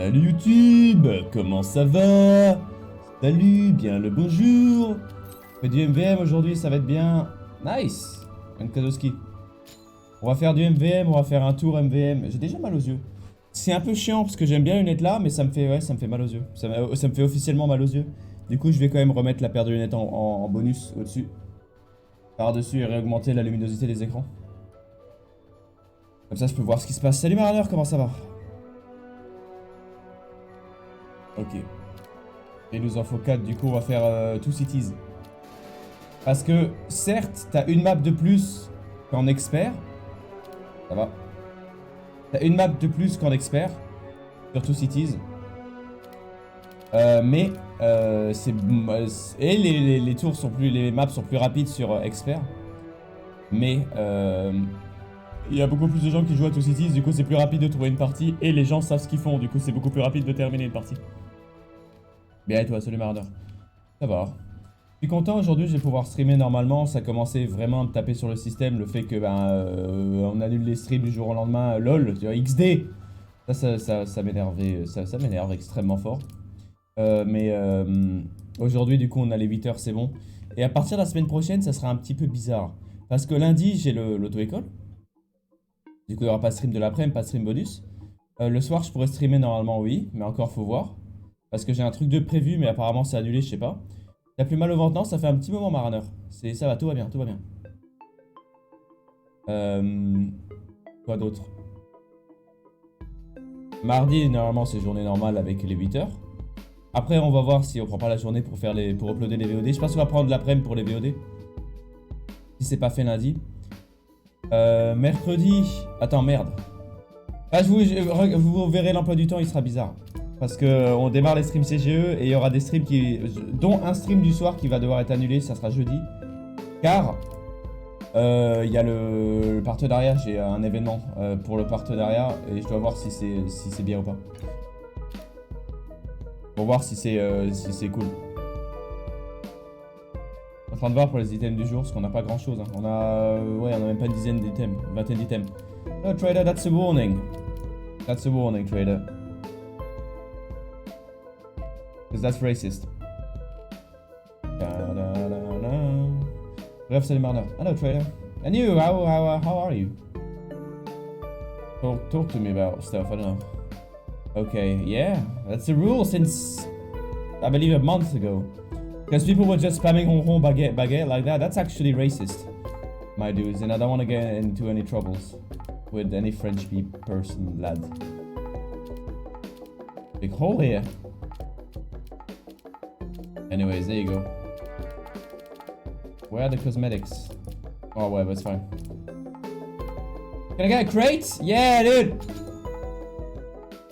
Salut YouTube, comment ça va? Salut, bien le bonjour. On fait du MvM aujourd'hui, ça va être bien. Nice. Kadoski. On va faire du MvM, on va faire un tour MvM. J'ai déjà mal aux yeux. C'est un peu chiant parce que j'aime bien les lunettes là, mais ça me fait, ouais, ça me fait mal aux yeux. Ça me fait officiellement mal aux yeux. Du coup, je vais quand même remettre la paire de lunettes en bonus au-dessus. Par-dessus et réaugmenter la luminosité des écrans. Comme ça, je peux voir ce qui se passe. Salut Mariner, comment ça va? Ok. Et il nous en faut 4, du coup on va faire 2 cities. Parce que certes, t'as une map de plus qu'en expert. Ça va. T'as une map de plus qu'en expert sur 2 cities. Mais et les tours sont plus, les maps sont plus rapides sur expert. Mais il y a beaucoup plus de gens qui jouent à 2 cities, du coup c'est plus rapide de trouver une partie et les gens savent ce qu'ils font, du coup c'est beaucoup plus rapide de terminer une partie. Bien et toi, salut Marder. Ça va. Je suis content aujourd'hui, je vais pouvoir streamer normalement. Ça commençait vraiment à me taper sur le système, le fait que on annule les streams du jour au lendemain. LOL, tu vois, XD. Ça m'énervait, ça m'énerve extrêmement fort. Aujourd'hui, du coup, on a les 8 heures, c'est bon. Et à partir de la semaine prochaine, ça sera un petit peu bizarre. Parce que lundi, j'ai l'auto-école. Du coup, il n'y aura pas de stream de l'après-midi, pas de stream bonus. Le soir, je pourrais streamer normalement, oui, mais encore, faut voir. Parce que j'ai un truc de prévu, mais apparemment, c'est annulé, je sais pas. T'as plus mal au ventre? Non, ça fait un petit moment, Mariner. Ça va, tout va bien, tout va bien. Quoi d'autre? Mardi, normalement, c'est journée normale avec les 8 heures. Après, on va voir si on prend pas la journée pour uploader les VOD. Je pense qu'on va prendre l'après-midi pour les VOD. Si c'est pas fait lundi. Mercredi... Attends, merde. Ah, vous verrez l'emploi du temps, il sera bizarre. Parce que on démarre les streams CGE et il y aura des streams dont un stream du soir qui va devoir être annulé, ça sera jeudi. Car il y a le partenariat, j'ai un événement pour le partenariat et je dois voir si c'est bien ou pas. Pour voir si c'est cool. En train de voir pour les items du jour, parce qu'on n'a pas grand chose. Hein. On a même pas une dizaine d'items, une vingtaine d'items. Oh trader, that's a warning. That's a warning, trader. Because that's racist. Bref, salut Marner. Hello, trader. And you, how are you? Talk to me about stuff, I don't know. Okay, yeah, that's the rule since, I believe, a month ago. Because people were just spamming ronron baguette like that. That's actually racist, my dudes, and I don't want to get into any troubles with any French person, lad. Big hole here. Anyways, there you go. Where are the cosmetics? Oh, whatever, it's fine. Can I get a crate? Yeah, dude!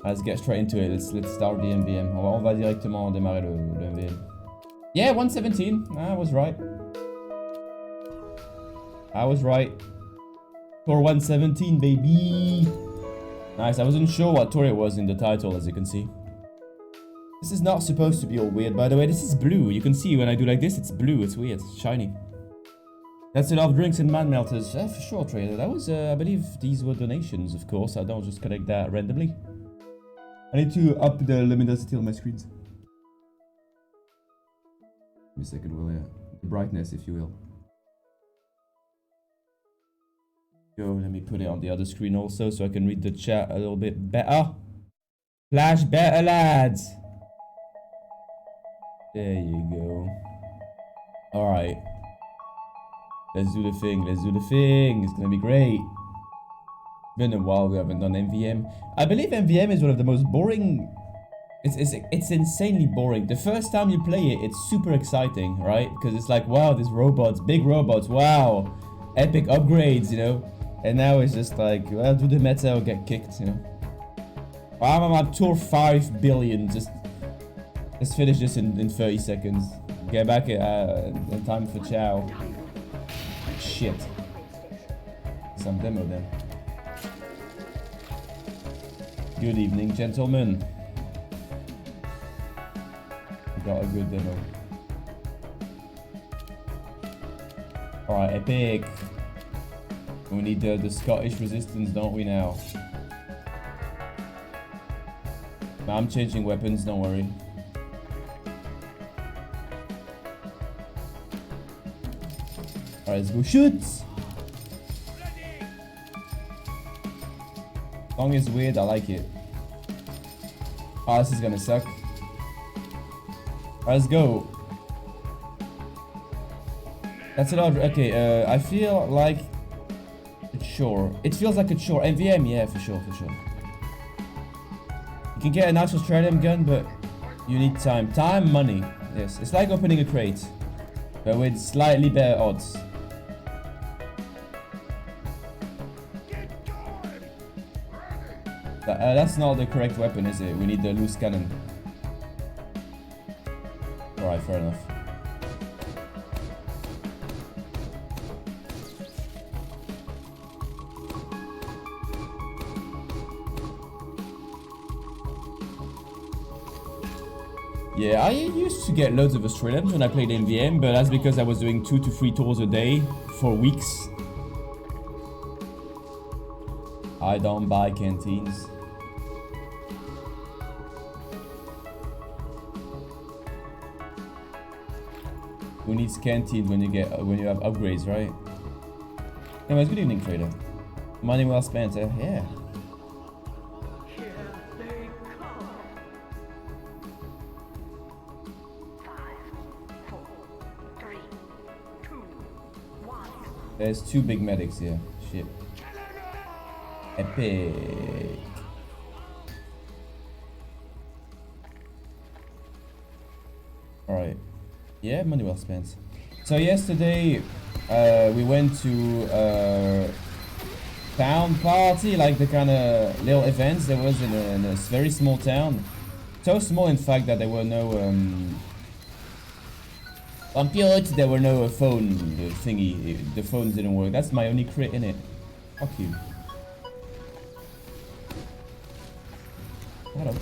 Let's get straight into it. Let's start the MvM. On va directement démarrer le MvM. Yeah, 117. I was right. I was right. Tour 117, baby! Nice, I wasn't sure what tour it was in the title, as you can see. This is not supposed to be all weird, by the way. This is blue. You can see when I do like this, it's blue. It's weird. It's shiny. That's a lot of drinks and Mann melters. For sure, trader. That was, I believe these were donations, of course. I don't just collect that randomly. I need to up the luminosity on my screens. Give me a second, will ya? The brightness, if you will. Go, let me put it on the other screen also, so I can read the chat a little bit better. Flash better, lads! There you go. Alright. Let's do the thing, let's do the thing. It's gonna be great. Been a while we haven't done MvM. I believe MvM is one of the most boring... It's insanely boring. The first time you play it, it's super exciting, right? Because it's like, wow, these robots, big robots, wow. Epic upgrades, you know? And now it's just like, well, do the meta or get kicked, you know? I'm on tour 5 billion, let's finish this in 30 seconds. Get back in time for chow. Shit. Some demo then. Good evening, gentlemen. I got a good demo. Alright, epic. We need the Scottish resistance, don't we now? I'm changing weapons, don't worry. Alright, let's go shoot! Song is weird, I like it. Oh, this is gonna suck. Alright, let's go. That's it. Okay, I feel like it's sure. It feels like it's sure. MvM, yeah, for sure, for sure. You can get a nice Australian gun, but you need time. Time, money. Yes, it's like opening a crate, but with slightly better odds. That's not the correct weapon, is it? We need the loose cannon. Alright, fair enough. Yeah, I used to get loads of Australians when I played MvM, but that's because I was doing 2 to 3 tours a day for weeks. I don't buy canteens. Who needs canteens when you have upgrades, right? Anyways, good evening, trader. Money well spent, yeah. There's 2 big medics here. Shit. Epic. Alright. Yeah, money well spent. So yesterday, we went to town party, like the kind of little events there was in a very small town. So small, in fact, that there were no computers, there were no phone thingy. The phones didn't work. That's my only crit in it. Fuck you. Hello.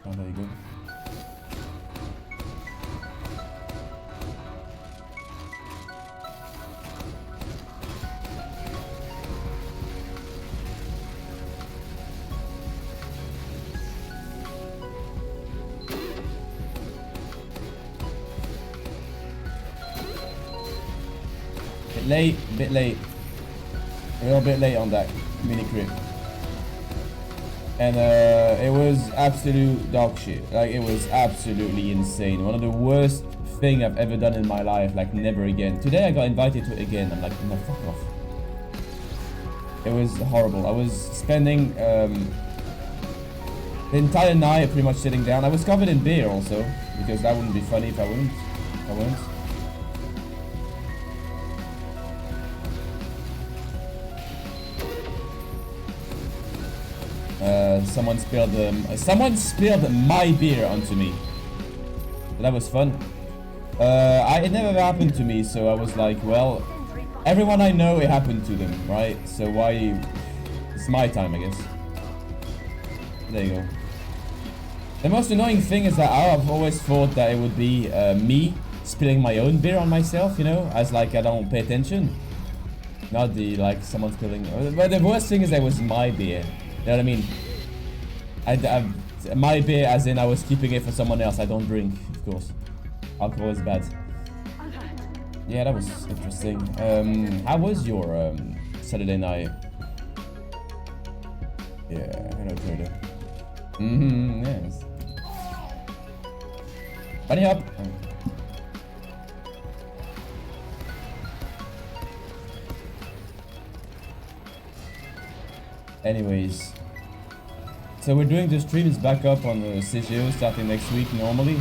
Oh, there you go. Bit late. A little bit late on that mini crit. And it was absolute dog shit. Like, it was absolutely insane. One of the worst thing I've ever done in my life. Like, never again. Today I got invited to it again. I'm like, no, fuck off. It was horrible. I was spending the entire night pretty much sitting down. I was covered in beer also, because that wouldn't be funny if I wouldn't. Someone spilled my beer onto me. So that was fun. It never happened to me, so I was like, well, everyone I know, it happened to them, right? So why? It's my time, I guess. There you go. The most annoying thing is that I've always thought that it would be me spilling my own beer on myself, you know, as like I don't pay attention. Not the like someone spilling. But the worst thing is that it was my beer. You know what I mean? My beer, as in I was keeping it for someone else. I don't drink, of course. Alcohol is bad. Yeah, that was interesting. How was your Saturday night? Yeah, hello, trader. Yes. Bunny up. Anyways. So we're doing the streams back up on the CGO starting next week normally.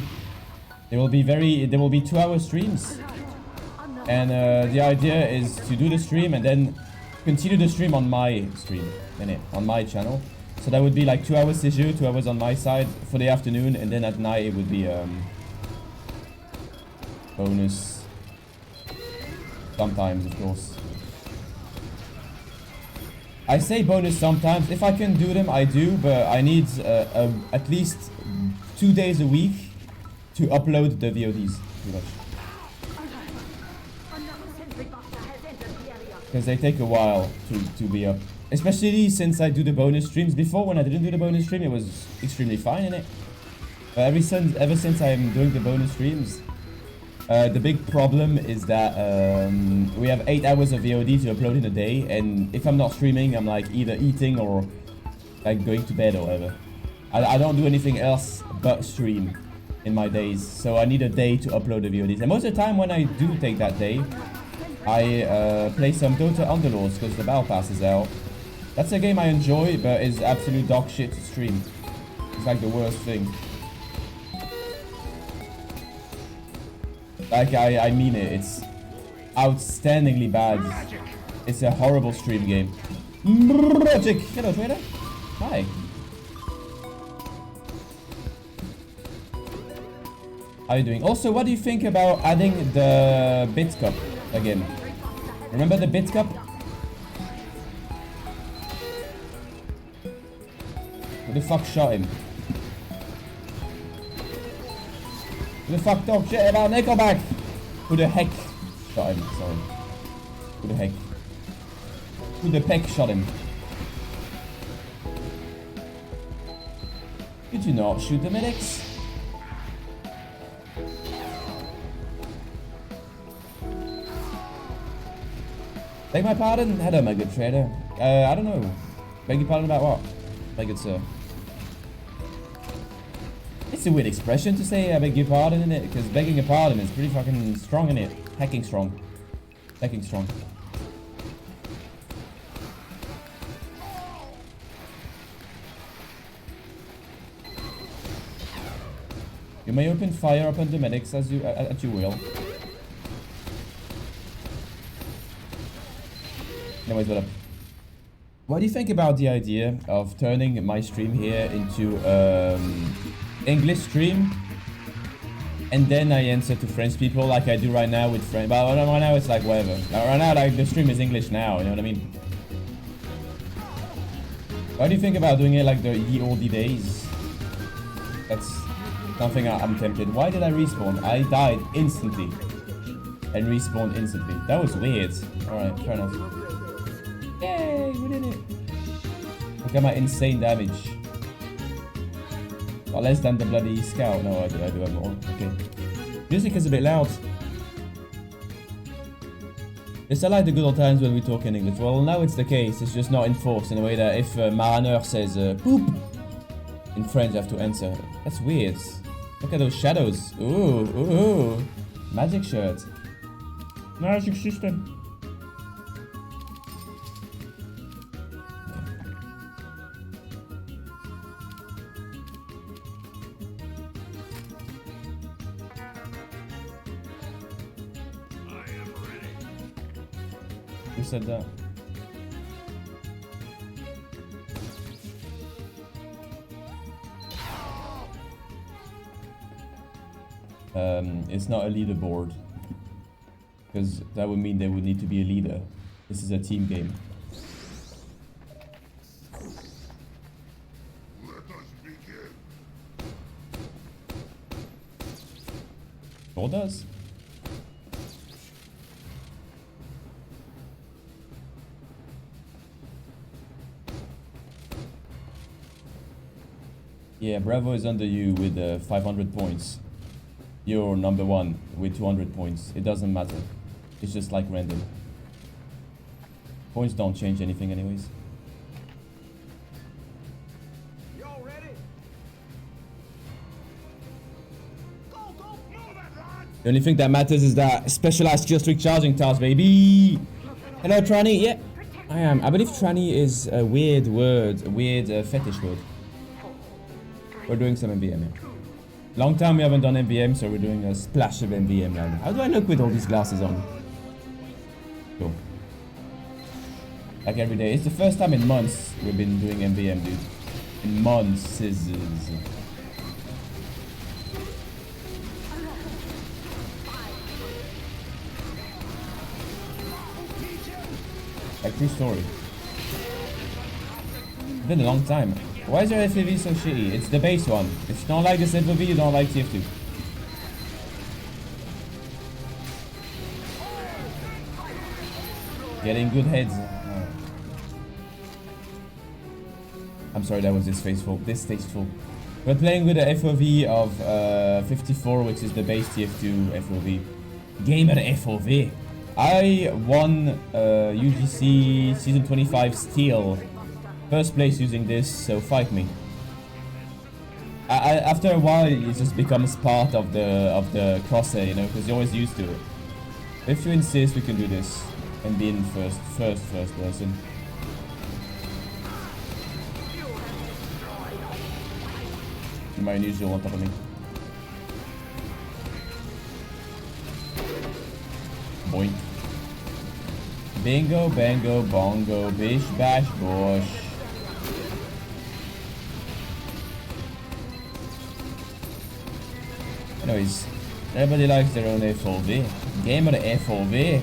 There will be 2-hour streams. And the idea is to do the stream and then continue the stream on my stream, on my channel. So that would be like 2 hours CGO, 2 hours on my side for the afternoon, and then at night it would be bonus. Sometimes, of course. I say bonus sometimes. If I can do them, I do, but I need at least 2 days a week to upload the VODs. Pretty much. Because they take a while to be up. Especially since I do the bonus streams. Before, when I didn't do the bonus stream, it was extremely fine in it. But ever since I'm doing the bonus streams, the big problem is that we have 8 hours of VOD to upload in a day, and if I'm not streaming, I'm like either eating or like going to bed or whatever. I don't do anything else but stream in my days, so I need a day to upload the VODs. And most of the time when I do take that day, I play some Dota Underlords because the battle pass is out. That's a game I enjoy, but it's absolute dog shit to stream. It's like the worst thing. Like, I mean it. It's outstandingly bad. It's a horrible stream game. Magic! Hello, trader. Hi. How are you doing? Also, what do you think about adding the Bit Cup again? Remember the Bit Cup? Who the fuck shot him? Who the fuck talk shit about Nickelback? Who the heck shot him? Sorry. Who the heck? Who the peck shot him? Did you not shoot the medics? Beg my pardon? Hello, my good trader. I don't know. Beg your pardon about what? My good sir. It's a weird expression to say I beg your pardon, in it, because begging a pardon is pretty fucking strong, in it. Hacking strong. Hacking strong. You may open fire upon the medics as you will. Anyways, what up? What do you think about the idea of turning my stream here into English stream, and then I answer to French people like I do right now with French? But right now it's like whatever. Right now, like the stream is English now. You know what I mean? What do you think about doing it like the ye olde days? That's something I'm tempted. Why did I respawn? I died instantly and respawned instantly. That was weird. All right, fair enough. Yay, we did it. Look at my insane damage. Oh, less than the bloody scout. No, I do have more. Okay. Music is a bit loud. It's like the good old times when we talk in English. Well, now it's the case. It's just not enforced in a way that if Mariner says poop in French, I have to answer. That's weird. Look at those shadows. Ooh, ooh. Magic shirt. Magic system. Who said that? It's not a leaderboard, because that would mean there would need to be a leader. This is a team game. Sure does. Yeah, Bravo is under you with 500 points. You're number 1 with 200 points. It doesn't matter. It's just like random. Points don't change anything anyways. Y'all ready? Go, move it, lads! The only thing that matters is that specialized skill streak charging task, baby! Hello, tranny. Yeah, I am. I believe tranny is a weird word, a weird fetish word. We're doing some MvM here. Long time we haven't done MvM, so we're doing a splash of MvM now. How do I look with all these glasses on? Cool. Like every day. It's the first time in months we've been doing MvM, dude. In months. Like, true story. It's been a long time. Why is your FAV so shitty? It's the base one. If you don't like this FAV, you don't like TF2. Getting good heads. I'm sorry, that was distasteful. We're playing with the FOV of 54, which is the base TF2 FOV. Gamer FOV. I won UGC Season 25 Steel. First place using this, so fight me. After a while, it just becomes part of the crosshair, you know, because you're always used to it. If you insist, we can do this and be in first person. My unusual on top of me. Boink. Bingo, bango, bongo, bish, bash, bosh. Anyways, everybody likes their own FOV. Game of the FOV.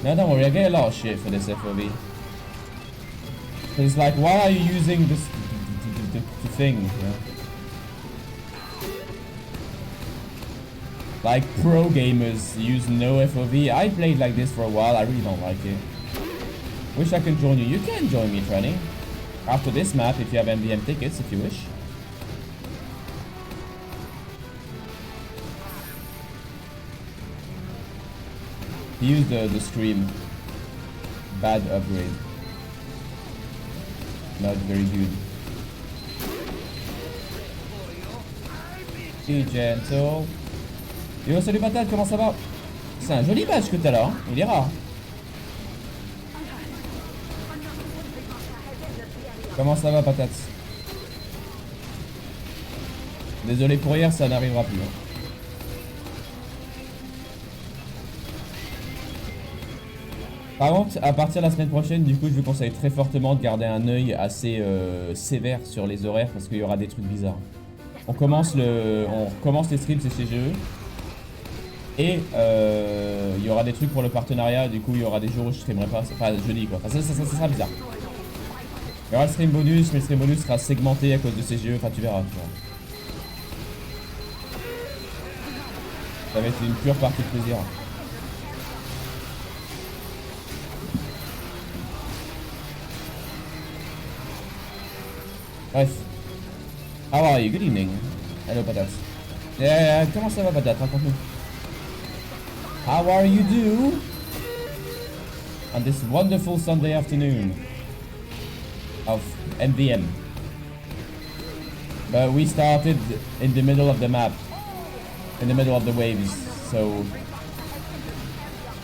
No, don't worry, I get a lot of shit for this FOV. It's like, why are you using this the thing, you know? Like pro gamers use no FOV. I played like this for a while, I really don't like it. Wish I could join you. You can join me, Tranny. After this map, if you have MvM tickets, if you wish. Use the stream. Bad upgrade. Not very good. Be gentle. Yo, salut patate, comment ça va? C'est un joli badge que t'as là, hein? Il est rare. Comment ça va patate? Désolé pour hier, ça n'arrivera plus. Hein. Par contre, à partir de la semaine prochaine, du coup, je vous conseille très fortement de garder un œil assez sévère sur les horaires parce qu'il y aura des trucs bizarres. On commence les streams CCGE et il y aura des trucs pour le partenariat. Du coup, il y aura des jours où je streamerai pas, enfin jeudi quoi. Enfin, ça sera bizarre. Il y aura le stream bonus, mais le stream bonus sera segmenté à cause de CGE. Enfin, tu verras. Ça va être une pure partie de plaisir. Bref. How are you? Good evening. Hello, patate. Yeah, comment ça va, patate? Raconte-nous. How are you do? On this wonderful Sunday afternoon of MvM. But we started in the middle of the map. In the middle of the waves. So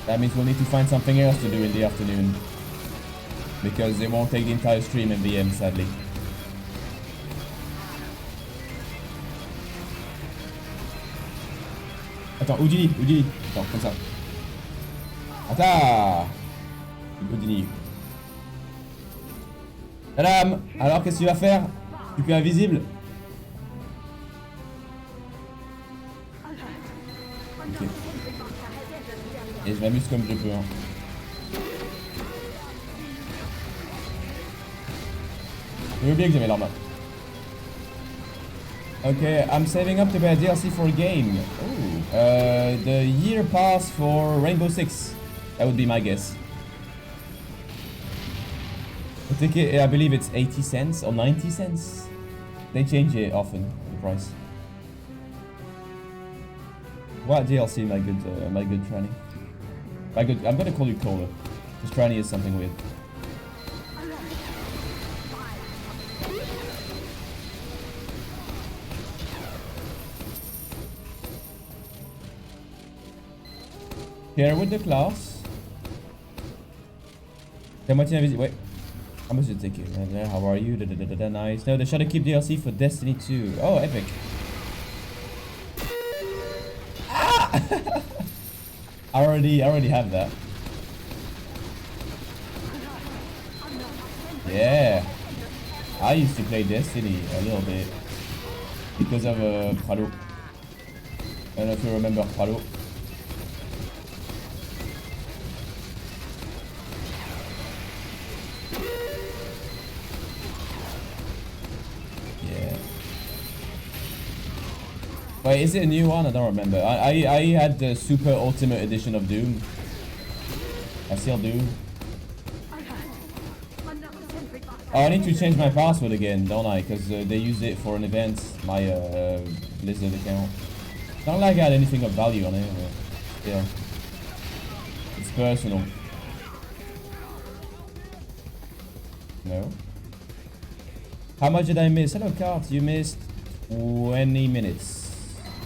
that means we'll need to find something else to do in the afternoon. Because it won't take the entire stream MvM, sadly. Attends, Houdini. Attends, comme ça. Attends. Houdini. Madame, alors qu'est-ce que tu vas faire? Tu peux invisible? Ok. Et je m'amuse comme je peux. Hein. J'ai oublié que j'avais l'arme. Okay, I'm saving up to buy a DLC for a game. Oh. The year pass for Rainbow Six. That would be my guess. The ticket, I believe it's 80 cents or 90 cents. They change it often, the price. What DLC, my good Tranny? I'm gonna call you Cola, because Tranny is something weird. Here with the class. Moitié invisible. Wait. How much did it take you? How are you? Nice. No, they try to keep DLC for Destiny 2. Oh, epic. Ah! I already have that. Yeah. I used to play Destiny a little bit because of Pralo. I don't know if you remember Pralo. Wait, is it a new one? I don't remember. I had the Super Ultimate Edition of Doom. I still do. Oh, I need to change my password again, don't I? Because they used it for an event, my Blizzard account. Not like I had anything of value on it, but yeah. It's personal. No. How much did I miss? Hello, Cart. You missed 20 minutes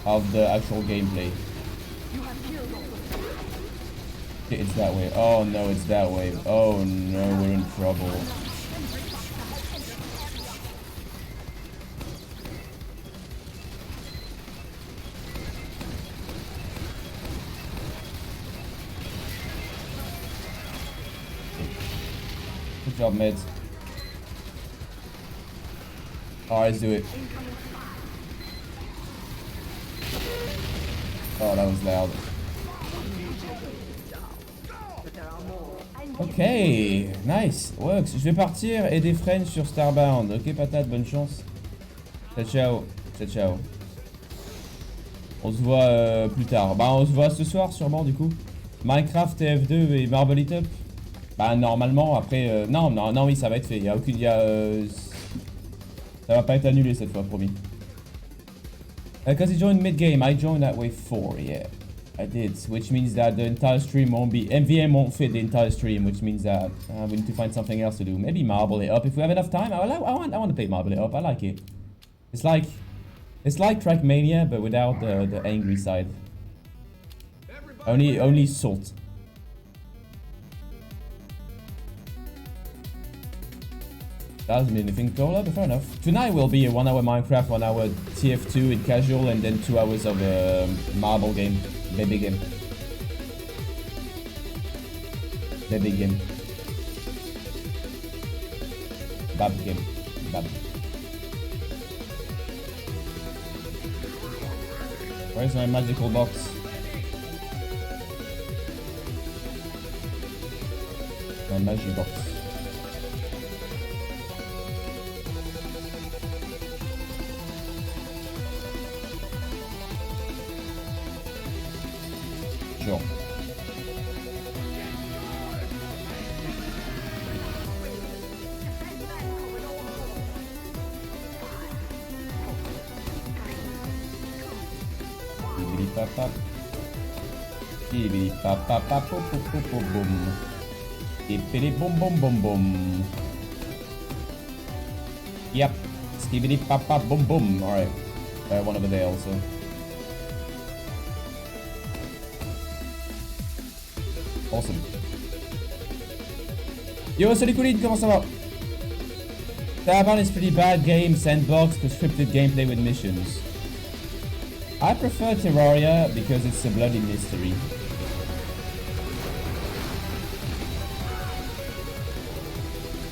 of the actual gameplay. Okay, it's that way. Oh no, it's that way. Oh no, we're in trouble. Good job, mid. Alright, let's do it. Oh, that was loud. Ok, nice, works. Je vais partir et des friends sur Starbound. Ok, patate, bonne chance. Ciao, ciao. Ciao, ciao. On se voit plus tard. Bah, on se voit ce soir, sûrement, du coup. Minecraft, TF2 et Marble It Up. Bah, normalement, après... non, oui, ça va être fait. Il y a aucune... ça va pas être annulé cette fois, promis. Because he joined mid-game, I joined at wave 4, yeah. I did, which means that the entire stream won't be... MvM won't fit the entire stream, which means that we need to find something else to do. Maybe Marble It Up if we have enough time. I want to play Marble It Up, I like it. It's like Trackmania, but without the angry side. Only salt. Doesn't mean anything taller, but fair enough. Tonight will be a 1 hour Minecraft, 1 hour TF2 in casual, and then 2 hours of marble game. Baby game. Baby game. Bab game. Bab. Where's my magical box? My magic box. Sure. Skibidi pap pap. Skibidi pap pap pap boom boom boom boom boom. Skibidi boom boom boom boom. Yep. Skibidi pap pap boom boom. Alright. One over there also. Awesome. Yo, salut Colin, comment ça va? Starbound is pretty bad game, sandbox, prescriptive gameplay with missions. I prefer Terraria because it's a bloody mystery.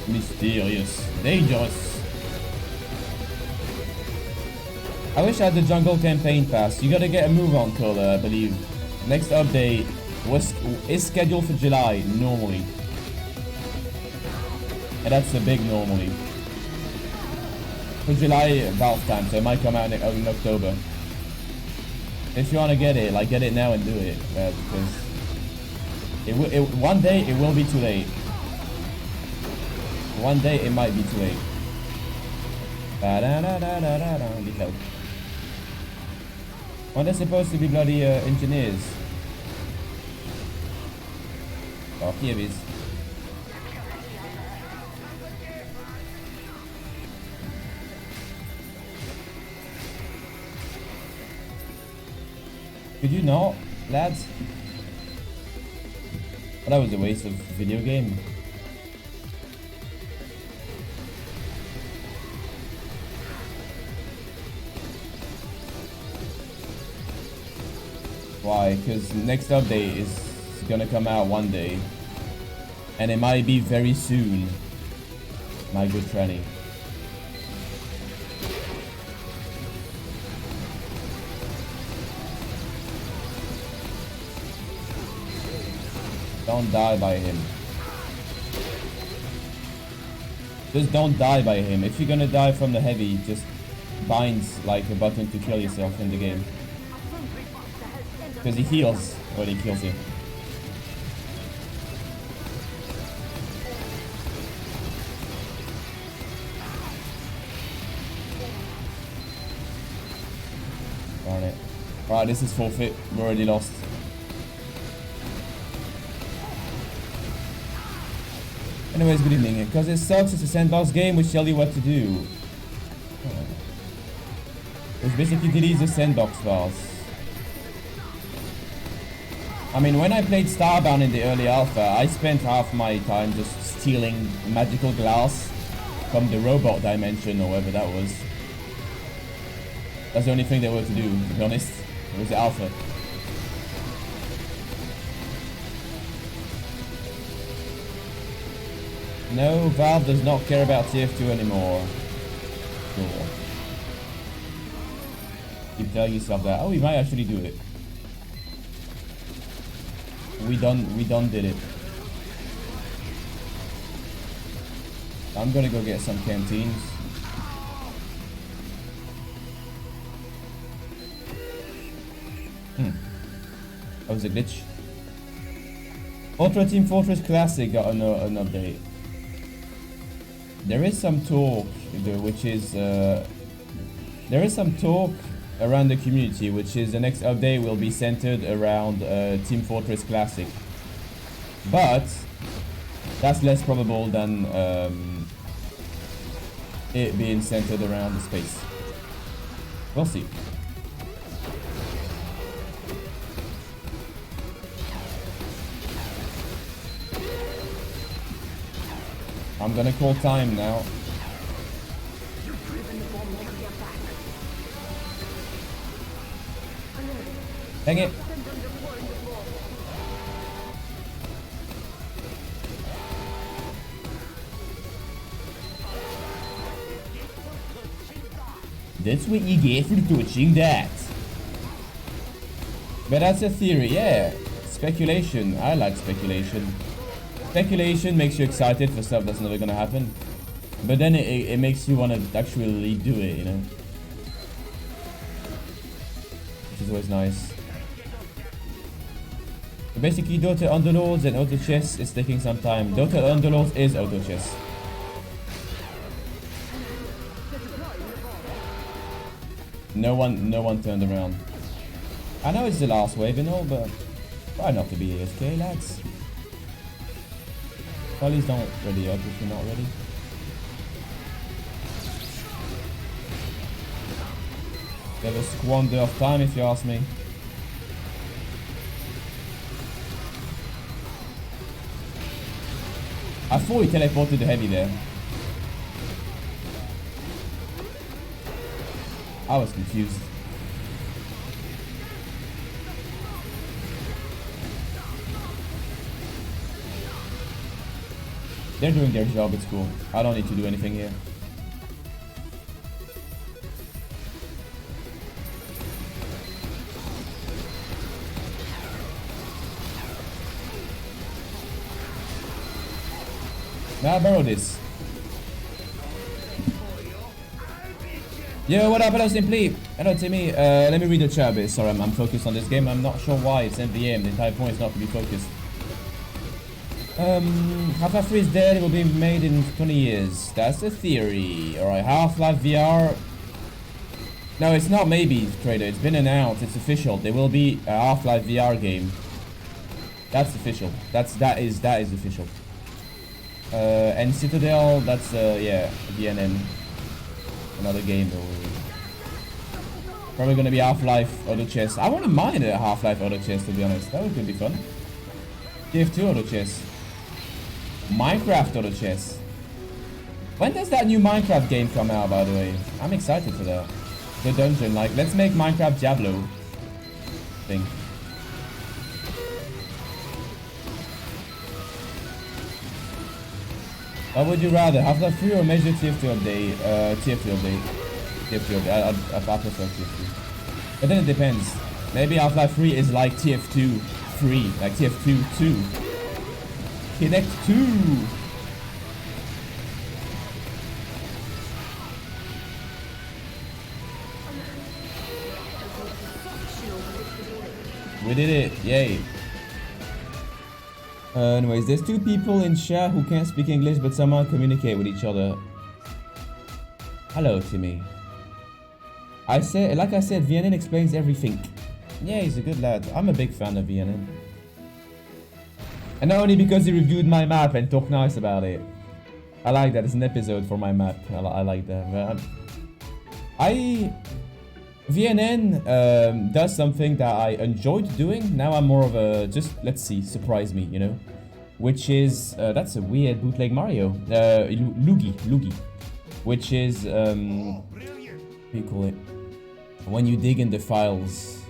Mysterious. Dangerous. I wish I had the jungle campaign pass. You gotta get a move on, Cola, I believe. Next update is scheduled for July, normally. And that's a big normally. For July Valve time, so it might come out in October. If you want to get it, like, get it now and do it. Because one day it will be too late. One day it might be too late. Well, they're supposed to be bloody engineers. Oh, here it is. Could you not, lads? Well, that was a waste of video game. Why? Because next update is gonna come out one day. And it might be very soon. My good tranny. Don't die by him. Just don't die by him. If you're gonna die from the heavy, just binds like a button to kill yourself in the game. Because he heals when he kills you. Darn it. Alright, this is forfeit. We're already lost. Anyways, good evening. Because it sucks, it's a sandbox game which tell you what to do. Which basically deletes the sandbox files. I mean, when I played Starbound in the early alpha, I spent half my time just stealing magical glass from the robot dimension or whatever that was. That's the only thing they were to do, to be honest. It was the alpha. No, Valve does not care about TF2 anymore. Cool. Keep telling yourself that. Oh, we might actually do it. We done did it. I'm gonna go get some canteens. That was a glitch. Ultra Team Fortress Classic got an update. There is some talk, which is there is some talk around the community, which is the next update will be centered around Team Fortress Classic, but that's less probable than it being centered around the space. We'll see. I'm gonna call time now. Dang it. That's what you get for touching that. But that's a theory, yeah. Speculation. I like speculation. Speculation makes you excited for stuff that's never gonna happen. But then it makes you want to actually do it, you know. Which is always nice. So basically, Dota Underlords and Auto Chess is taking some time. Dota Underlords is Auto Chess. No one turned around. I know it's the last wave and all, but try not to be AFK, lads. Please don't ready up if you're not ready. Bit of a squander of time if you ask me. I thought he teleported the heavy there. I was confused. They're doing their job, it's cool. I don't need to do anything here. Now borrow this. Yo, what up? Hello, Simply. Hello, Timmy. Let me read the chat a bit. Sorry, I'm focused on this game. I'm not sure why it's MvM. The entire point is not to be focused. Half-Life 3 is dead. It will be made in 20 years. That's a theory. Alright, Half-Life VR. No, it's not maybe, Trader. It's been announced. It's official. There will be a Half-Life VR game. That's official. That is official. And Citadel, that's yeah, DNN. Another game probably gonna be Half-Life Auto Chess. I wouldn't mind a Half-Life Auto Chess, to be honest. That would be fun. TF2 Auto Chess. Minecraft Auto Chess. When does that new Minecraft game come out, by the way? I'm excited for that. The dungeon, like, let's make Minecraft Diablo thing. What would you rather, Half-Life 3 or major TF2 update? TF2 update. TF2 update. I prefer TF2. But then it depends. Maybe Half-Life 3 is like TF2 3, like TF2 2. Connect 2! We did it, yay. Anyways, there's two people in chat who can't speak English but somehow communicate with each other. Hello, Timmy. I said, like I said, VNN explains everything. Yeah, he's a good lad. I'm a big fan of VNN. And not only because he reviewed my map and talked nice about it. I like that. It's an episode for my map. I like that. VNN does something that I enjoyed doing. Now I'm more of a just, let's see, surprise me, you know? Which is, that's a weird bootleg Mario. Luigi. Which is, what do you call it? When you dig in the files.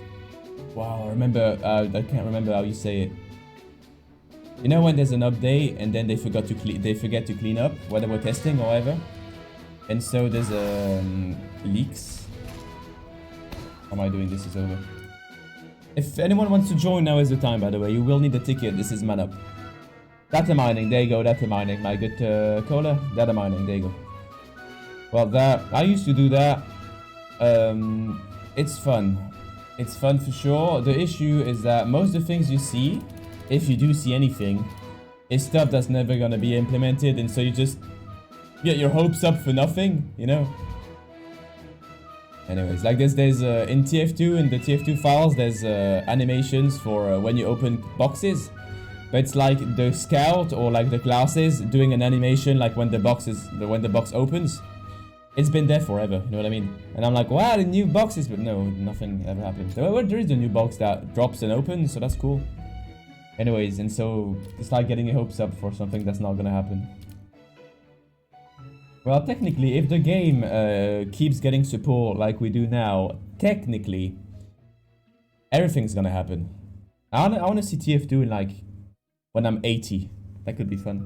Wow, I remember, I can't remember how you say it. You know when there's an update and then they forget to clean up while they were testing or whatever? And so there's leaks. How am I doing? This is over. If anyone wants to join, now is the time, by the way. You will need a ticket. This is man up. Data mining, there you go, data mining. My good cola, data mining, there you go. Well, that I used to do that. It's fun. It's fun for sure. The issue is that most of the things you see, if you do see anything, is stuff that's never gonna be implemented, and so you just get your hopes up for nothing, you know? Anyways, like there's in TF2, in the TF2 files, there's animations for when you open boxes. But it's like the scout or like the classes doing an animation like when the box opens. It's been there forever, you know what I mean? And I'm like, wow, the new boxes, but no, nothing ever happens. There is a new box that drops and opens, so that's cool. Anyways, and so it's like getting your hopes up for something that's not gonna happen. Well, technically, if the game keeps getting support like we do now, technically, everything's gonna happen. I wanna see TF2 in like, when I'm 80. That could be fun.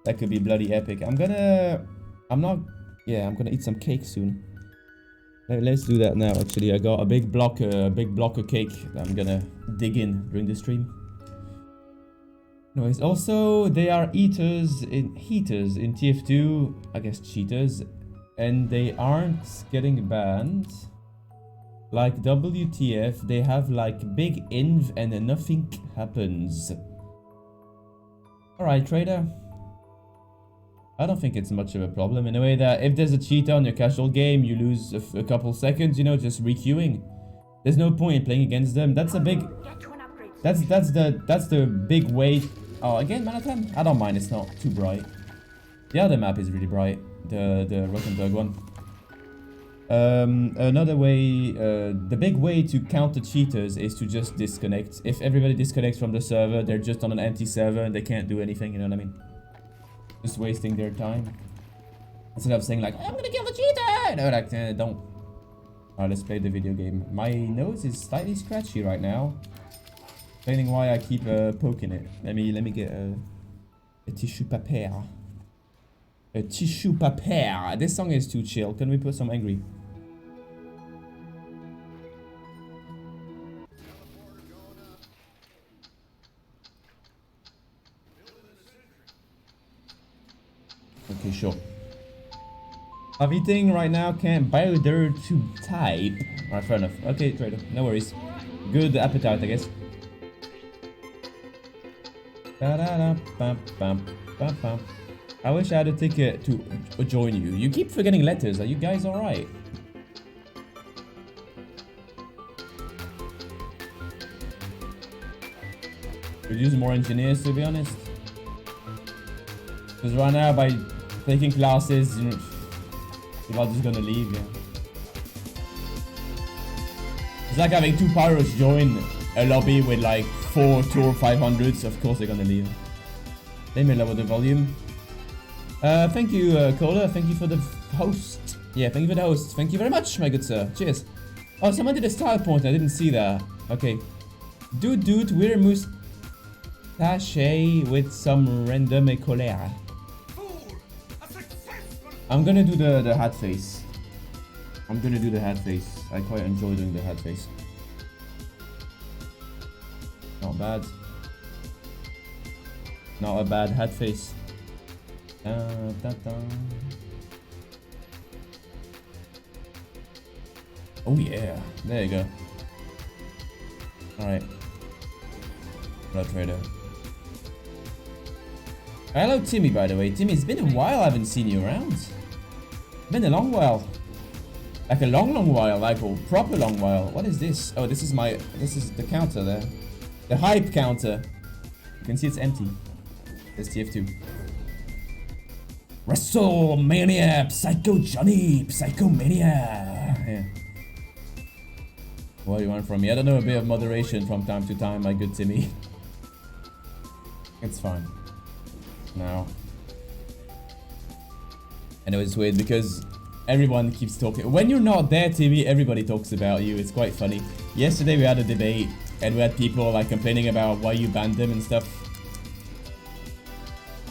That could be bloody epic. I'm gonna eat some cake soon. Let's do that now, actually. I got a big block of cake that I'm gonna dig in during the stream. Anyways, also, they are heaters in TF2, I guess cheaters, and they aren't getting banned. Like WTF, they have like big inv and then nothing happens. Alright, trader. I don't think it's much of a problem in a way that if there's a cheater on your casual game, you lose a couple seconds, you know, just requeuing. There's no point in playing against them. That's a big... That's the big way... Oh, again, Manhattan? I don't mind, it's not too bright. The other map is really bright. The Rottenberg one. Another way... the big way to counter cheaters is to just disconnect. If everybody disconnects from the server, they're just on an empty server and they can't do anything, you know what I mean? Just wasting their time. Instead of saying like, I'm gonna kill the cheater! No, like, don't. Alright, let's play the video game. My nose is slightly scratchy right now. Explaining why I keep poking it. Let me get a tissue papier. A tissue papier. This song is too chill. Can we put some angry? Okay, sure. I'm eating right now, can't bother to type. Alright, fair enough. Okay, trader, no worries. Good appetite, I guess. I wish I had a ticket to join you. You keep forgetting letters. Are you guys alright? Could use more engineers, to be honest. Because right now, by taking classes, you know, people are just gonna leave, yeah. It's like having two pirates join a lobby with like 4 Tour 500s. Of course they're gonna leave. Let me lower the volume. Thank you, Cola. Thank you for the host. Yeah, thank you for the host. Thank you very much, my good sir. Cheers. Oh, someone did a style point. I didn't see that. Okay. Dude, we're moustache with some random écolaire. I'm gonna do the hat face. I'm gonna do the hat face. I quite enjoy doing the hat face. Not bad. Not a bad hat face. Oh yeah, there you go. Alright. Blood trader. Hello Timmy, by the way. Timmy, it's been a while I haven't seen you around. Been a long while. Like a long while, like a proper long while. What is this? Oh, this is the counter there. The hype counter. You can see it's empty. There's TF2. WrestleMania, Psycho Johnny, Psychomania. Yeah. What do you want from me? I don't know, a bit of moderation from time to time, my good Timmy. It's fine. Now. And it's weird because everyone keeps talking. When you're not there, Timmy, everybody talks about you. It's quite funny. Yesterday we had a debate and we had people like complaining about why you banned them and stuff.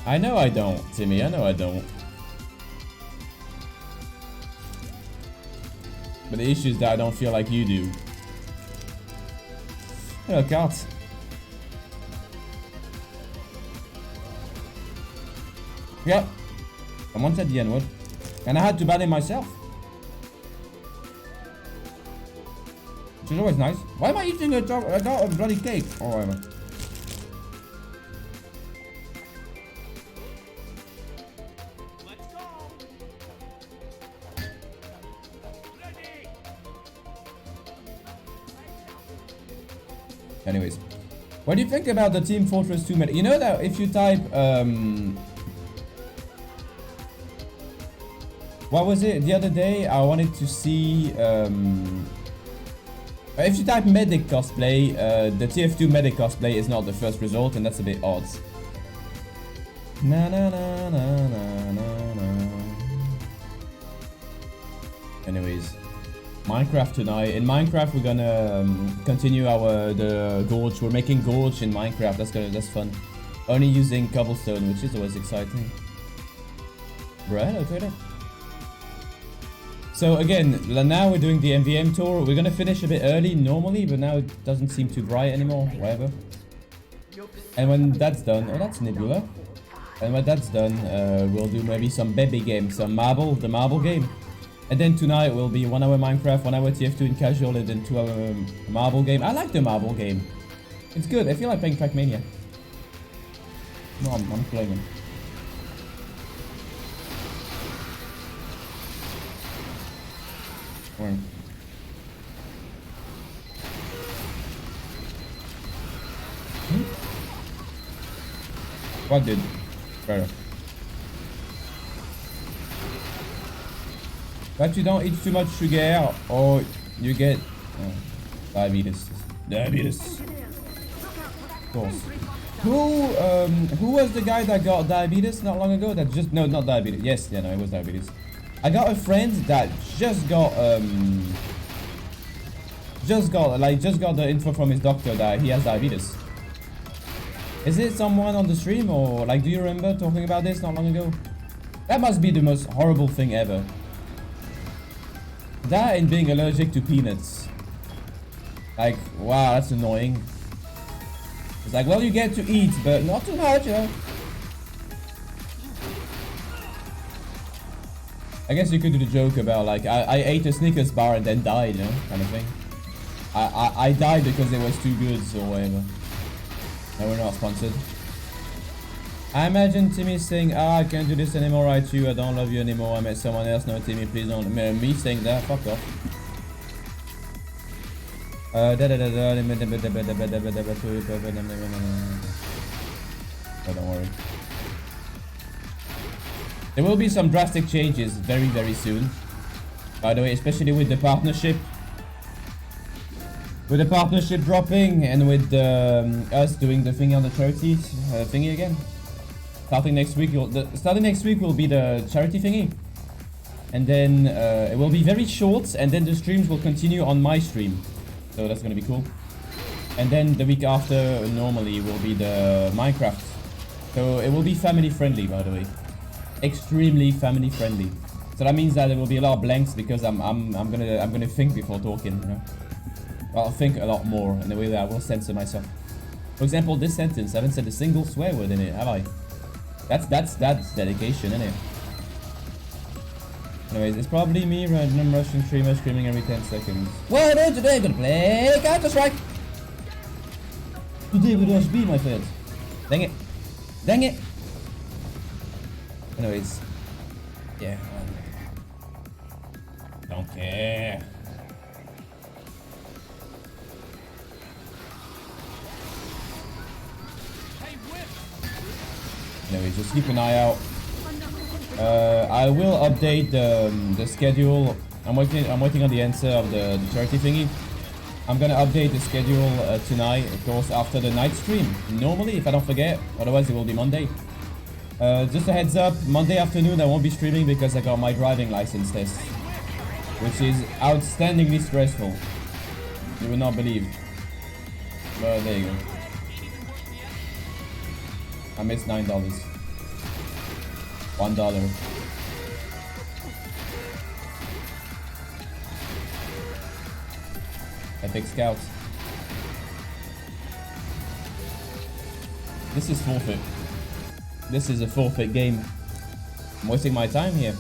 I know I don't, Timmy. I know I don't. But the issue is that I don't feel like you do. Oh, God. Yep. Someone said the N-word. And I had to ban it myself. Which is always nice. Why am I eating a bloody cake? Oh, whatever. Let's go. Ready. Anyways. What do you think about the Team Fortress 2 meta? You know that if you type, what was it? The other day, I wanted to see, if you type medic cosplay, the TF2 medic cosplay is not the first result, and that's a bit odd. Na na na na na na na. Anyways, Minecraft tonight. In Minecraft, we're gonna continue the gorge. We're making gorge in Minecraft. That's fun. Only using cobblestone, which is always exciting. Right, okay. So again, now we're doing the MvM tour. We're gonna finish a bit early normally, but now it doesn't seem too bright anymore. Whatever. And when that's done, oh, that's Nebula. And when that's done, we'll do maybe some baby game, some marble, the marble game. And then tonight will be 1 hour Minecraft, 1 hour TF2 in casual, and then 2 hour marble game. I like the marble game. It's good. I feel like playing Trackmania. No, I'm playing it. Right. What did? Better. But you don't eat too much sugar or you get diabetes. Diabetes. Of course. Who was the guy that got diabetes not long ago? That just no, not diabetes. Yes, yeah, no, it was diabetes. I got a friend that just got the info from his doctor that he has diabetes. Is it someone on the stream or like do you remember talking about this not long ago? That must be the most horrible thing ever. That and being allergic to peanuts. Like, wow, that's annoying. It's like, well, you get to eat, but not too much, you know? I guess you could do the joke about, like, I ate a Snickers bar and then died, you know? Kind of thing. I died because it was too good, or whatever. No, we're not sponsored. I imagine Timmy saying, I can't do this anymore, I too, I don't love you anymore, I met someone else, no Timmy, please don't, me saying that, fuck off. Oh, don't worry. There will be some drastic changes very, very soon. By the way, especially with the partnership. With the partnership dropping and with us doing the thingy on the charity thingy again. Starting next week will be the charity thingy. And then it will be very short and then the streams will continue on my stream. So that's gonna be cool. And then the week after normally will be the Minecraft. So it will be family friendly, by the way. Extremely family friendly. So that means that there will be a lot of blanks because I'm gonna think before talking, you know. I'll think a lot more in the way that I will censor myself. For example, this sentence, I haven't said a single swear word in it, have I? That's dedication, isn't it? Anyways, it's probably me, random Russian streamer screaming every 10 seconds. Well, today I'm gonna play Counter-Strike! Today with Rush B, my friend. Dang it. Dang it! Anyways. Yeah. Don't care. Hey, whip! Anyways, just keep an eye out. I will update the schedule. I'm waiting on the answer of the charity thingy. I'm gonna update the schedule tonight, of course, after the night stream. Normally, if I don't forget. Otherwise, it will be Monday. Just a heads up, Monday afternoon I won't be streaming because I got my driving license test, which is outstandingly stressful. You will not believe. Well, there you go. I missed $9. $1. Epic Scouts. This is forfeit. This is a forfeit game. I'm wasting my time here.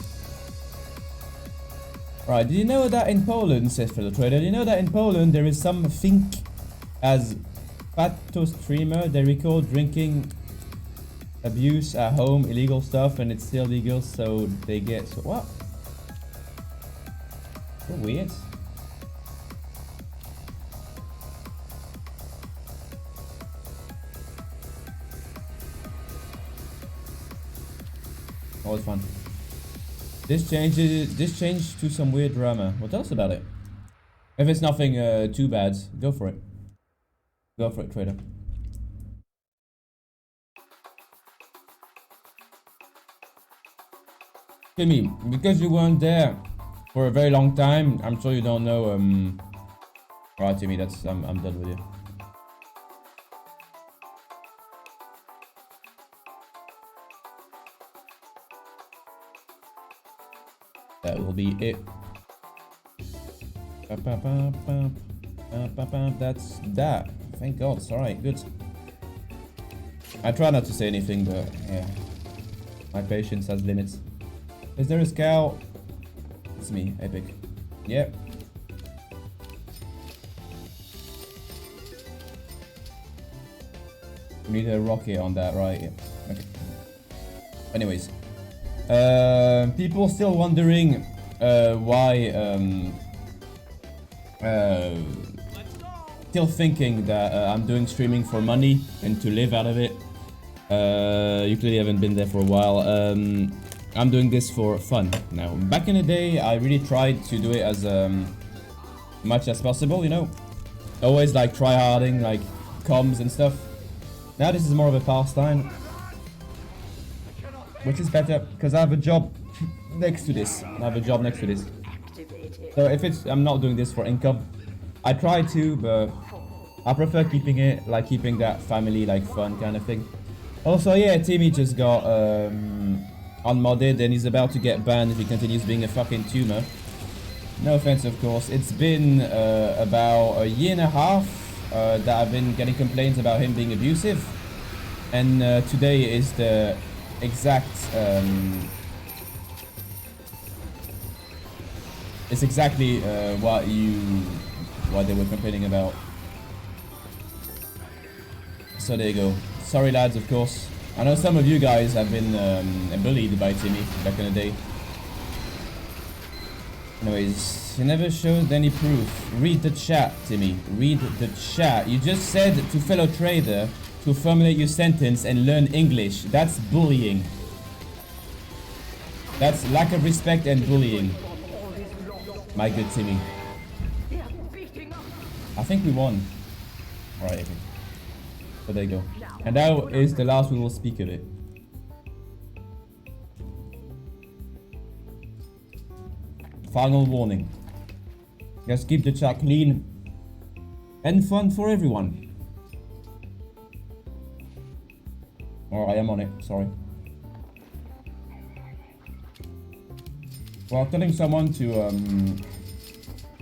Right, do you know that in Poland, says Fellow Trader, do you know that in Poland there is something as pato streamer, they record drinking, abuse at home, illegal stuff, and it's still legal, so they get, so what? So weird. Always fun. This changed to some weird drama. Well, tell us about it. If it's nothing too bad, go for it. Go for it, Trader. Timmy, because you weren't there for a very long time, I'm sure you don't know. Alright, Timmy, that's I'm done with you. That will be it. That's that. Thank God. It's alright. Good. I try not to say anything, but yeah, my patience has limits. Is there a scout? It's me, Epic. Yep. We need a rocket on that, right? Yeah. Okay. Anyways. People still wondering why still thinking that I'm doing streaming for money and to live out of it. You clearly haven't been there for a while. I'm doing this for fun now. Back in the day, I really tried to do it as much as possible, you know. Always like try-harding, like comms and stuff. Now this is more of a pastime, which is better because I have a job next to this. So if it's, I'm not doing this for income. I try to, but I prefer keeping it, like keeping that family, like fun kind of thing. Also, yeah, Timmy just got unmodded and he's about to get banned if he continues being a fucking tumor. No offense, of course. It's been about a year and a half that I've been getting complaints about him being abusive. And today is the exact it's exactly what they were complaining about. So there you go. Sorry lads, of course. I know some of you guys have been bullied by Timmy back in the day. Anyways, he never showed any proof. Read the chat, Timmy. Read the chat. You just said to fellow trader to formulate your sentence and learn English. That's bullying. That's lack of respect and bullying. My good Timmy. I think we won. Alright, okay. So there you go. And now is the last we will speak of it. Final warning. Just keep the chat clean and fun for everyone. Alright, I am on it, sorry. Well, telling someone to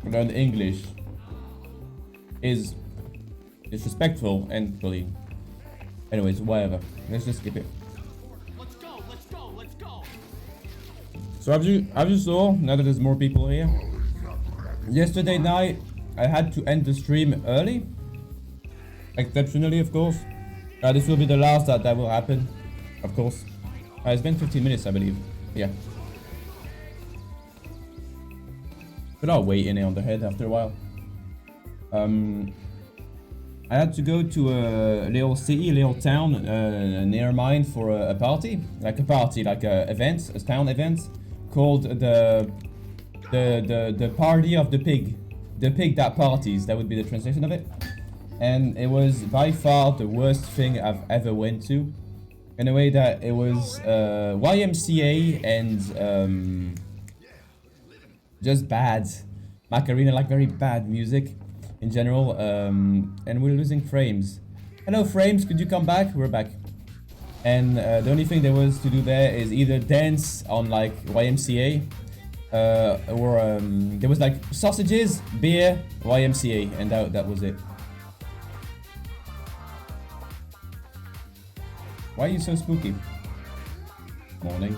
learn English is disrespectful and bullying. Anyways, whatever. Let's just skip it. Let's go, let's go, let's go. So as you saw, now that there's more people here, yesterday night I had to end the stream early. Exceptionally, of course. This will be the last that will happen, of course. It's been 15 minutes, I believe. Yeah. Put our weight in it on the head after a while. I had to go to a little city, a little town near mine for a party, like a event, a town event, called the party of the pig that parties. That would be the translation of it. And it was by far the worst thing I've ever went to, in a way that it was YMCA and just bad Macarena, like very bad music in general, and we're losing frames. Hello frames, could you come back? We're back. And the only thing there was to do there is either dance on like YMCA, or there was like sausages, beer, YMCA, and that was it. Why are you so spooky? Morning.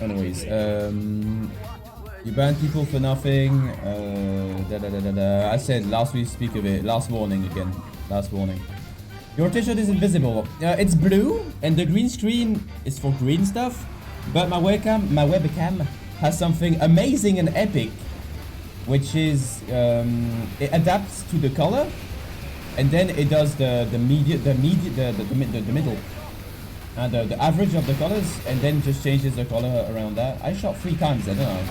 Anyways, you ban people for nothing. I said last week, speak of it. Last warning again. Last warning. Your t-shirt is invisible. It's blue, and the green screen is for green stuff. But my webcam has something amazing and epic, which is it adapts to the color, and then it does the middle, the average of the colors, and then just changes the color around that. I shot 3 times, I don't know.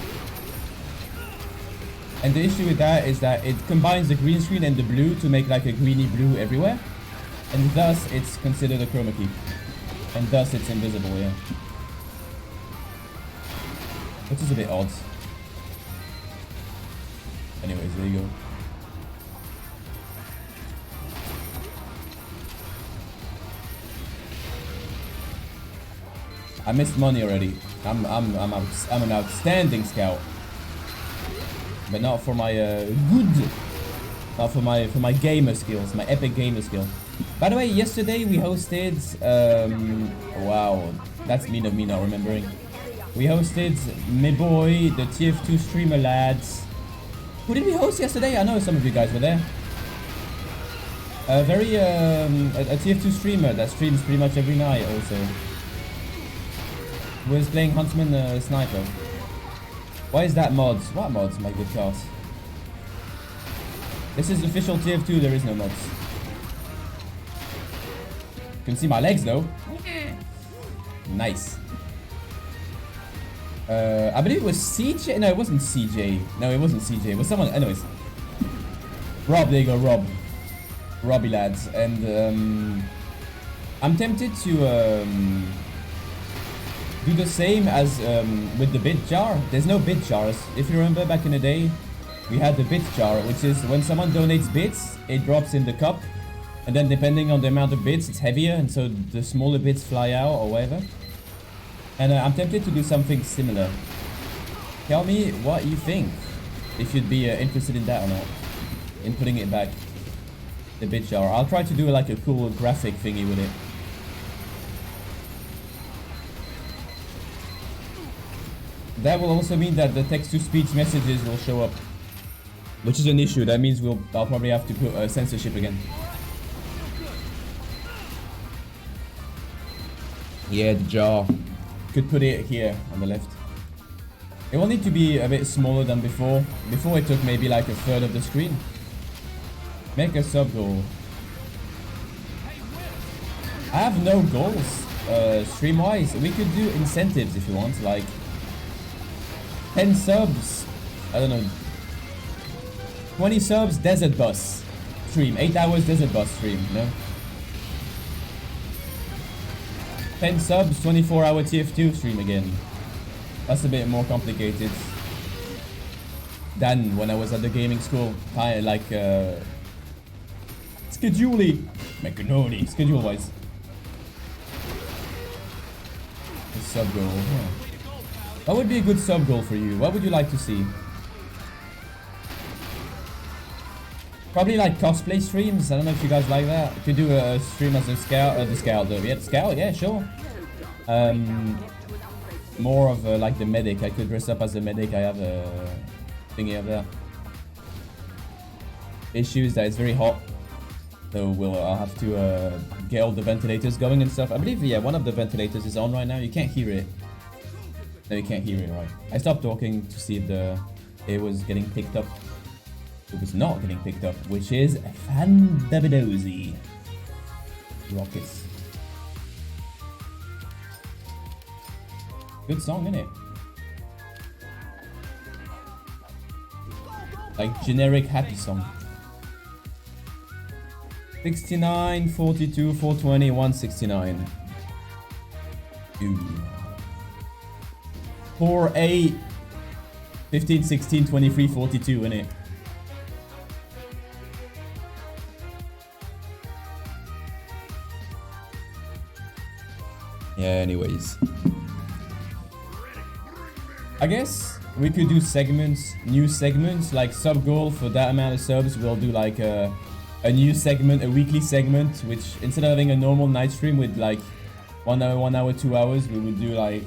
And the issue with that is that it combines the green screen and the blue to make like a greeny blue everywhere, and thus it's considered a chroma key, and thus it's invisible, yeah. Which is a bit odd. Anyways, there you go. I missed money already. I'm an outstanding scout, but not for my not for my gamer skills, my epic gamer skill. By the way, yesterday we hosted wow, that's mean of me not remembering. We hosted my boy, the TF2 streamer lads. Who did we host yesterday? I know some of you guys were there. A TF2 streamer that streams pretty much every night also. Was playing Huntsman Sniper. Why is that mods? What mods, my good class? This is official TF2, there is no mods. You can see my legs though. Nice. I believe it was CJ. No, it wasn't CJ. No, it wasn't CJ. It was someone. Anyways. Rob, there you go, Rob. Robbie lads. And I'm tempted to do the same as with the bit jar. There's no bit jars. If you remember back in the day, we had the bit jar, which is when someone donates bits, it drops in the cup. And then depending on the amount of bits, it's heavier, and so the smaller bits fly out or whatever. And I'm tempted to do something similar. Tell me what you think, if you'd be interested in that or not, in putting it back, the bit jar. I'll try to do like a cool graphic thingy with it. That will also mean that the text-to-speech messages will show up, which is an issue. That means I'll probably have to put censorship again. Yeah, the jar. Could put it here on the left. It will need to be a bit smaller than before. Before it took maybe like a third of the screen. Make a sub goal. I have no goals stream wise. We could do incentives if you want, like 10 subs, I don't know, 20 subs desert bus stream, 8 hours desert bus stream, you know. 10 subs, 24-hour TF2 stream again. That's a bit more complicated than when I was at the gaming school. Kind of like Macaroni, schedule-wise. Sub goal. Yeah. What would be a good sub goal for you? What would you like to see? Probably like cosplay streams. I don't know if you guys like that. You could do a stream as a scout, the scout though. Yeah, the scout. Yeah, sure. More of like the medic. I could dress up as a medic. I have a thingy of that. Issue is that it's very hot. So I'll have to get all the ventilators going and stuff. I believe, yeah, one of the ventilators is on right now. You can't hear it. No, you can't hear it, right? I stopped talking to see if it was getting picked up. It was not getting picked up, which is fandabidozy. Rockets. Good song, innit? Like generic happy song. 69, 42, 420, 169. Ooh. 4, 8, 15, 16, 23, 42, innit? Yeah, anyways. I guess we could do segments, new segments, like sub goal for that amount of subs. We'll do like a new segment, a weekly segment, which instead of having a normal night stream with like 1 hour, 2 hours, we would do like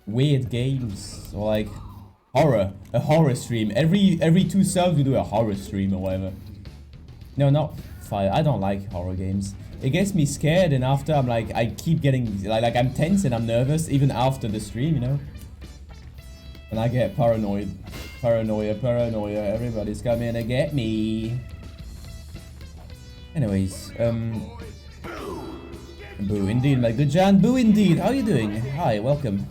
weird games or like a horror stream. Every 2 subs we do a horror stream or whatever. No, not fire. I don't like horror games. It gets me scared, and after I'm like, I keep getting like I'm tense and I'm nervous even after the stream, you know. And I get paranoid. Paranoia. Everybody's coming to get me. Anyways, boo indeed, my good Jan. Boo indeed. How are you doing? Hi, welcome.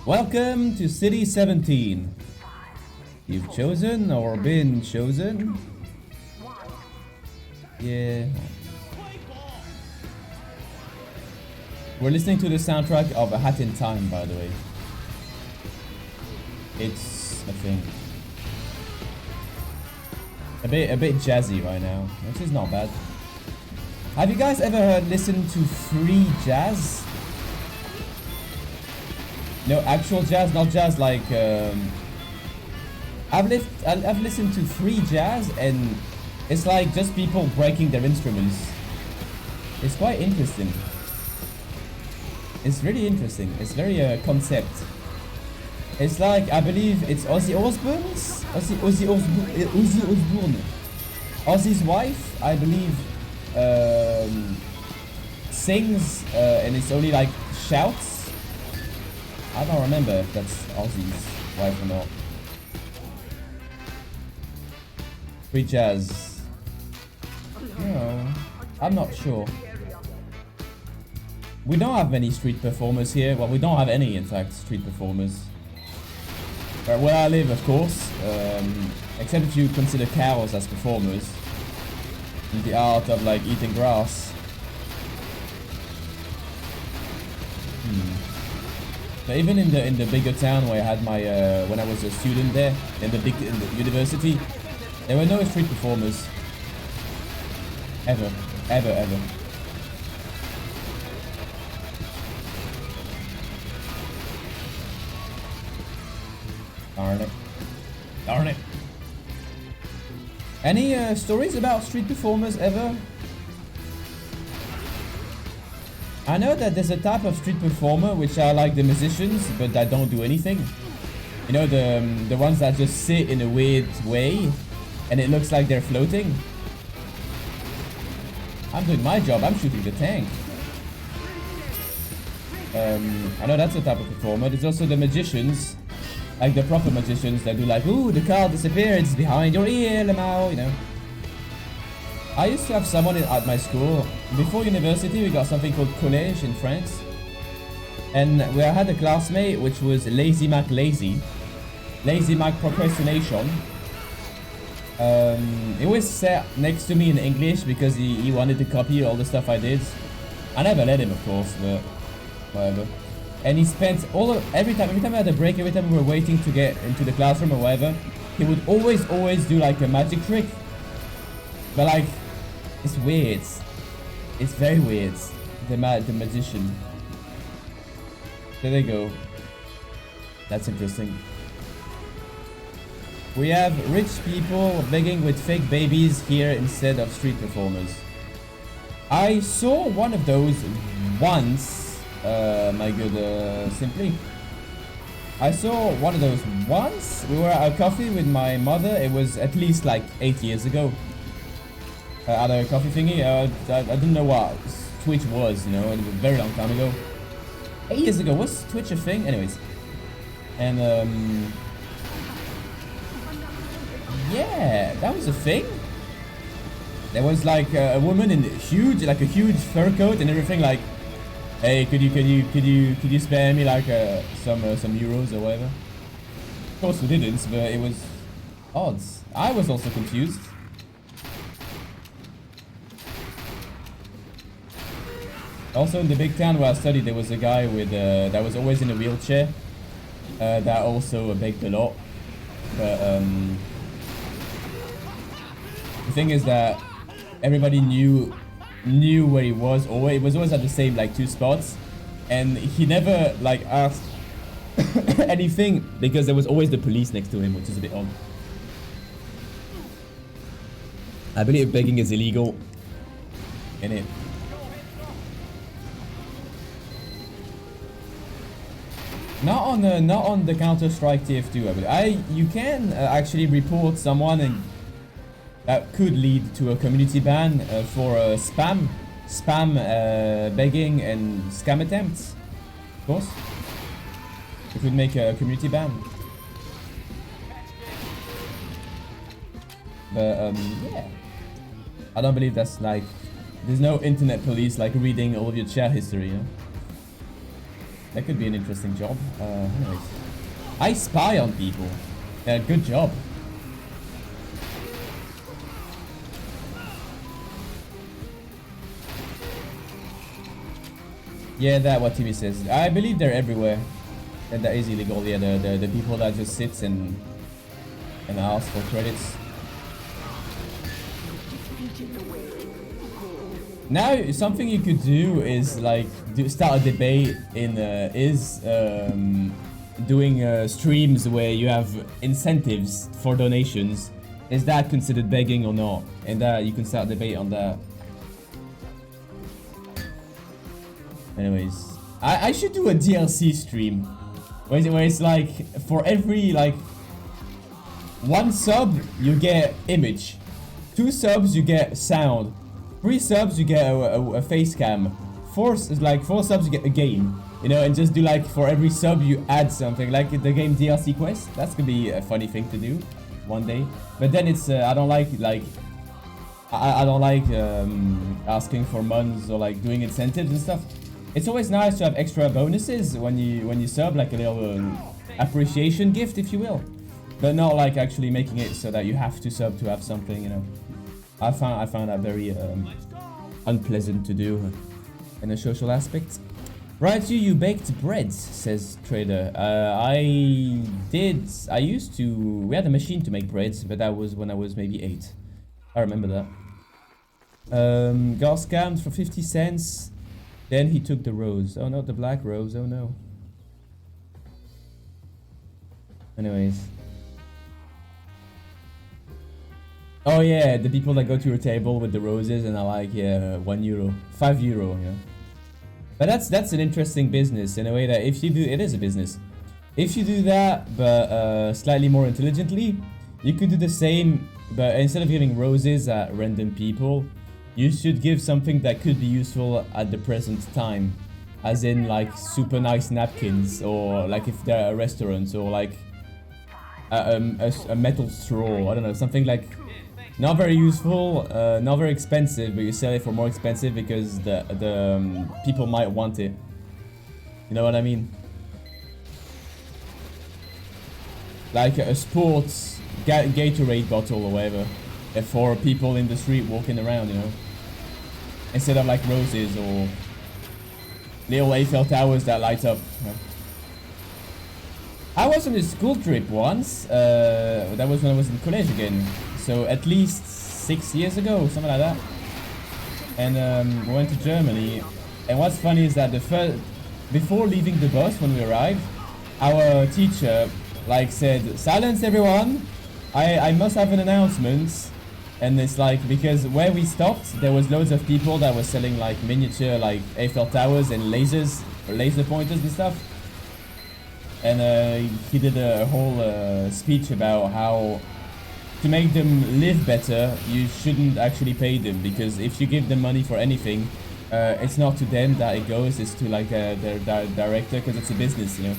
Welcome to City 17. You've chosen or been chosen? Yeah. We're listening to the soundtrack of A Hat in Time, by the way. It's a thing. A bit jazzy right now, which is not bad. Have you guys ever listened to free jazz? No, actual jazz, not jazz like I've listened to free jazz, and it's like just people breaking their instruments. It's quite interesting. It's really interesting. It's very concept. It's like, I believe it's Ozzy Osbourne's? Ozzy Osbourne. Ozzy's wife, I believe, sings, and it's only like shouts. I don't remember if that's Ozzy's wife or not. Free jazz. No, I'm not sure. We don't have many street performers here. Well, we don't have any, in fact, street performers. Where I live, of course, except if you consider cows as performers in the art of like eating grass. But even in the bigger town where I had my when I was a student there in the university, there were no street performers ever. Darn it. Any stories about street performers ever? I know that there's a type of street performer which are like the musicians, but that don't do anything. You know, the ones that just sit in a weird way, and it looks like they're floating. I'm doing my job. I'm shooting the tank. I know that's a type of performer. There's also the magicians. Like the proper magicians that do like, ooh, the car disappeared, it's behind your ear, Lamau, you know. I used to have someone at my school. Before university, we got something called collège in France. And we had a classmate which was Lazy Mac Lazy. Lazy Mac Procrastination. He was sat next to me in English because he wanted to copy all the stuff I did. I never let him, of course, but whatever. And he spent every time I had a break, every time we were waiting to get into the classroom or whatever, he would always do like a magic trick. But like, it's weird. It's very weird. The magician. There they go. That's interesting. We have rich people begging with fake babies here instead of street performers. I saw one of those once. My good Simply. I saw one of those once. We were at a coffee with my mother. It was at least like 8 years ago. At a coffee thingy. I didn't know what Twitch was, you know, it was a very long time ago. 8 years ago, was Twitch a thing? Anyways. And, yeah, that was a thing. There was like a woman in a huge fur coat and everything, like, hey, could you spare me like some euros or whatever? Of course we didn't, but it was odds. I was also confused. Also in the big town where I studied, there was a guy with that was always in a wheelchair. That also begged a lot. But the thing is that everybody knew where he was, or it was always at the same like 2 spots, and he never like asked anything because there was always the police next to him, which is a bit odd. I believe begging is illegal, innit? Not on the Counter-Strike TF2. You can actually report someone, and that could lead to a community ban for spam, begging, and scam attempts. Of course, it would make a community ban. But yeah, I don't believe that's like. There's no internet police like reading all of your chat history. You know? That could be an interesting job. Anyways. I spy on people. Good job. Yeah, that's what TV says. I believe they're everywhere. And that is illegal. Yeah, the people that just sits and ask for credits. Now, something you could do is like start a debate in doing streams where you have incentives for donations. Is that considered begging or not? And that you can start a debate on that. Anyways, I should do a DLC stream where it's like for every like 1 sub you get image, 2 subs you get sound, 3 subs you get a face cam, 4 subs you get a game, you know, and just do like for every sub you add something like the game DLC quest. That's gonna be a funny thing to do one day. But then it's I don't like asking for months or like doing incentives and stuff. It's always nice to have extra bonuses when you sub, like a little appreciation gift, if you will, but not like actually making it so that you have to sub to have something, you know. I found that very unpleasant to do in a social aspect. Right, you baked bread, says Trader. I used to. We had a machine to make breads, but that was when I was maybe 8. I remember that. Got scammed for 50 cents. Then he took the rose. Oh no, the black rose. Oh no. Anyways. Oh yeah, the people that go to your table with the roses and are like, yeah, €1, €5, yeah. But that's an interesting business in a way that if you do, it is a business. If you do that, but slightly more intelligently, you could do the same, but instead of giving roses at random people, you should give something that could be useful at the present time. As in like super nice napkins, or like if they're a restaurant, or like a metal straw, I don't know, something like not very useful, not very expensive, but you sell it for more expensive because the people might want it. You know what I mean? Like a sports Gatorade bottle or whatever, for people in the street walking around, you know, instead of like roses or little Eiffel towers that light up. You know? I was on a school trip once. That was when I was in college again, so at least 6 years ago, something like that. And we went to Germany. And what's funny is that before leaving the bus when we arrived, our teacher like said, "Silence, everyone! I must have an announcement." And it's like, because where we stopped, there was loads of people that were selling like miniature like Eiffel towers and lasers, or laser pointers and stuff. and he did a whole speech about how to make them live better, you shouldn't actually pay them, because if you give them money for anything, it's not to them that it goes, it's to like their director, because it's a business, you know.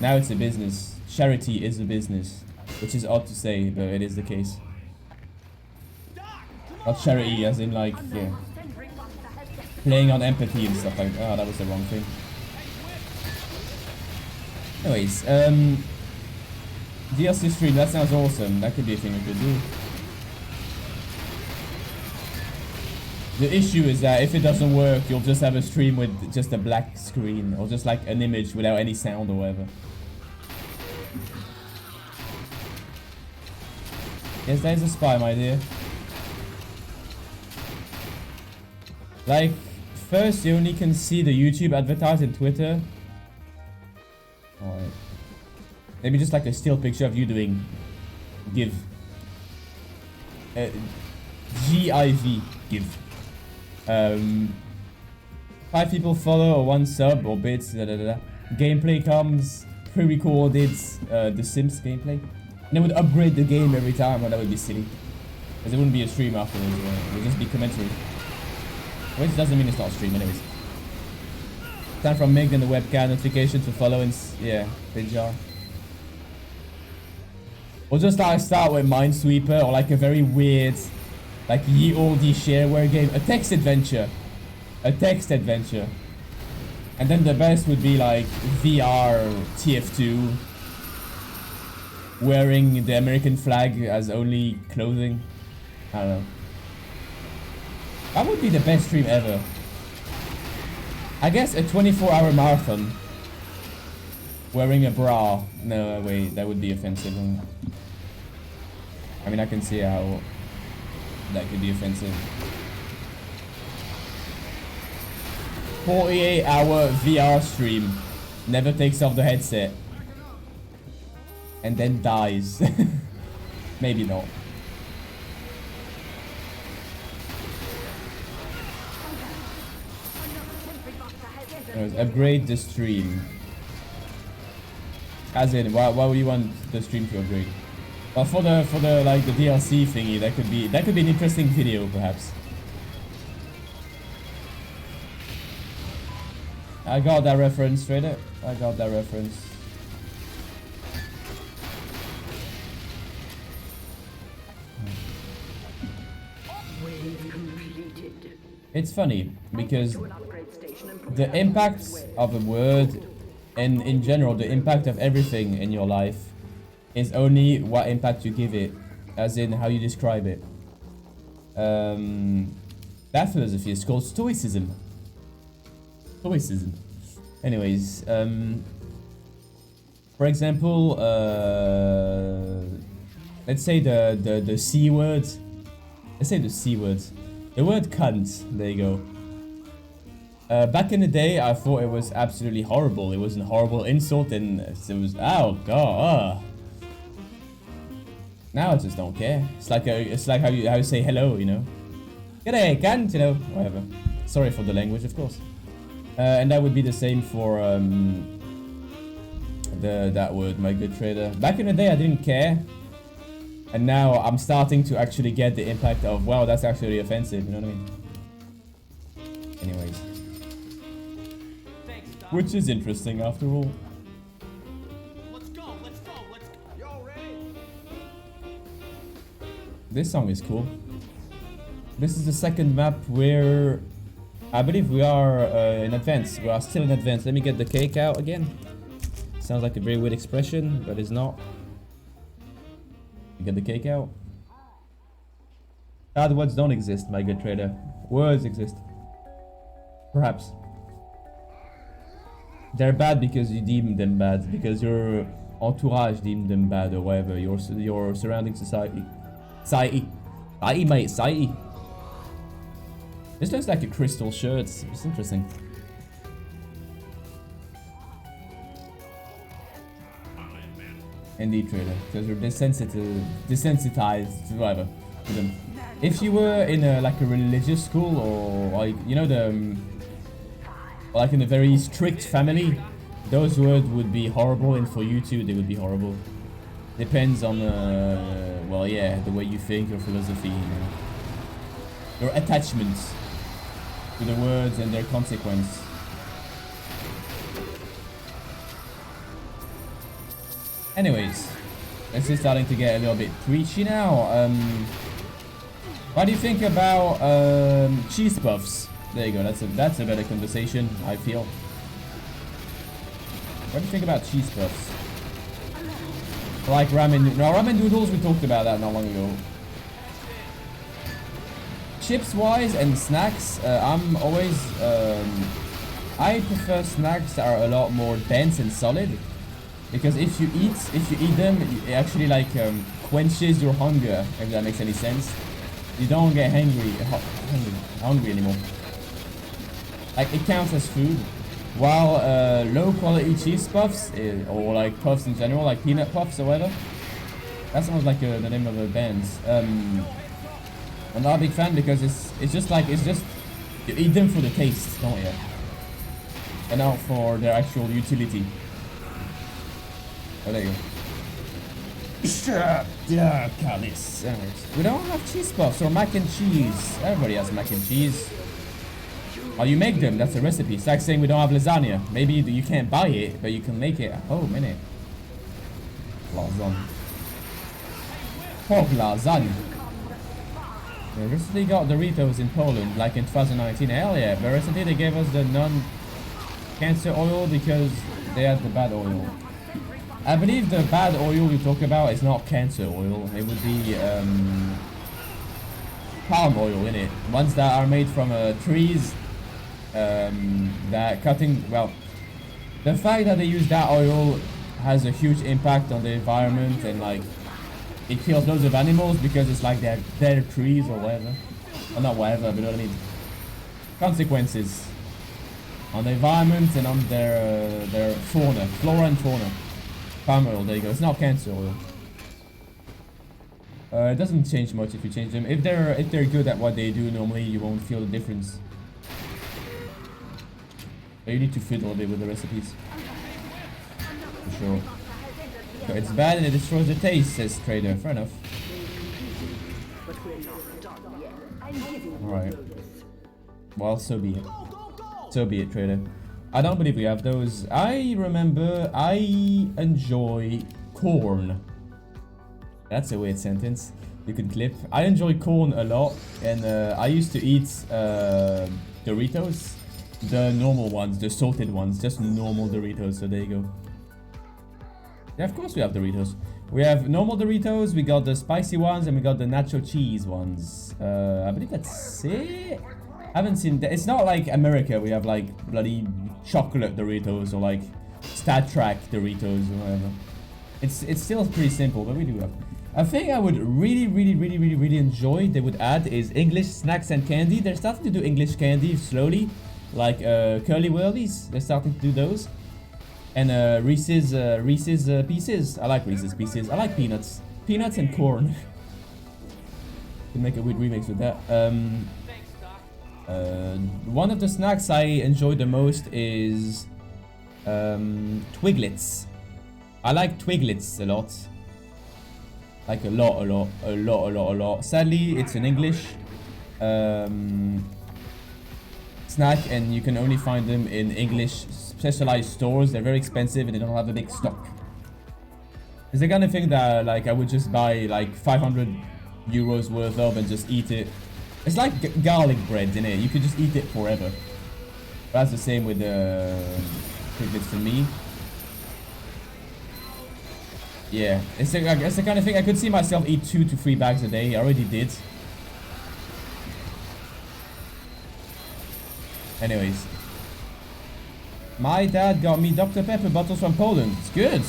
Now it's a business. Charity is a business, which is odd to say, but it is the case. Not charity as in like, yeah, playing on empathy and stuff like that. Oh, that was the wrong thing. Anyways, DLC stream, that sounds awesome. That could be a thing we could do. The issue is that if it doesn't work, you'll just have a stream with just a black screen, or just like an image without any sound or whatever. Yes, there's a spy, my dear. Like, first you only can see the YouTube advertised in Twitter. Alright. Maybe just like a still picture of you doing give. GIV, give. 5 people follow or 1 sub or bits, da da da. Gameplay comes pre-recorded, The Sims gameplay. And it would upgrade the game every time, well, that would be silly. Because it wouldn't be a stream afterwards, it would just be commentary. Which doesn't mean it's not a stream anyways. Time from Mig and the webcam notifications for following, yeah, big jar. Or just like start with Minesweeper, or like a very weird, like ye olde shareware game. A text adventure. A text adventure. And then the best would be like VR TF2. Wearing the American flag as only clothing. I don't know. That would be the best stream ever. I guess a 24-hour marathon. Wearing a bra. No, wait, that would be offensive. I mean, I can see how that could be offensive. 48-hour VR stream. Never takes off the headset. And then dies. Maybe not. Anyways, upgrade the stream. As in, why would you want the stream to upgrade? Well, for the like the DLC thingy, that could be an interesting video perhaps. I got that reference, straight up. I got that reference. It's funny because the impact of a word, and in general the impact of everything in your life, is only what impact you give it, as in how you describe it. That philosophy is called Stoicism. Stoicism. Anyways, for example, let's say the C word. Let's say the C word. The word cunt. There you go. Back in the day, I thought it was absolutely horrible. It was a horrible insult, and it was, oh god. Now I just don't care. It's like how you say hello, you know. G'day, cunt, you know, whatever. Sorry for the language, of course. And that would be the same for that word, my good trader. Back in the day, I didn't care, and now I'm starting to actually get the impact of, wow, that's actually offensive. You know what I mean? Anyways, which is interesting after all. Let's go. Y'all ready? This song is cool. This is the second map where I believe we are in advance. We are still in advance. Let me get the cake out again. Sounds like a very weird expression, but it's not. You get the cake out. Bad words don't exist, my good trader. Words exist. Perhaps. They're bad because you deem them bad, because your entourage deemed them bad, or whatever. Your surrounding society. Society, mate. Society. This looks like a crystal shirt. It's interesting. Indeed, trader, because you're desensitized, whatever, to them. If you were in a like a religious school, or like, you know, the like in a very strict family, those words would be horrible, and for you too, they would be horrible. Depends on, well, yeah, the way you think, your philosophy, you know, your attachments to the words and their consequence. Anyways, this is starting to get a little bit preachy now. What do you think about cheese puffs? There you go. That's a better conversation, I feel. What do you think about cheese puffs? Like ramen. No, ramen noodles. We talked about that not long ago. Chips wise and snacks, I'm always. I prefer snacks that are a lot more dense and solid. Because if you eat them, it actually like quenches your hunger, if that makes any sense. You don't get hungry anymore. Like it counts as food. While low quality cheese puffs, or like puffs in general, like peanut puffs or whatever, that sounds like the name of a band. I'm not a big fan because it's just you eat them for the taste, don't you? And not for their actual utility. Oh, there you go. Yeah, Caisses. Anyways, we don't have cheese puffs or mac and cheese. Everybody has mac and cheese. Oh, you make them. That's a recipe. It's like saying we don't have lasagna. Maybe you can't buy it, but you can make it at home, innit? Lasagna. Pork lasagna. We recently got Doritos in Poland, like in 2019. Hell yeah. But recently they gave us the non-cancer oil because they had the bad oil. I believe the bad oil you talk about is not cancer oil. It would be palm oil in it. Ones that are made from trees that cutting. Well, the fact that they use that oil has a huge impact on the environment and like it kills loads of animals because it's like they're trees or whatever. Or not whatever, but you know what I mean. Consequences on the environment and on their flora and fauna. Palm oil, there you go. It's not cancer oil. It doesn't change much if you change them. If they're good at what they do, normally you won't feel the difference. But you need to fiddle a bit with the recipes. For sure. So it's bad and it destroys the taste, says Trader. Fair enough. Alright. Well, so be it. So be it, Trader. I don't believe we have those. I remember I enjoy corn. That's a weird sentence. You can clip. I enjoy corn a lot, and I used to eat Doritos, the normal ones, the salted ones, just normal Doritos. So there you go. Yeah, of course we have Doritos. We have normal Doritos. We got the spicy ones, and we got the nacho cheese ones. I believe that's it. I haven't seen that. It's not like America. We have like bloody chocolate Doritos or like Star Trek Doritos or whatever. It's still pretty simple, but we do have. A thing I would really enjoy they would add is English snacks and candy. They're starting to do English candy slowly, like Curly Whirlies. They're starting to do those, and Reese's Pieces. I like Reese's Pieces. I like peanuts and corn. Can make a weird remix with that. One of the snacks I enjoy the most is Twiglets. I like Twiglets a lot. Like a lot. Sadly, it's an English snack and you can only find them in English specialized stores. They're very expensive and they don't have a big stock. It's the kind of thing that like I would just buy like 500 euros worth of and just eat it. It's like garlic bread, innit? You could just eat it forever. That's the same with the Twiglets for me. Yeah, it's the kind of thing I could see myself eat 2 to 3 bags a day. I already did. Anyways. My dad got me Dr. Pepper bottles from Poland. It's good.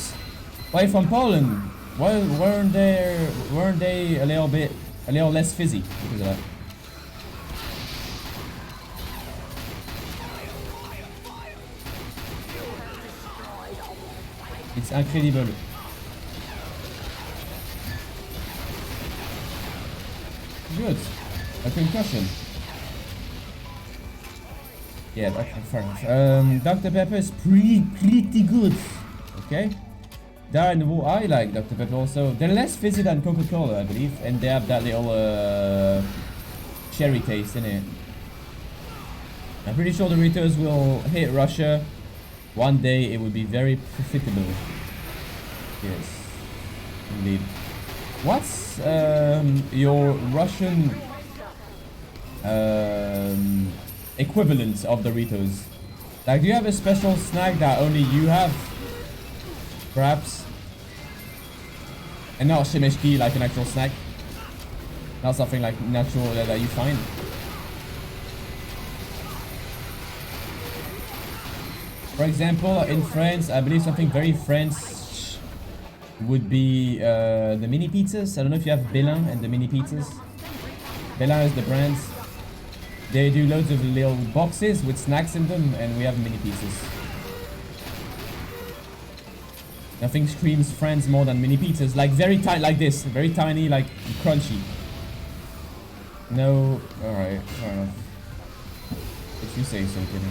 Why from Poland? Why weren't they a little less fizzy because of that? It's incredible. Good. A concussion. Yeah, okay, fair enough. Dr. Pepper is pretty good. Okay. Darren, I like Dr. Pepper also. They're less fizzy than Coca-Cola, I believe, and they have that little cherry taste in it. I'm pretty sure the Doritos will hit Russia. One day it will be very profitable. Yes, indeed. What's your Russian equivalent of Doritos? Like, do you have a special snack that only you have? Perhaps? And not shemeshki, like an actual snack? Not something like natural that you find? For example, in France, I believe something very French would be the mini pizzas. I don't know if you have Belin and the mini pizzas. Belin is the brand. They do loads of little boxes with snacks in them, and we have mini pizzas. Nothing screams France more than mini pizzas. Like very tiny, like this. Very tiny, like crunchy. No, alright, fair enough. If you say so, Kenny.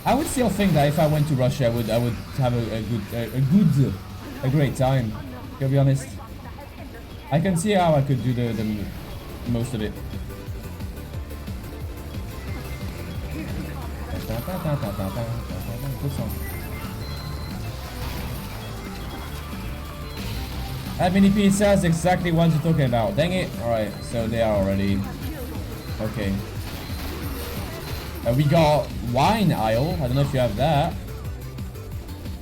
I would still think that if I went to Russia, I would have a great time. To be honest, I can see how I could do the most of it. Good song. That mini pizza is exactly what you're talking about. Dang it! All right, so they are already okay. We got wine aisle. I don't know if you have that.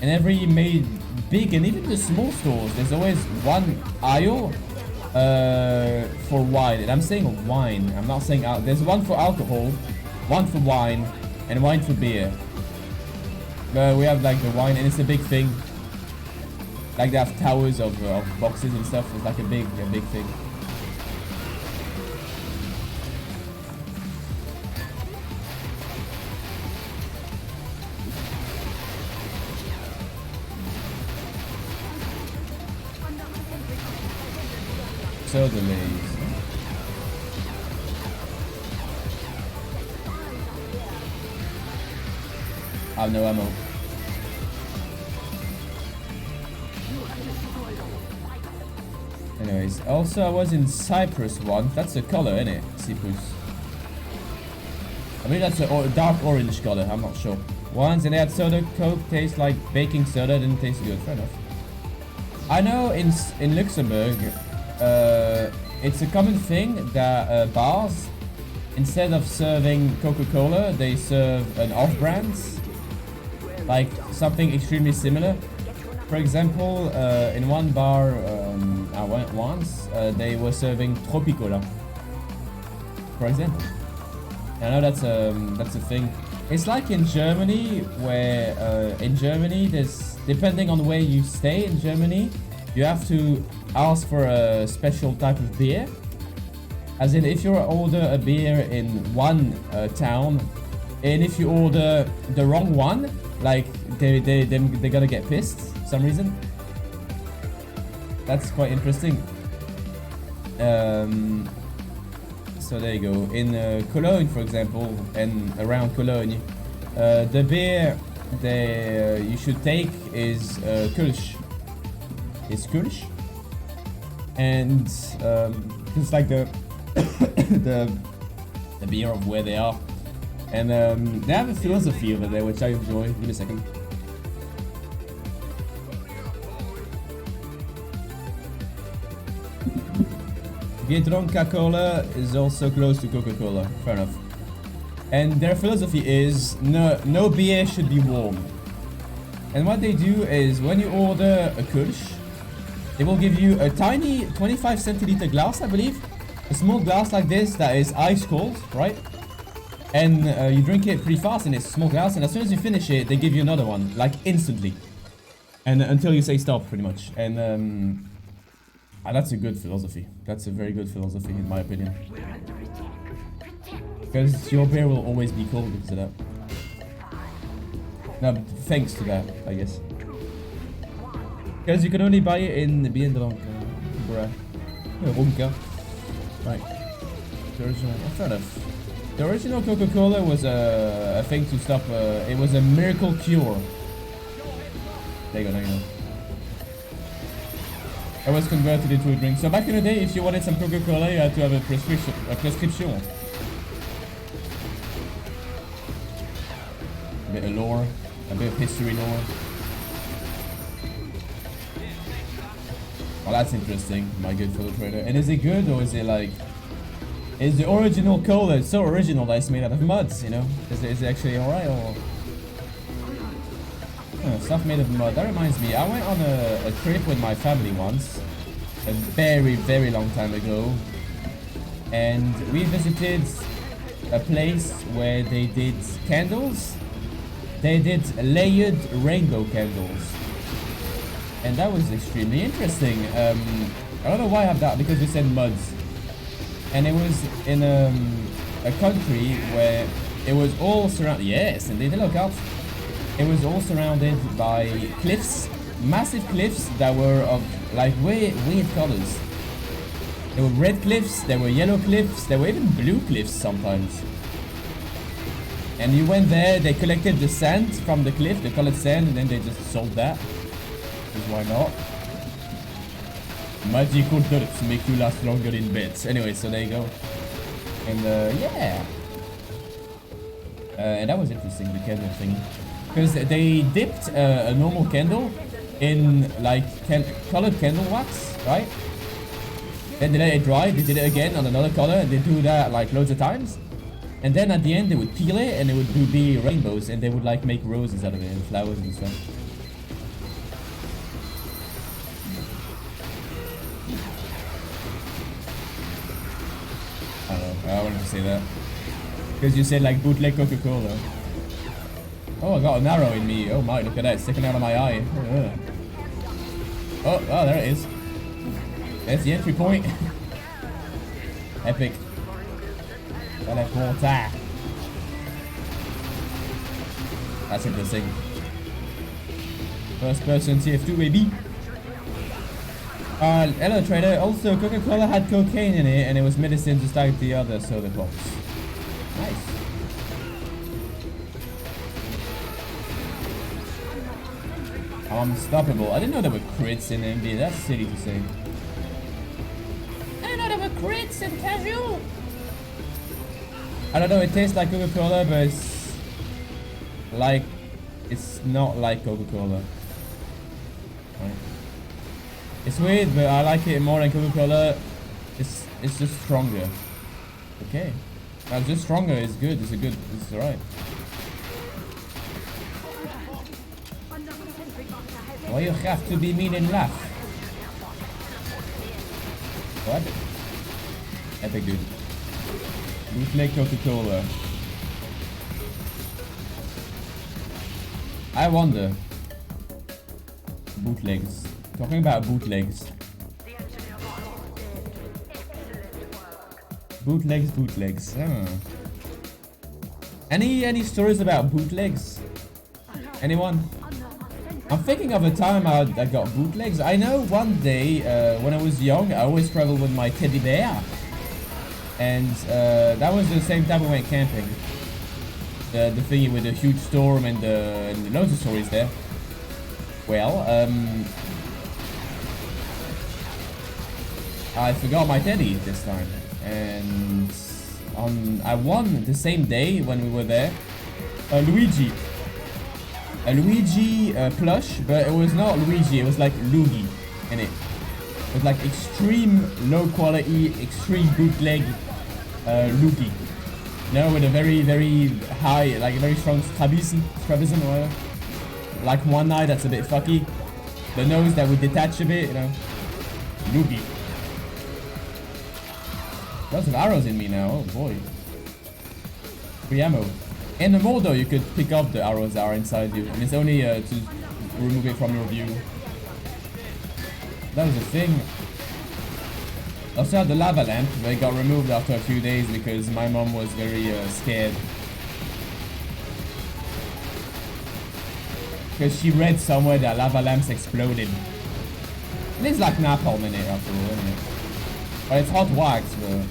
And every made big and even the small stores, there's always one aisle for wine. And I'm saying wine. I'm not saying there's one for alcohol, one for wine, and wine for beer. But we have like the wine, and it's a big thing. Like they have towers of boxes and stuff. It's like a big thing. So delays. I have no ammo. Anyways, also I was in Cyprus once. That's a color, isn't it? Cyprus. I mean that's a dark orange color. I'm not sure. Once and they had soda. Coke tastes like baking soda. Didn't taste good. Fair enough. I know in Luxembourg. It's a common thing that bars, instead of serving Coca-Cola, they serve an off-brand, like something extremely similar. For example, in one bar I went once, they were serving Tropicola, for example. I know that's a thing. It's like in Germany, where in Germany, there's, depending on where you stay in Germany, you have to ask for a special type of beer. As in, if you order a beer in one town, and if you order the wrong one, like they're gonna get pissed for some reason. That's quite interesting. So there you go. In Cologne, for example, and around Cologne, the beer you should take is Kölsch. It's Kölsch, and it's like the the beer of where they are, and they have a philosophy over there which I enjoy. Give me a second. Coca-Cola is also close to Coca-Cola. Fair enough. And their philosophy is no beer should be warm. And what they do is when you order a Kölsch, they will give you a tiny 25 centiliter glass, I believe. A small glass like this that is ice cold, right? And you drink it pretty fast in this small glass, and as soon as you finish it, they give you another one, like instantly. And until you say stop, pretty much. And that's a good philosophy. That's a very good philosophy, in my opinion. Because your beer will always be cold because of that. No, thanks to that, I guess. Because you can only buy it in the Birdband, bruh. Rumka. Right. The original, fair enough. The original Coca-Cola was a thing to stop. It was a miracle cure. There you go. There you go. It was converted into a drink. So back in the day, if you wanted some Coca-Cola, you had to have a prescription. A bit of lore, a bit of history lore. Well, that's interesting, my good fellow trader. And is it good, or is it like... Is the original cola so original that it's made out of muds, you know? Is it actually alright, or... stuff made of mud. That reminds me, I went on a trip with my family once. A very, very long time ago. And we visited a place where they did candles. They did layered rainbow candles. And that was extremely interesting. I don't know why I have that, because we said muds. And it was in a country where it was all surrounded... Yes, indeed, look out. It was all surrounded by cliffs. Massive cliffs that were of like weird colors. There were red cliffs, there were yellow cliffs, there were even blue cliffs sometimes. And you went there, they collected the sand from the cliff, the colored sand, and then they just sold that. Because why not? Magical dirt to make you last longer in bed. Anyway, so there you go. And yeah. And that was interesting, the candle thing. Because they dipped a normal candle in like colored candle wax, right? Then they let it dry, they did it again on another color, and they do that like loads of times. And then at the end they would peel it and it would be rainbows, and they would like make roses out of it and flowers and stuff. I don't know, I wanted to say that. Because you said like bootleg Coca-Cola. Oh, I got an arrow in me. Oh my, look at that, it's sticking out of my eye. Oh, there it is. There's the entry point. Epic. Teleporter. That's interesting. First person TF2, baby. Hello trader. Also, Coca-Cola had cocaine in it, and it was medicine just like the other soda pops. Nice. Unstoppable. I didn't know there were crits in MV. That's silly to say. I didn't know there were crits in casual. I don't know. It tastes like Coca-Cola, but it's like it's not like Coca-Cola. Right. It's weird, but I like it more than Coca-Cola. It's just stronger. Okay. Just stronger is good. It's alright. Why you have to be mean and laugh? What? Epic, dude. Bootleg Coca-Cola. I wonder. Bootlegs. Talking about bootlegs. Bootlegs. Any stories about bootlegs? Anyone? I'm thinking of a time I got bootlegs. I know one day when I was young, I always traveled with my teddy bear. And that was the same time we went camping. The thingy with the huge storm and loads of stories there. Well, I forgot my teddy this time. And I won the same day when we were there. Luigi. A Luigi plush, but it was not Luigi, it was like Luigi in it. It was like extreme low quality, extreme bootleg Luigi. You know, with a very, very high, like a very strong strabism or whatever. Like one eye that's a bit fucky. The nose that would detach a bit, you know. Luigi. Lots of arrows in me now, oh boy. Free ammo. In the mode though, you could pick up the arrows that are inside you, and it's only to remove it from your view. That was a thing. Also had the lava lamp, but it got removed after a few days because my mom was very scared. Because she read somewhere that lava lamps exploded. And it's like napalm in it after all, isn't it? But it's hot wax, but...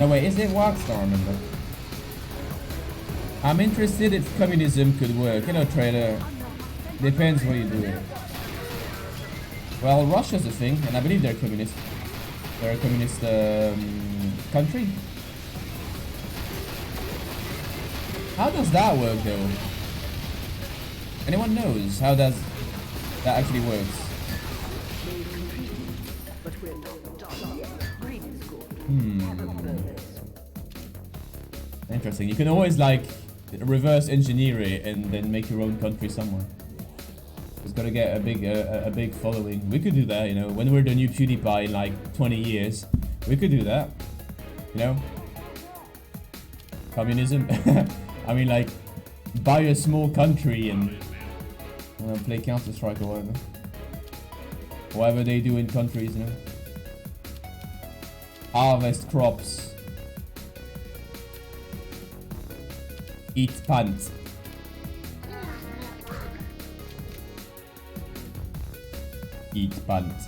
No wait, is it wax? I don't remember. I'm interested if communism could work. You know, trader. Depends what you do it. Well, Russia's a thing, and I believe they're communist. They're a communist country. How does that work, though? Anyone knows how does that actually works? Interesting. You can always like reverse engineer it and then make your own country somewhere. It's gotta get a big following. We could do that, you know, when we're the new PewDiePie in like 20 years. We could do that, you know. Communism. I mean, like, buy a small country and play Counter-Strike or whatever. Whatever they do in countries, you know. Harvest crops. Eat pants. Eat pants.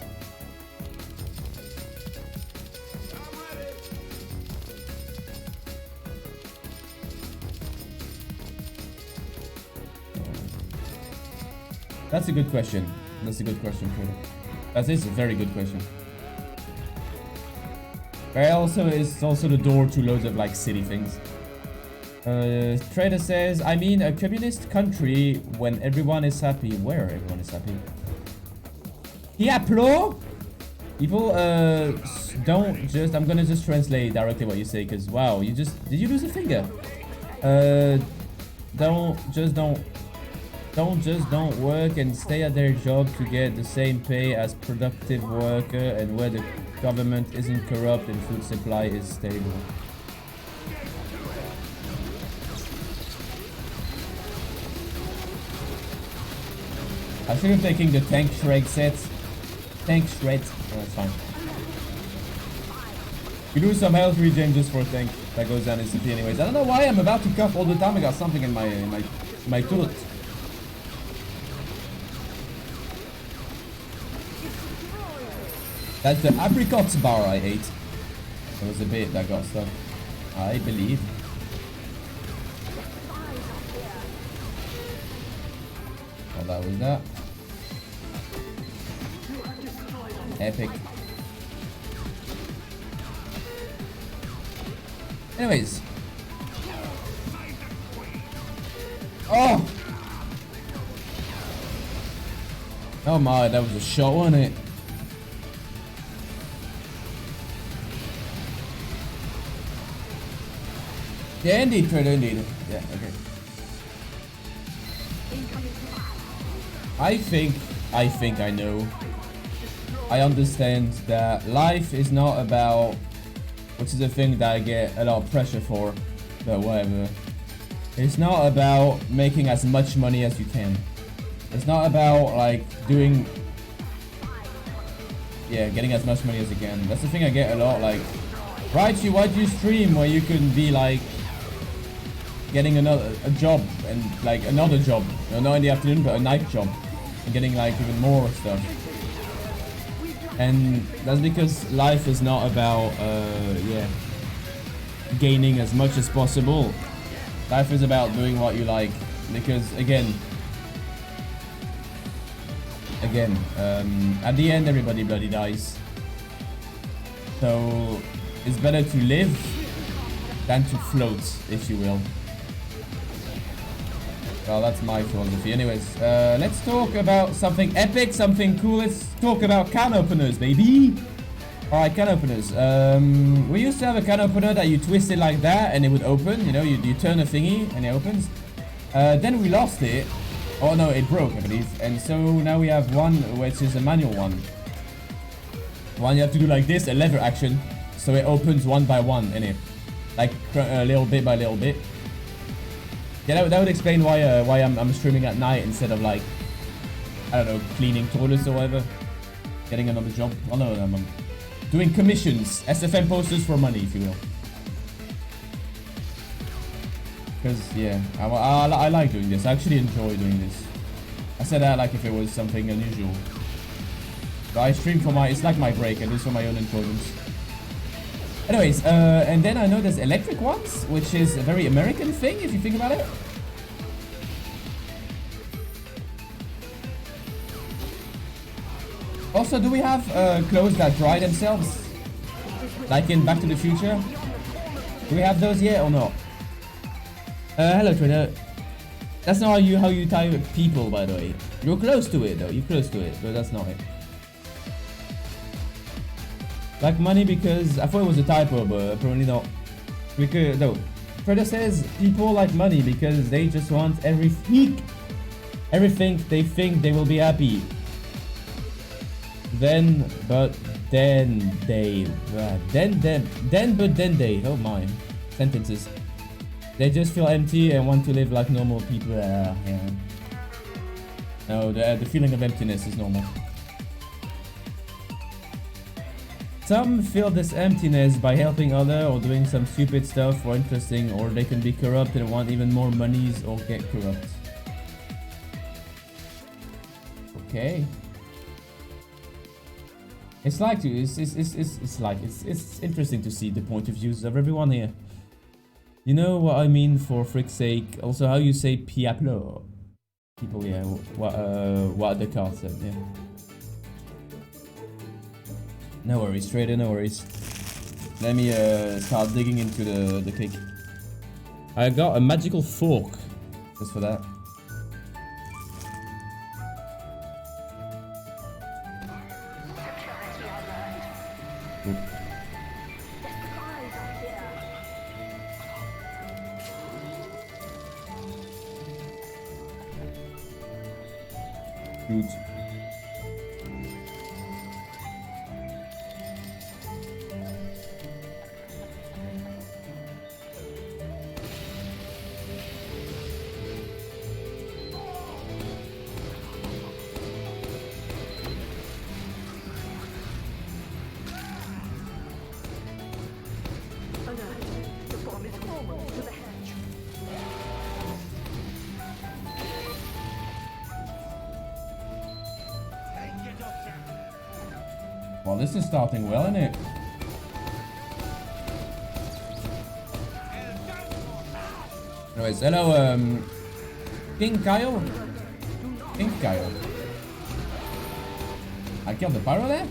That's a good question. That's a good question, Trader. That is a very good question. But also, it's also the door to loads of like city things. Trader says, I mean a communist country when everyone is happy. Where everyone is happy? Diablo? People don't just, I'm gonna just translate directly what you say, because wow, you just, did you lose a finger? Don't just work and stay at their job to get the same pay as productive worker, and where the government isn't corrupt and food supply is stable. I should have taken the tank shred set. Tank shred. Oh, that's fine. You lose some health regen just for a tank. That goes down instantly anyways. I don't know why I'm about to cough all the time. I got something in my throat. That's the apricots bar I ate. There was a bit that got stuck, I believe. Well, that was that. Epic. Anyways. Oh! Oh my, that was a shot, wasn't it? Yeah, indeed, Trader, indeed. Yeah, okay. I think I know. I understand that life is not about, which is a thing that I get a lot of pressure for, but whatever. It's not about making as much money as you can. It's not about like doing, yeah, getting as much money as you can. That's the thing I get a lot, like, why do you stream where you could be like getting a job and like another job, you know, not in the afternoon but a night job, and getting like even more stuff. And that's because life is not about yeah, gaining as much as possible. Life is about doing what you like, because again at the end everybody bloody dies, so it's better to live than to float, if you will. Well, that's my philosophy. Anyways, let's talk about something epic, something cool. Let's talk about can openers, baby. Alright, can openers. We used to have a can opener that you twist it like that and it would open. You know, you turn a thingy and it opens. Then we lost it. Oh no, it broke, I believe. And so now we have one which is a manual one. One you have to do like this, a lever action. So it opens one by one, innit? Like little bit by little bit. Yeah, that would explain why I'm streaming at night instead of like, I don't know, cleaning toilets or whatever. Getting another job. Oh no, I'm doing commissions, SFM posters for money, if you will. Because yeah, I like doing this. I actually enjoy doing this. I said that like if it was something unusual. But I stream for it's like my break. I do this for my own enjoyment. Anyways, and then I know there's electric ones, which is a very American thing if you think about it. Also, do we have clothes that dry themselves? Like in Back to the Future? Do we have those yet or not? Hello Trader. That's not how you type people, by the way. You're close to it though, you're close to it, but that's not it. Like money because I thought it was a typo, but apparently not. Because no, Trader says people like money because they just want everything they think they will be happy. Then they, oh my, sentences. They just feel empty and want to live like normal people. Yeah. No, the feeling of emptiness is normal. Some feel this emptiness by helping others or doing some stupid stuff or interesting, or they can be corrupt and want even more monies or get corrupt. Okay. It's interesting to see the point of views of everyone here. You know what I mean, for frick's sake. Also, how you say piaplo. People, yeah, what the card said, yeah. No worries, Trader, no worries. Let me start digging into the cake. I got a magical fork just for that. Oop. Shoot. Well, this is starting well, isn't it? Anyways, hello, King Kyle? King Kyle. I killed the pyro there?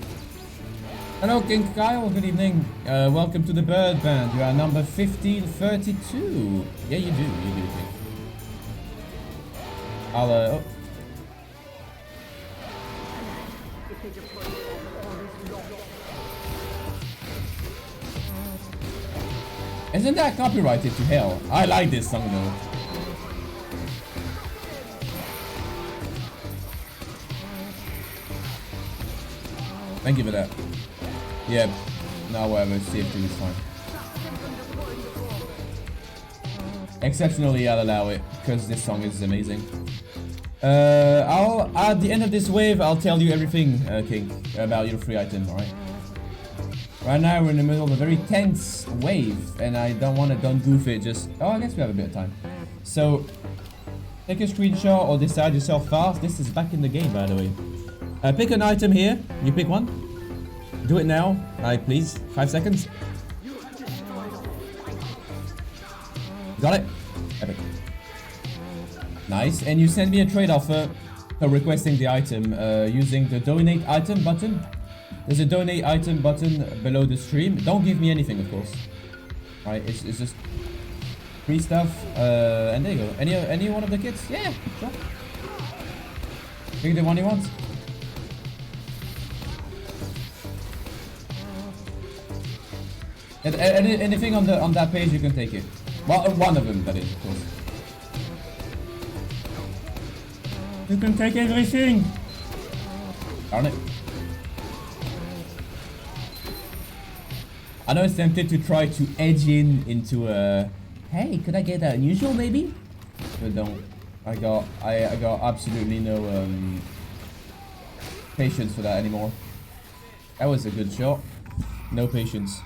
Hello, King Kyle, good evening. Welcome to the Birdband. You are number 1532. Yeah, you do, King. I'll, oh. Isn't that copyrighted to hell? I like this song though. Thank you for that. Yeah, now whatever, TF2 is fine. Exceptionally, I'll allow it, because this song is amazing. I'll, at the end of this wave, I'll tell you everything, King, about your free item, alright? Right now we're in the middle of a very tense wave, and I don't goof it, just... Oh, I guess we have a bit of time. So, take a screenshot or decide yourself fast. This is back in the game, by the way. Pick an item here. You pick one. Do it now. Alright, please. 5 seconds. Got it? Epic. Nice. And you send me a trade offer for requesting the item using the donate item button. There's a donate item button below the stream. Don't give me anything, of course. Alright, it's just free stuff. And there you go. Any one of the kits? Yeah, sure. Pick the one you want. Anything on that page, you can take it. Well, one of them, that is, of course. You can take everything. Darn it. I know it's tempted to try to edge into a, hey, could I get that unusual maybe? But don't. I got absolutely no patience for that anymore. That was a good shot. No patience.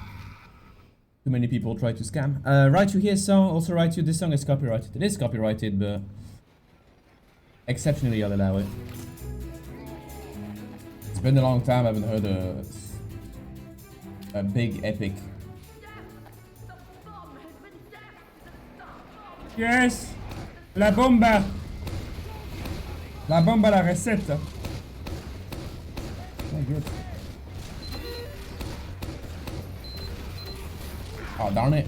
Too many people try to scam. Rytu here song, also Rytu, this song is copyrighted. It is copyrighted, but exceptionally I'll allow it. It's been a long time I haven't heard a big epic Yes! La bomba! La bomba, la recette! Oh, good. Oh, darn it.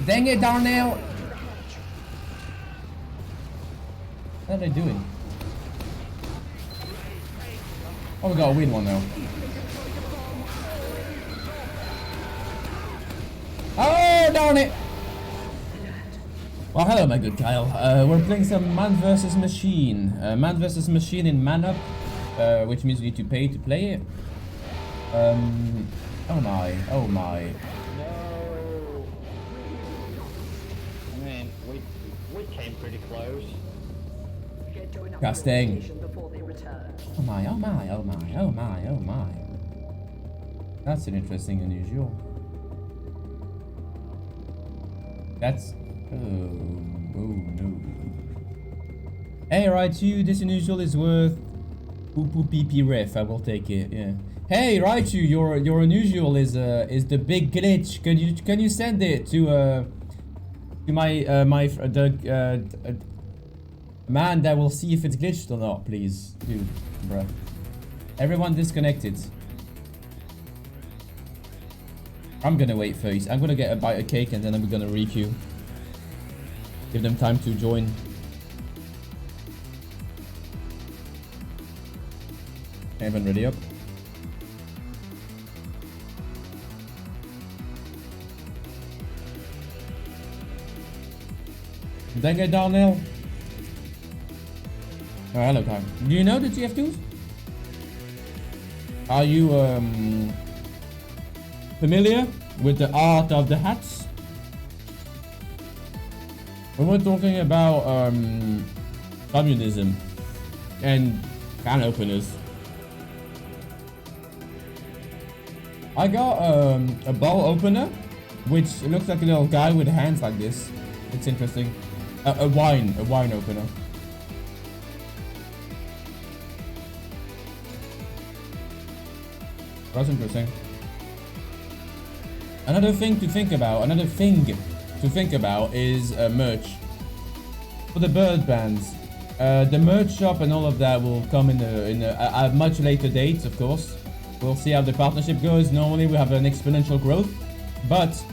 Dang it, Darnell! What are they doing? Oh, we got a win one now. Oh, darn it! Well, hello, my good Kyle. We're playing some Man vs. Machine. Man vs. Machine in Man Up, which means you need to pay to play it. Oh my, oh my. No. I mean, we came pretty close. Casting. Oh my, oh my, oh my, oh my, oh my. That's an interesting unusual. That's... oh no. Hey, Rytu, this unusual is worth poo poo pee pee ref. I will take it, yeah. Hey, Rytu, your unusual is the big glitch. Can you send it to my man that will see if it's glitched or not, please, dude, bruh. Everyone disconnected. I'm gonna wait first. I'm gonna get a bite of cake and then I'm gonna requeue. Give them time to join. Everyone ready up? Dang it, Darnell. Oh, hello, Kyle. Do you know the TF2s? Are you familiar with the art of the hats? We were talking about communism and can openers. I got a bowl opener, which looks like a little guy with hands like this. It's interesting. A wine opener. That's interesting. Another thing to think about is merch. For the Birdband, the merch shop and all of that will come in a much later date, of course. We'll see how the partnership goes. Normally we have an exponential growth, but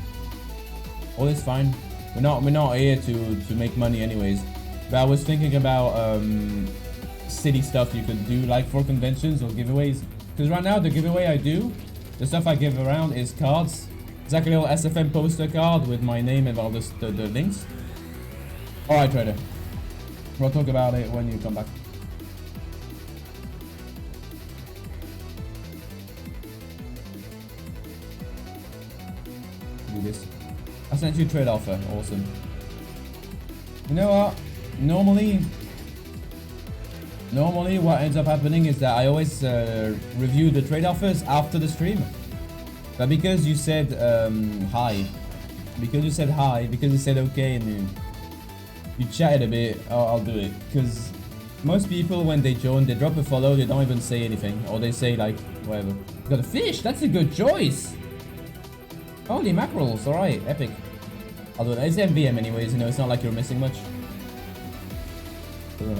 all is fine. We're not here to make money anyways. But I was thinking about city stuff you could do, like for conventions or giveaways. Because right now the giveaway I do, the stuff I give around is cards. It's like a little SFM poster card with my name and all the links. Alright, trader. We'll talk about it when you come back. Do this. I sent you a trade offer. Awesome. You know what? Normally what ends up happening is that I always review the trade offers after the stream. But because you said hi, because you said okay and you chatted a bit, I'll do it. Because most people when they join, they drop a follow, they don't even say anything. Or they say like, whatever. Got a fish, that's a good choice. Holy mackerels, alright, epic. I'll do it. It's MvM anyways, you know, it's not like you're missing much.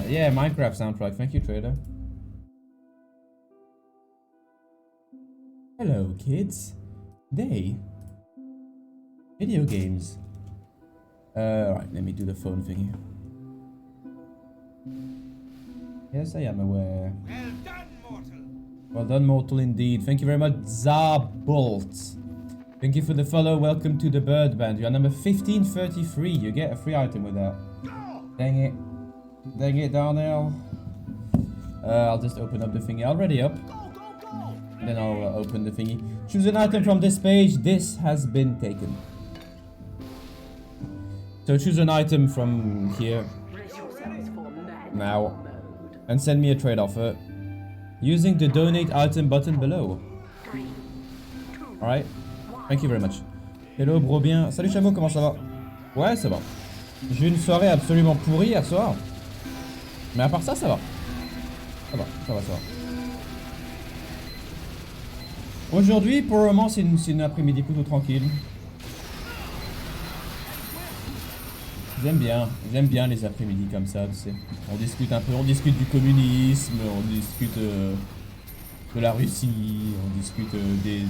Yeah, Minecraft soundtrack, thank you, trader. Hello, kids. They video games. Alright, let me do the phone thingy. Yes, I am aware. Well done, mortal. Well done, mortal indeed. Thank you very much, Zabolt. Thank you for the follow. Welcome to the Birdband. You are number 1533. You get a free item with that. Dang it. Dang it, Darnell. I'll just open up the thingy. Already up. Then I'll open the thingy. Choose an item from this page. This has been taken. So choose an item from here. Now. And send me a trade offer. Using the donate item button below. Alright. Thank you very much. Hello, bro bien. Salut, Chameau, comment ça va? Ouais, ça va. J'ai eu une soirée absolument pourrie hier soir. Mais à part ça, ça va. Ça va. Aujourd'hui, pour le moment, c'est une après-midi plutôt tranquille. j'aime bien les après-midi comme ça, tu sais. On discute un peu, on discute du communisme, on discute de la Russie, on discute des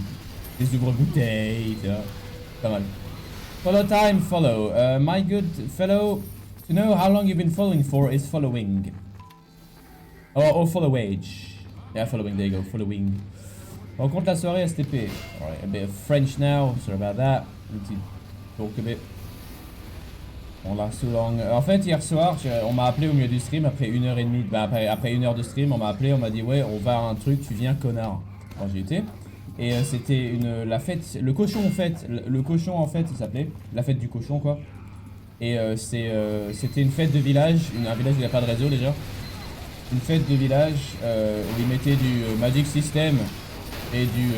ouvre-bouteilles, tu vois. Pas mal. Follow time, follow. My good fellow, to know how long you've been following for is following. Oh, follow age. Yeah, following, there you go, following. On compte la soirée STP. Alright, a bit of French now, sorry about that. Need to talk a bit. On l'a sous long. En fait, hier soir, on m'a appelé au milieu du stream après 1h30. Bah, après 1 heure de stream, on m'a appelé, on m'a dit ouais, on va à un truc, tu viens, connard. Alors j'y étais. Et c'était la fête, le cochon en fait, le cochon en fait, il s'appelait la fête du cochon quoi. Et c'était une fête de village, un village où il n'y a pas de réseau déjà. Une fête de village où ils mettaient du Magic System et du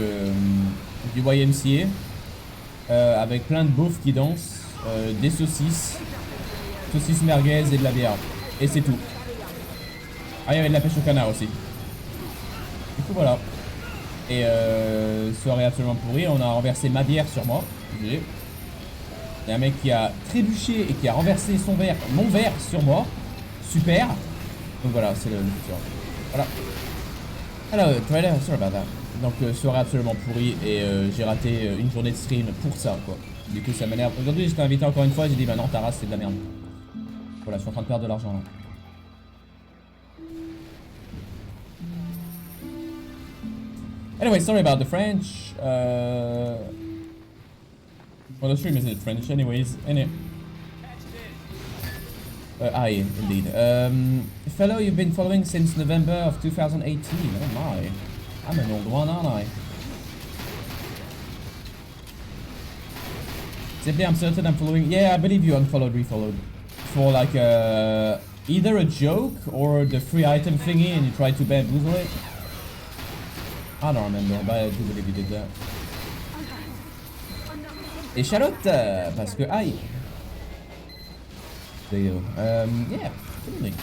YMCA avec plein de beaufs qui dansent, des saucisses merguez et de la bière. Et c'est tout. Ah, il y avait de la pêche au canard aussi. Du coup, voilà. Et soirée absolument pourrie, on a renversé ma bière sur moi. Désolé. Il y a un mec qui a trébuché et qui a renversé son verre, mon verre sur moi. Super. Donc voilà, c'est le futur. Voilà. Alors, trailer, sorry about that. Donc soirée absolument pourrie et j'ai raté une journée de stream pour ça quoi. Du coup ça m'énerve. Aujourd'hui j'étais invité encore une fois, j'ai dit bah non ta race c'est de la merde. Voilà, je suis en train de perdre de l'argent là. Anyway, sorry about the French. Well, the stream isn't French anyways, innit? Aye, indeed. Fellow, you've been following since November of 2018. Oh my. I'm an old one, aren't I? Simply, I'm certain I'm following. Yeah, I believe you unfollowed, refollowed. For like either a joke or the free item thingy and you tried to bamboozle it. I don't remember, but I do believe you did that. Et Charlotte, parce que aïe. There you go. Yeah, absolutely.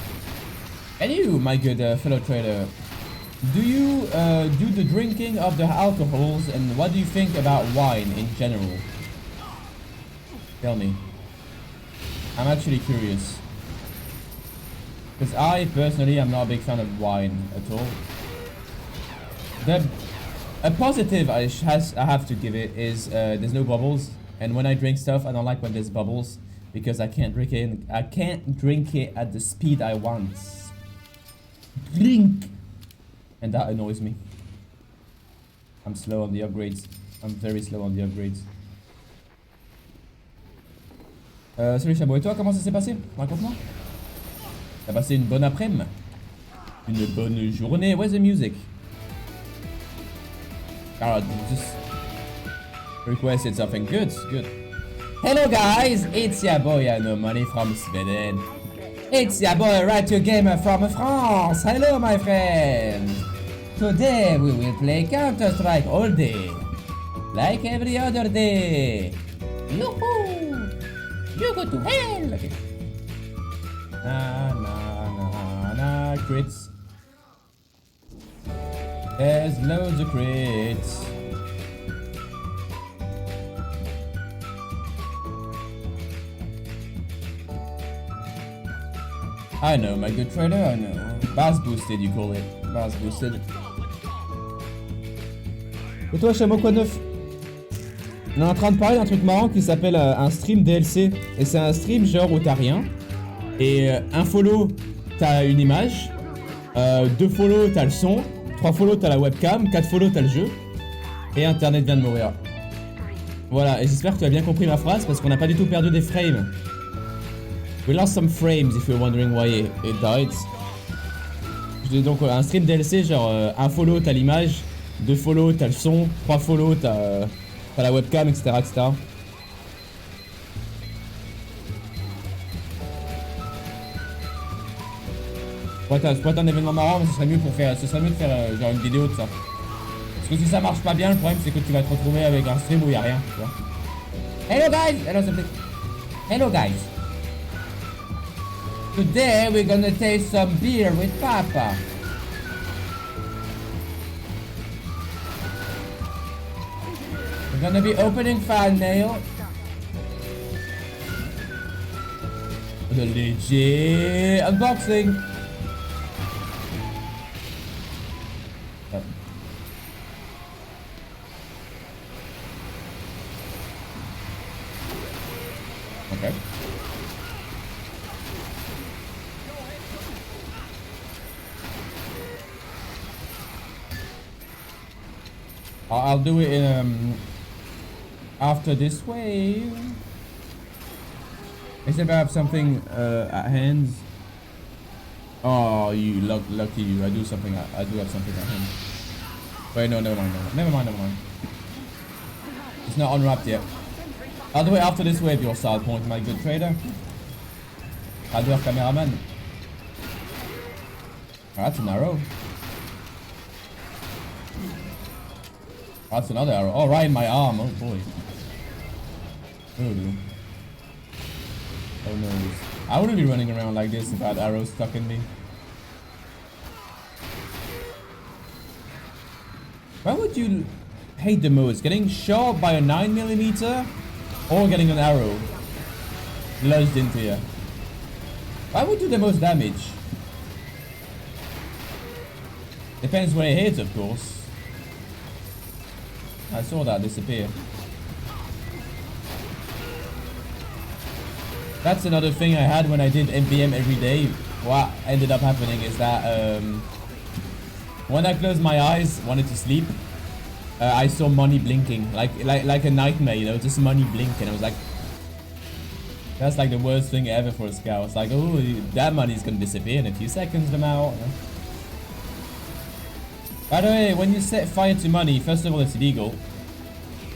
And you, my good fellow trader, do you do the drinking of the alcohols and what do you think about wine in general? Tell me. I'm actually curious. Because I personally am not a big fan of wine at all. A positive I have to give it is there's no bubbles, and when I drink stuff I don't like when there's bubbles because I can't drink it at the speed I want. Drink, and that annoys me. I'm slow on the upgrades. I'm very slow on the upgrades. Salut Chabot, et toi comment ça s'est passé? Raconte-moi. T'as passé une bonne après-midi? Une bonne journée? Where's the music? God, just requested something good. Good. Hello guys, it's your boy No Money from Sweden. It's your boy Rytugamer from France. Hello my friend. Today we will play Counter-Strike all day, like every other day. Yoo-hoo! You go to hell. Okay. Na crits. There's loads of crits. I know, my good trader, I know. Bass boosted, you call it. Bass boosted. Et toi, Chameau, quoi de neuf? On est en train de parler d'un truc marrant qui s'appelle un stream DLC. Et c'est un stream genre où t'as rien. Et un follow, t'as une image. 2 follow, t'as le son. 3 follow, t'as la webcam. 4 follow, t'as le jeu. Et internet vient de mourir. Voilà, et j'espère que tu as bien compris ma phrase parce qu'on n'a pas du tout perdu des frames. We lost some frames if you're wondering why it died. Donc un stream DLC, genre un follow, t'as l'image. 2 follow, t'as le son. 3 follow, t'as la webcam, etc. etc. Ça pourrait être un événement marrant, mais ce serait mieux de faire genre une vidéo de ça. Parce que si ça marche pas bien, le problème c'est que tu vas te retrouver avec un stream où il y a rien, tu vois. Hello guys! Hello guys! Today we're gonna taste some beer with Papa. We're gonna be opening fan mail. The legit unboxing. Yep. Okay. I'll do it in after this wave. Except I have something at hand. Oh, you lucky you! I do something. I do have something at hand. Wait, no, never mind. Never mind. It's not unwrapped yet. I'll do it after this wave. Your start point, my good trader. I'll do a cameraman. That's an arrow. That's another arrow. Oh, right in my arm. Oh boy. Oh no. I wouldn't be running around like this if I had arrows stuck in me. What would you hate the most? Getting shot by a 9mm or getting an arrow lodged into you? What would do the most damage? Depends where it hits, of course. I saw that disappear. That's another thing I had when I did MvM every day. What ended up happening is that when I closed my eyes, wanted to sleep, I saw money blinking, like a nightmare, you know, just money blink, and I was like, that's like the worst thing ever for a scout. It's like, oh, that money's gonna disappear in a few seconds, them out. By the way, when you set fire to money, first of all, it's illegal.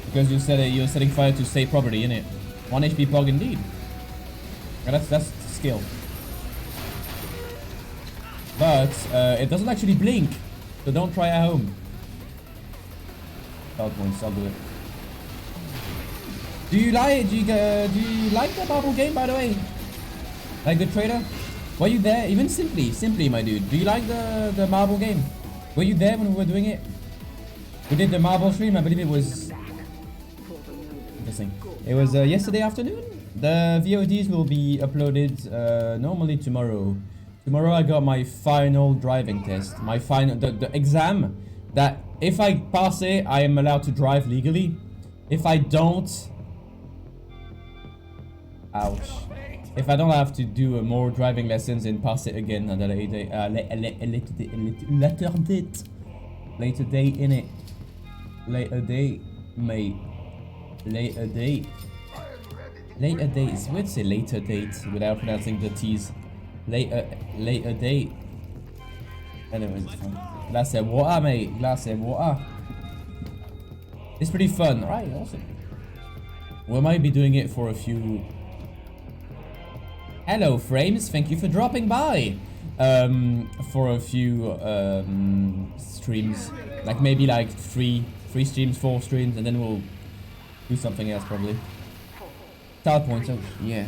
Because you're setting fire to state property, innit? 1 HP pog indeed. Yeah, that's skill. But it doesn't actually blink, so don't try at home. I'll do it. Do you like the marble game, by the way? Like the trader? Were you there? Even simply, my dude. Do you like the marble game? Were you there when we were doing it? We did the marble stream. I believe it was interesting. It was yesterday afternoon. The VODs will be uploaded normally tomorrow. Tomorrow I got my final driving test. My final the exam that if I pass it, I am allowed to drive legally. If I don't, ouch. If I don't have to do more driving lessons and pass it again at a later date, later date in it, later date, mate, later date, later dates. We'd say later date without pronouncing the T's. Later date. Anyways, it's fun. Glass of water, mate. Glass of water. It's pretty fun, right? Awesome. We might be doing it for a few. Hello, Frames. Thank you for dropping by. For a few streams, like maybe like three streams, 4 streams, and then we'll do something else probably. Start points. Oh, yeah.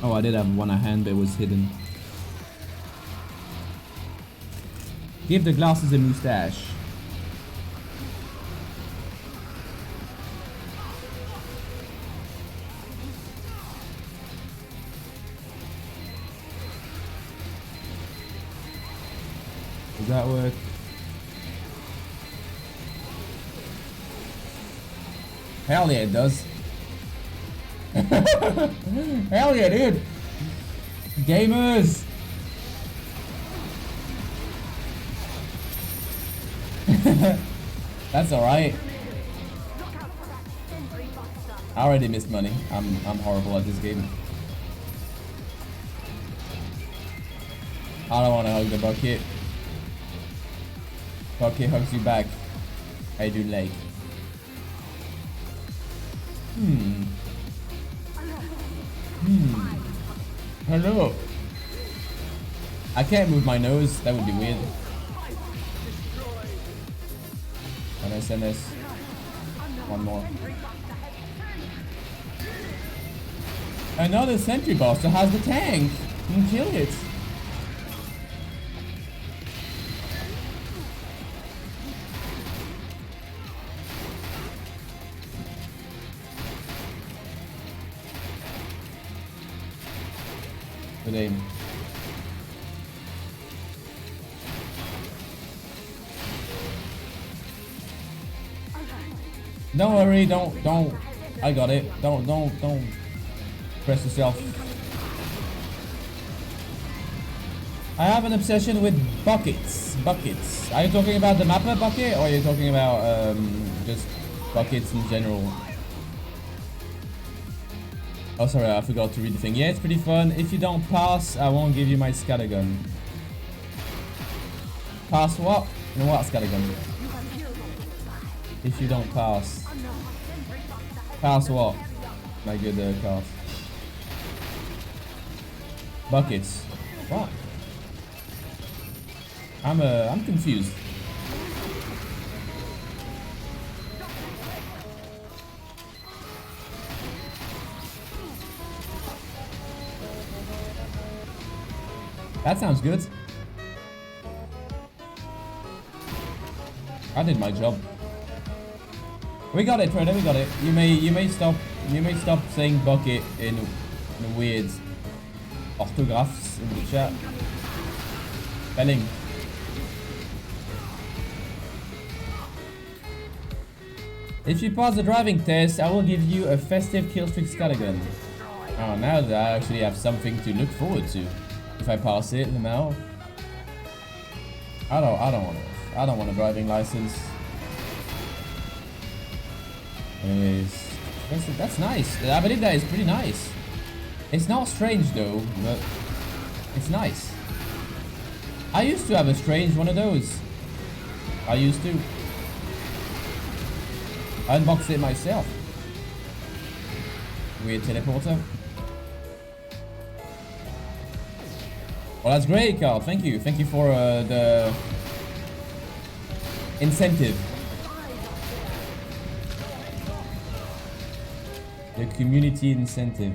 Oh, I did have one at hand, but it was hidden. Give the glasses a mustache. Does that work? Hell yeah, it does. Hell yeah, dude. Gamers. That's alright. I already missed money. I'm horrible at this game. I don't want to hug the bucket. Bucket hugs you back. I do like. Hello. I can't move my nose. That would be weird. Can I send this? One more. Another sentry boss that has the tank. You can kill it. Good aim. Don't worry, don't. I got it. Don't press yourself. I have an obsession with buckets. Buckets. Are you talking about the mapper bucket, or are you talking about just buckets in general? Oh, sorry, I forgot to read the thing. Yeah, it's pretty fun. If you don't pass, I won't give you my scattergun. Pass what? You know what, scattergun? If you don't pass. Pass what? My good card. Buckets. What? I'm confused. That sounds good. I did my job. We got it, Fred. We got it. You may stop saying bucket in weird orthographs in the chat. Spelling. If you pass the driving test, I will give you a festive killstreak scattergun. Oh, now that I actually have something to look forward to. If I pass it now, I don't want a driving license. Anyways, that's nice. I believe that is pretty nice. It's not strange though, but it's nice. I used to have a strange one of those. I used to. I unboxed it myself. Weird teleporter. Well, that's great, Carl. Thank you. Thank you for the incentive. The community incentive.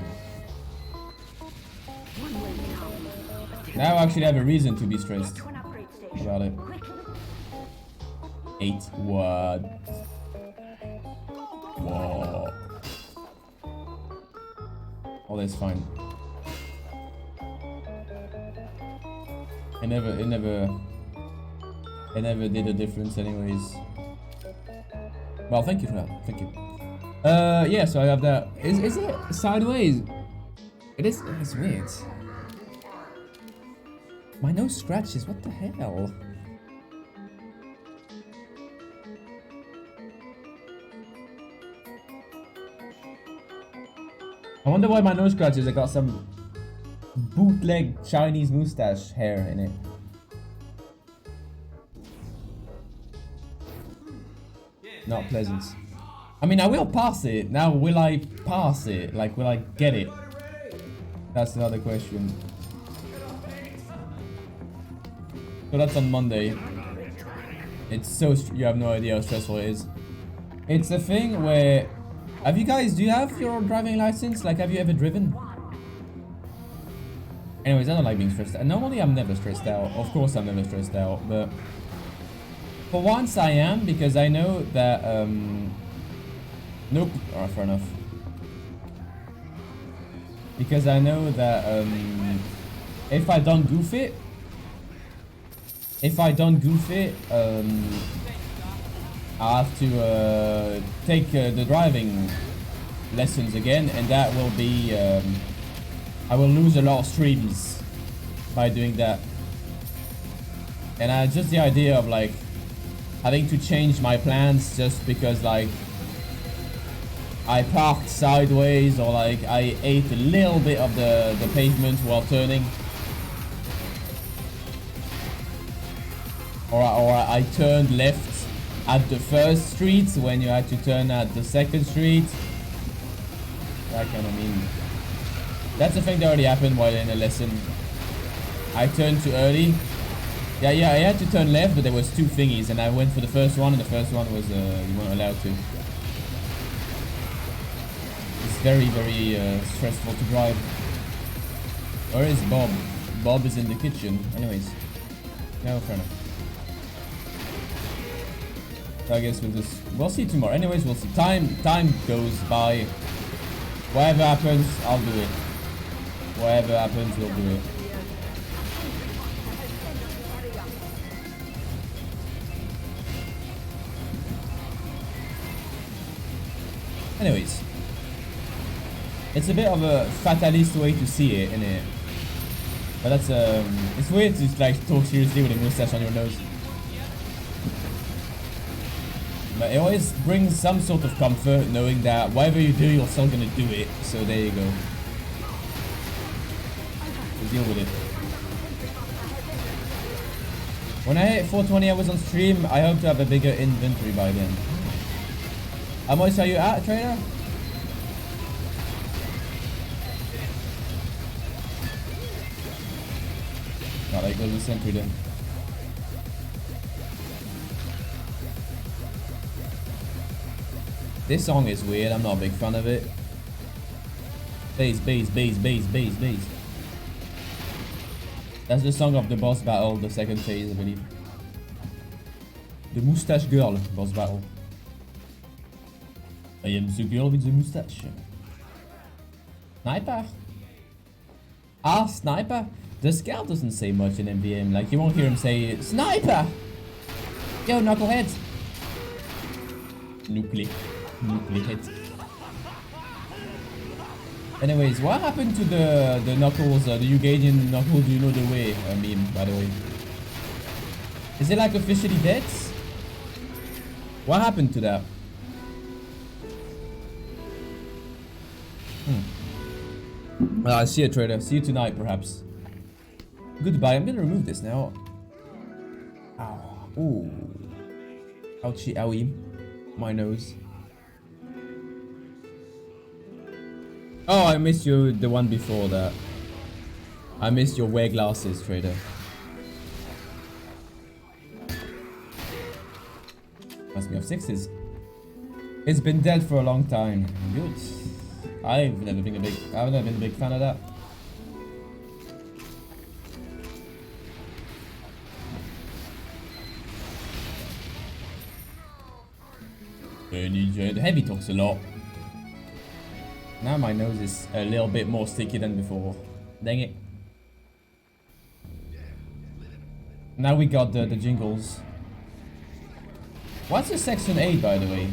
Now I actually have a reason to be stressed about it. 8 what? Whoa. Oh, that's fine. It never did a difference anyways. Well, thank you for that. Thank you. Yeah, so I have that. Is it sideways? It is. It's weird. My nose scratches. What the hell? I wonder why my nose scratches. I got some bootleg Chinese mustache hair in it. Not pleasant. I mean, I will pass it. Now, will I pass it? Like, will I get it? That's another question. So that's on Monday. It's so... you have no idea how stressful it is. It's a thing where... do you have your driving license? Like, have you ever driven? Anyways, I don't like being stressed out. Normally, I'm never stressed out. Of course, I'm never stressed out. But... for once, I am. Because I know that... nope. Alright, fair enough. Because I know that if I don't goof it, I have to take the driving lessons again, and that will be I will lose a lot of streams by doing that. And just the idea of like having to change my plans just because like I parked sideways, or like I ate a little bit of the pavement while turning, or I turned left at the first street when you had to turn at the second street. That kind of mean. That's the thing that already happened while in a lesson. I turned too early. Yeah, I had to turn left, but there was 2 thingies, and I went for the first one, and the first one was you weren't allowed to. It's very, very stressful to drive. Where is Bob? Bob is in the kitchen. Anyways. No, fair enough. So I guess we'll see tomorrow. Anyways, we'll see. Time goes by. Whatever happens, I'll do it. Whatever happens, we'll do it. Anyways, it's a bit of a fatalist way to see it, innit? But that's it's weird to like talk seriously with a mustache on your nose. But it always brings some sort of comfort knowing that whatever you do, you're still gonna do it. So there you go. So deal with it. When I hit 420 hours on stream, I hope to have a bigger inventory by then. How much are you at, trader? Oh, there goes the sentry then. This song is weird, I'm not a big fan of it. Bass, bass, bass, bass, bass, bass. That's the song of the boss battle, the second phase, I believe. The Moustache Girl boss battle. I am the girl with the moustache. Sniper. Ah, sniper. The scout doesn't say much in MvM. Like, you won't hear him say, sniper! Yo, knucklehead. Knucklehead. Anyways, what happened to the Knuckles, the Uganian Knuckles, do you know the way meme, by the way? Is it like officially dead? What happened to that? I see you, trader. See you tonight, perhaps. Goodbye. I'm gonna remove this now. Ow. Ooh. Ouchie, owie. My nose. Oh, I missed you the one before that. I missed your wear glasses, trader. Must be of sixes. It's been dead for a long time. Good. I've never been a big fan of that. The heavy talks a lot. Now my nose is a little bit more sticky than before. Dang it. Now we got the jingles. What's a section 8, by the way?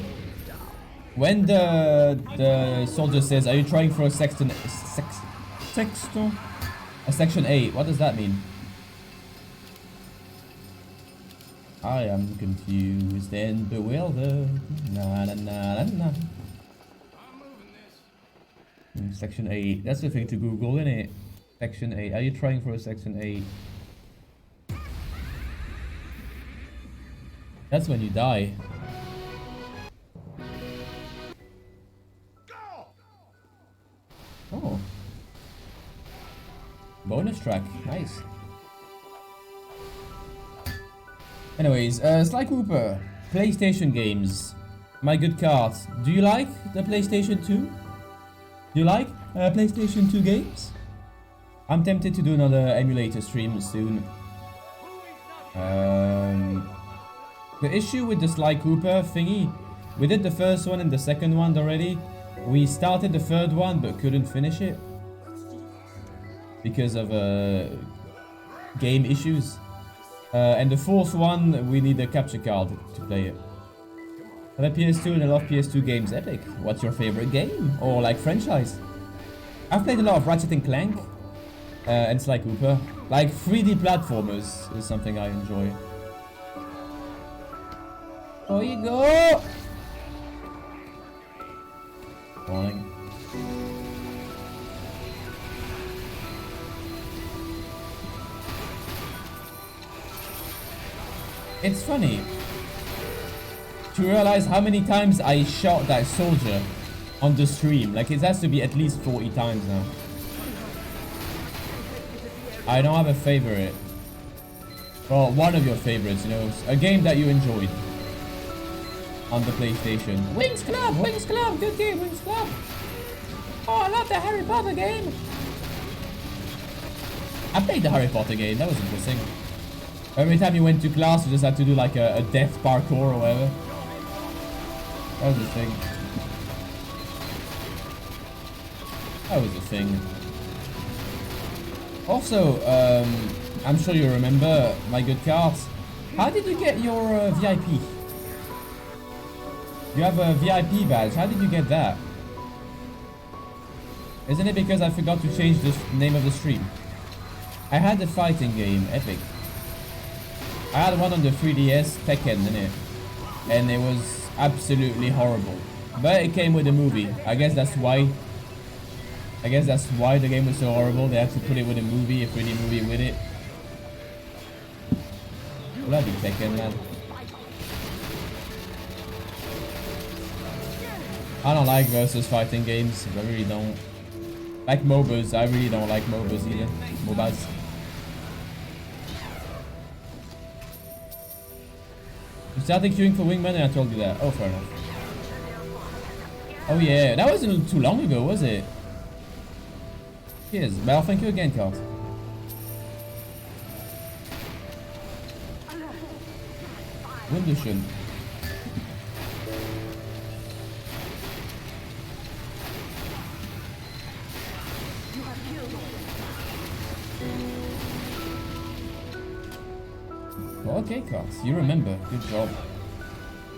When the soldier says, "Are you trying for a section 8?" What does that mean? I am confused and bewildered. Na na na na na. Section 8. That's the thing to Google, isn't it? Section 8. Are you trying for a section 8? That's when you die. Oh. Bonus track. Nice. Anyways, Sly Cooper. PlayStation games. My good cards. Do you like the PlayStation 2? Do you like PlayStation 2 games? I'm tempted to do another emulator stream soon. The issue with the Sly Cooper thingy, we did the first one and the second one already. We started the third one but couldn't finish it because of game issues. And the fourth one, we need a capture card to play it. I have PS2 and I love PS2 games. Epic. What's your favorite game? Or like franchise? I've played a lot of Ratchet and Clank and Sly Cooper. Like 3D platformers is something I enjoy. There you go! Morning. It's funny to realize how many times I shot that soldier on the stream. Like, it has to be at least 40 times now. I don't have a favorite. Well, one of your favorites, you know, a game that you enjoyed on the PlayStation. Wings Club, good game, Wings Club. Oh, I love the Harry Potter game. I played the Harry Potter game, that was interesting. Every time you went to class, you just had to do like a death parkour or whatever. That was a thing. That was a thing. Also, I'm sure you remember, my good cards. How did you get your VIP? You have a VIP badge. How did you get that? Isn't it because I forgot to change the name of the stream? I had a fighting game, Epic. I had one on the 3DS, Tekken, innit? And it was absolutely horrible. But it came with a movie. I guess that's why the game was so horrible. They had to put it with a movie, a 3D movie with it. Bloody Tekken, man. I don't like versus fighting games. I really don't. Like MOBAs, I really don't like MOBAs either. MOBAs. You started queuing for Wingman and I told you that. Oh, fair enough. Oh yeah, that wasn't too long ago, was it? Cheers. Well, thank you again, Carl. Wunderschön. Okay, Carls, you remember. Good job.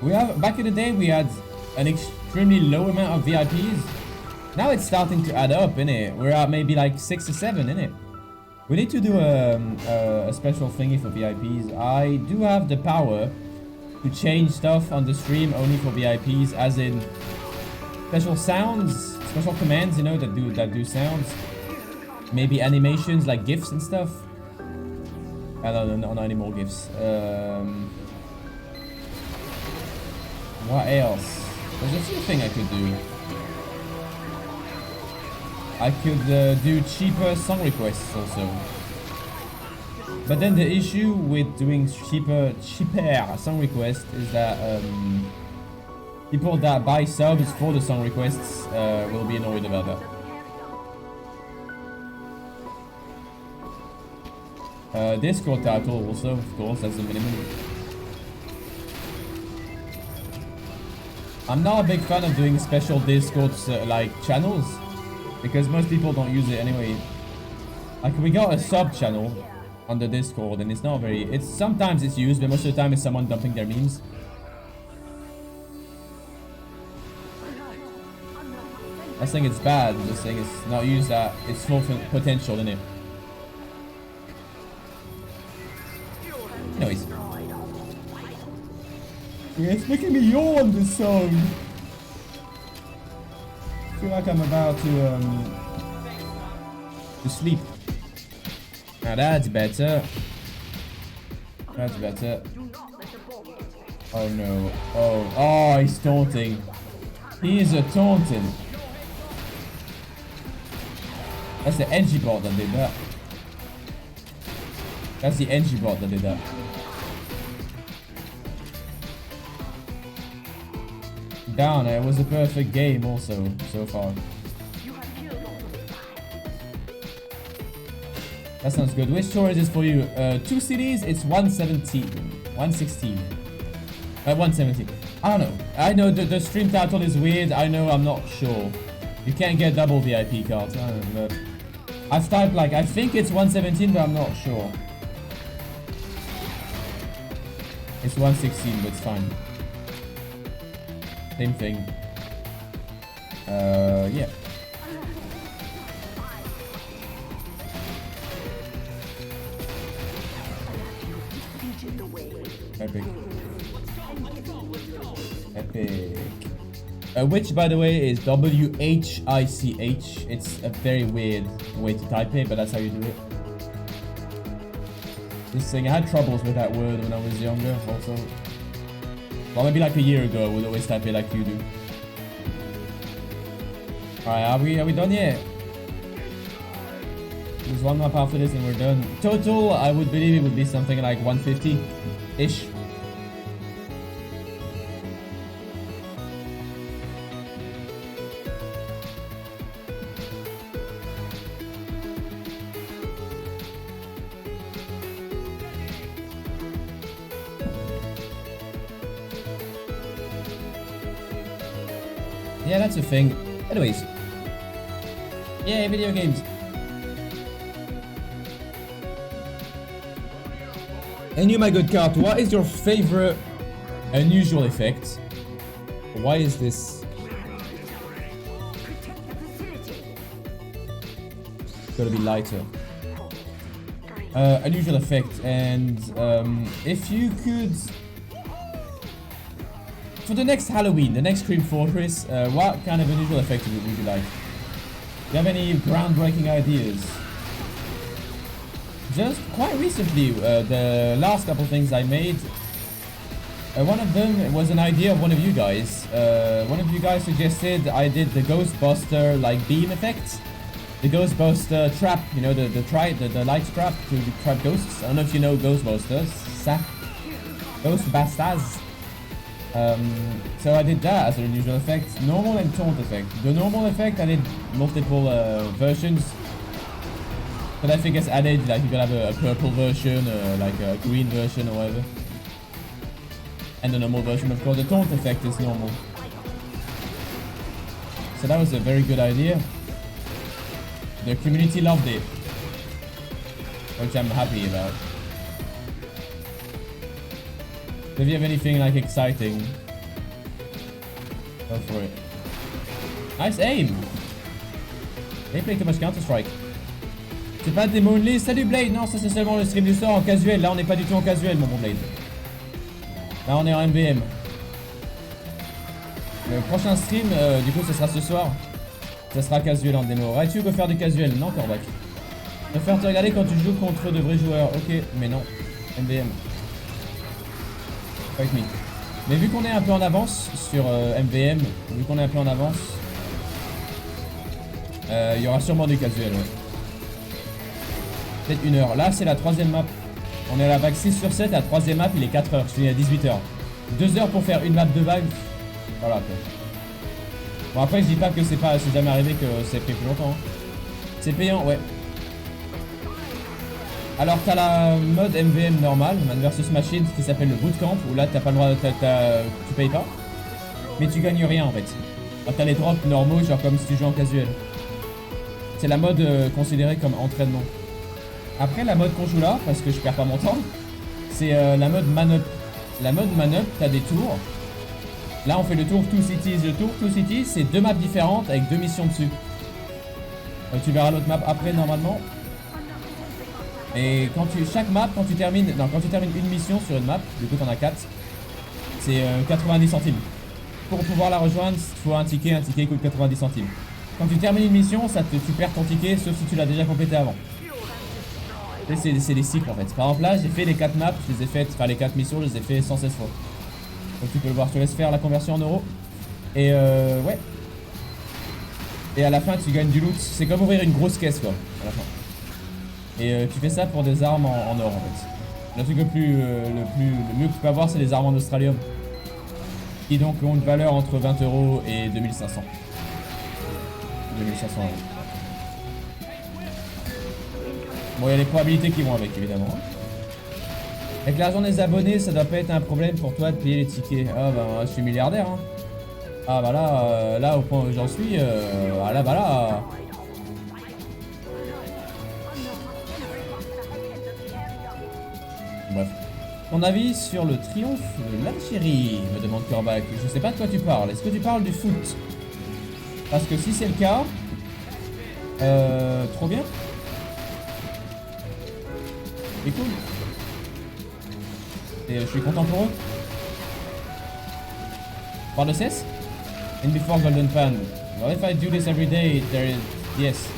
We have back in the day we had an extremely low amount of VIPs. Now it's starting to add up, innit? We're at maybe like 6 or 7, innit? We need to do a special thingy for VIPs. I do have the power to change stuff on the stream only for VIPs, as in special sounds, special commands, you know, that do sounds. Maybe animations like GIFs and stuff. I don't know, not any more GIFs. What else? There's a few things I could do. I could do cheaper song requests also. But then the issue with doing cheaper song requests is that people that buy subs for the song requests will be annoyed about that. Discord title also, of course, that's the minimum. I'm not a big fan of doing special Discord like channels, because most people don't use it anyway. Like, we got a sub channel on the Discord and it's not very, sometimes it's used, but most of the time it's someone dumping their memes. I'm not saying it's bad, I'm just saying it's not used at its full potential, innit? Anyways. Yeah, it's making me yawn, this song. I feel like I'm about to sleep. Now that's better. That's better. Oh no. Oh, he's taunting. He is a taunting. That's the NG bot that did that. That's the NG bot that did that. Down, it was a perfect game also, so far. That sounds good. Which tour is this for you? 2 CDs, it's 117. 116. 117. I don't know. I know the stream title is weird. I know, I'm not sure. You can't get double VIP cards. I don't know. I've typed like, I think it's 117, but I'm not sure. It's 116, but it's fine. Same thing. Yeah. Epic. Epic. Which, by the way, is WHICH. It's a very weird way to type it, but that's how you do it. This thing, I had troubles with that word when I was younger, also. Well, maybe like a year ago, I would always type it like you do. Alright, are we done yet? There's one map after this and we're done. Total, I would believe it would be something like 150-ish. Yeah, that's a thing. Anyways. Yay, video games. And you, my good cat, what is your favorite unusual effect? Why is this? Gotta be lighter. Unusual effect, and if you could, for the next Halloween, the next Scream Fortress, what kind of unusual effect would you like? Do you have any groundbreaking ideas? Just quite recently, the last couple things I made, one of them was an idea of one of you guys. One of you guys suggested I did the Ghostbuster like beam effect. The Ghostbuster trap, you know, the light trap to trap ghosts. I don't know if you know Ghostbusters. Ghostbusters. So I did that as an unusual effect. Normal and taunt effect. The normal effect I did multiple versions. But I think it's added, like you can have a purple version, like a green version or whatever. And the normal version, of course. The taunt effect is normal. So that was a very good idea. The community loved it, which I'm happy about. If you have anything like exciting, go for it. Nice aim! They play too much Counter-Strike. C'est pas des only. Salut Blade! Non, ça c'est seulement le stream du soir en casuel. Là on n'est pas du tout en casuel, mon bon Blade. Là on est en MvM. Le prochain stream, du coup, ce sera ce soir. Ça sera casuel en démo. Rytu veut faire du casuel. Non, Corbac. Je préfère te regarder quand tu joues contre de vrais joueurs. Ok, mais non. MvM. Fight me. Mais vu qu'on est un peu en avance sur MvM, il y aura sûrement du casuel, ouais. Peut-être 1 heure. Là, c'est la 3ème map. On est à la vague 6 sur 7. La 3ème map, il est 4 heures. Je finis à 18 heures. 2 heures pour faire une map de vague. Voilà, quoi. Bon, après, je dis pas que c'est jamais arrivé que c'est pris plus longtemps. Hein. C'est payant, ouais. Alors, t'as la mode MvM normale, Man vs Machine, qui s'appelle le bootcamp, où là, t'as pas le droit, tu payes pas. Mais tu gagnes rien, en fait. T'as les drops normaux, genre comme si tu joues en casuel. C'est la mode considérée comme entraînement. Après, la mode qu'on joue là, parce que je perds pas mon temps, c'est la mode man-up. La mode man-up, t'as des tours. Là, on fait le tour Two Cities. Le tour Two Cities, c'est 2 maps différentes avec 2 missions dessus. Tu verras l'autre map après, normalement. Et chaque map, quand tu termines une mission sur une map, du coup, t'en as 4, c'est 90 centimes. Pour pouvoir la rejoindre, il faut un ticket coûte 90 centimes. Quand tu termines une mission, tu perds ton ticket, sauf si tu l'as déjà complété avant. C'est des cycles en fait. Par exemple là, j'ai fait les 4 maps, les 4 missions, je les ai fait 116 fois. Donc tu peux le voir, je te laisse faire la conversion en euros. Et ouais. Et à la fin, tu gagnes du loot. C'est comme ouvrir une grosse caisse quoi, à la fin. Et tu fais ça pour des armes en or en fait. Le truc le mieux que tu peux avoir, c'est les armes en australium. Qui donc ont une valeur entre 20 € et 2500. 2500 €. Bon, il y a les probabilités qui vont avec, évidemment. Avec l'argent des abonnés, ça doit pas être un problème pour toi de payer les tickets. Ah bah, je suis milliardaire, hein. Ah bah là, au point où j'en suis, là, bah là... Bref. Ton avis sur le triomphe de l'Algérie, me demande Corbac. Je sais pas de quoi tu parles. Est-ce que tu parles du foot? Parce que si c'est le cas... trop bien. C'est cool. Et je suis content pour eux. Par de cesse? And before Golden Pan. Well, if I do this every day, there is... Yes.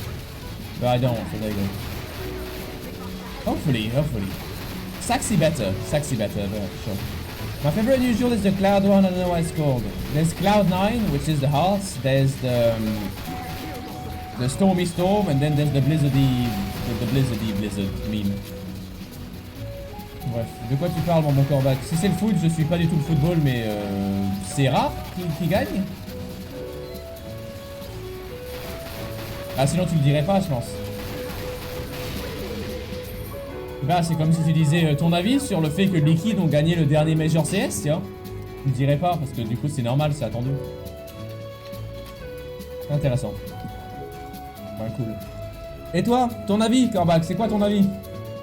But I don't, so there you go. Hopefully. Sexy better, but sure. My favorite unusual is the Cloud one, I don't know what it's called. There's Cloud 9, which is the hearts. There's the Stormy Storm, and then there's the Blizzardy Blizzard meme. Bref, de quoi tu parles, mon bon Corbac? Si c'est le foot, je suis pas du tout le football, mais c'est rare qui gagne. Ah, sinon tu le dirais pas, je pense. Bah, c'est comme si tu disais ton avis sur le fait que Liquid ont gagné le dernier Major CS, tiens. Tu le dirais pas, parce que du coup c'est normal, c'est attendu. C'est intéressant. Ouais, cool. Et toi, ton avis, Corbac, c'est quoi ton avis?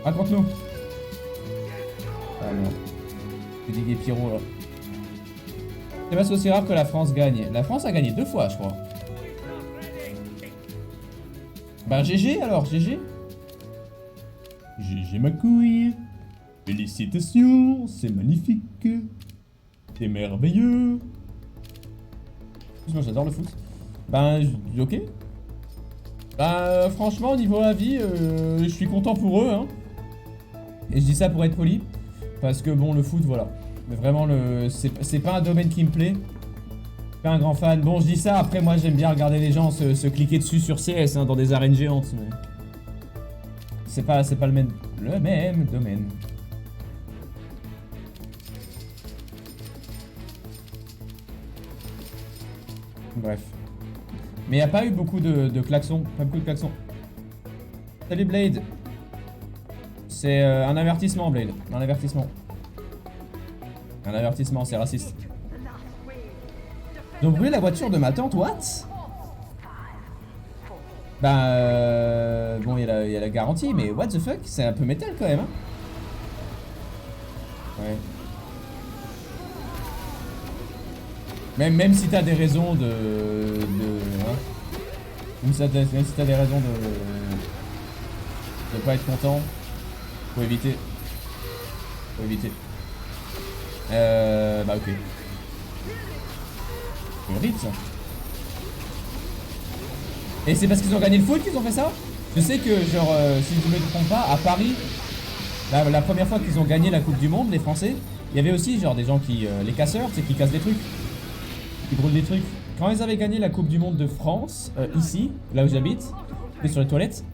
Raconte-nous. Ah non. C'est Didier Pirot là. C'est pas aussi rare que la France gagne. La France a gagné 2 fois, je crois. Bah GG alors, GG. GG ma couille. Félicitations, c'est magnifique. C'est merveilleux. Moi j'adore le foot. Ben ok. Ben franchement au niveau avis, je suis content pour eux hein. Et je dis ça pour être poli. Parce que bon le foot voilà. Mais vraiment c'est pas un domaine qui me plaît. Je suis pas un grand fan. Bon je dis ça, après moi j'aime bien regarder les gens se cliquer dessus sur CS hein, dans des arènes géantes. Mais... C'est pas le même domaine. Bref. Mais il n'y a pas eu beaucoup de klaxons. Pas beaucoup de klaxons. Salut Blade. C'est un avertissement Blade. Un avertissement. Un avertissement, c'est raciste. Donc brûler la voiture de ma tante, what? Bah bon, il y a la garantie, mais what the fuck? C'est un peu métal quand même, hein? Ouais. Même si t'as des raisons de hein? Même si t'as des raisons de pas être content, faut éviter. Faut éviter. Bah ok. C'est horrible ça. Et c'est parce qu'ils ont gagné le foot qu'ils ont fait ça? Je sais que genre, si je ne me trompe pas, à Paris, la première fois qu'ils ont gagné la Coupe du Monde, les Français, il y avait aussi genre des gens qui, les casseurs, c'est qui cassent des trucs. Qui brûlent des trucs. Quand ils avaient gagné la Coupe du Monde de France, ici, là où j'habite, c'était sur les toilettes,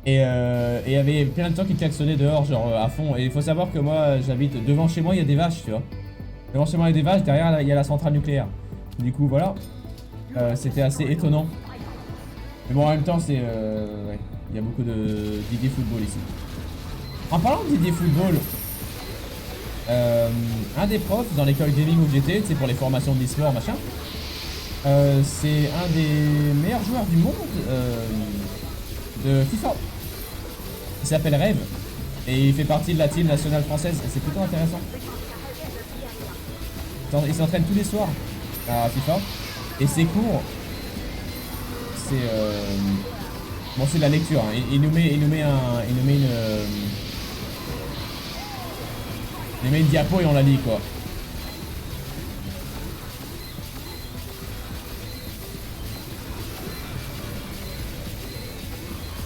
et il y avait plein de gens qui klaxonnaient dehors, genre à fond. Et il faut savoir que moi, j'habite devant chez moi, il y a des vaches, tu vois. Devant chez moi, il y a des vaches, derrière, il y a la centrale nucléaire. Du coup, voilà. C'était assez étonnant. Mais bon, en même temps, c'est... ouais, il y a beaucoup de Didier Football ici. En parlant de Didier Football, un des profs dans l'école gaming où j'étais, c'est pour les formations de l'e-sport, machin, c'est un des meilleurs joueurs du monde de FIFA. Il s'appelle Rêve et il fait partie de la team nationale française et c'est plutôt intéressant. Il s'entraîne tous les soirs à FIFA et ses cours, c'est bon, c'est de la lecture. Hein. Il nous met une diapo et on la lit quoi.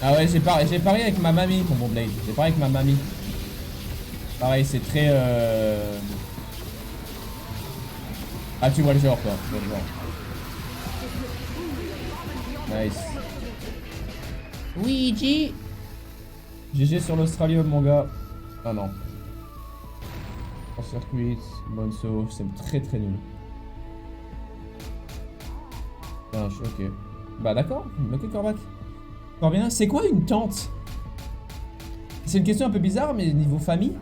Ah ouais, j'ai parié avec ma mamie pour mon Blade. J'ai parié avec ma mamie. Pareil, c'est très Ah, tu vois le genre quoi. Tu vois le genre. Nice. Oui, G. GG sur l'Australium mon gars. Ah non. En circuit, Monso, c'est très très nul. Ah, ok. Bah d'accord, ok Corbac. Corbien, c'est quoi une tante? C'est une question un peu bizarre, mais niveau famille,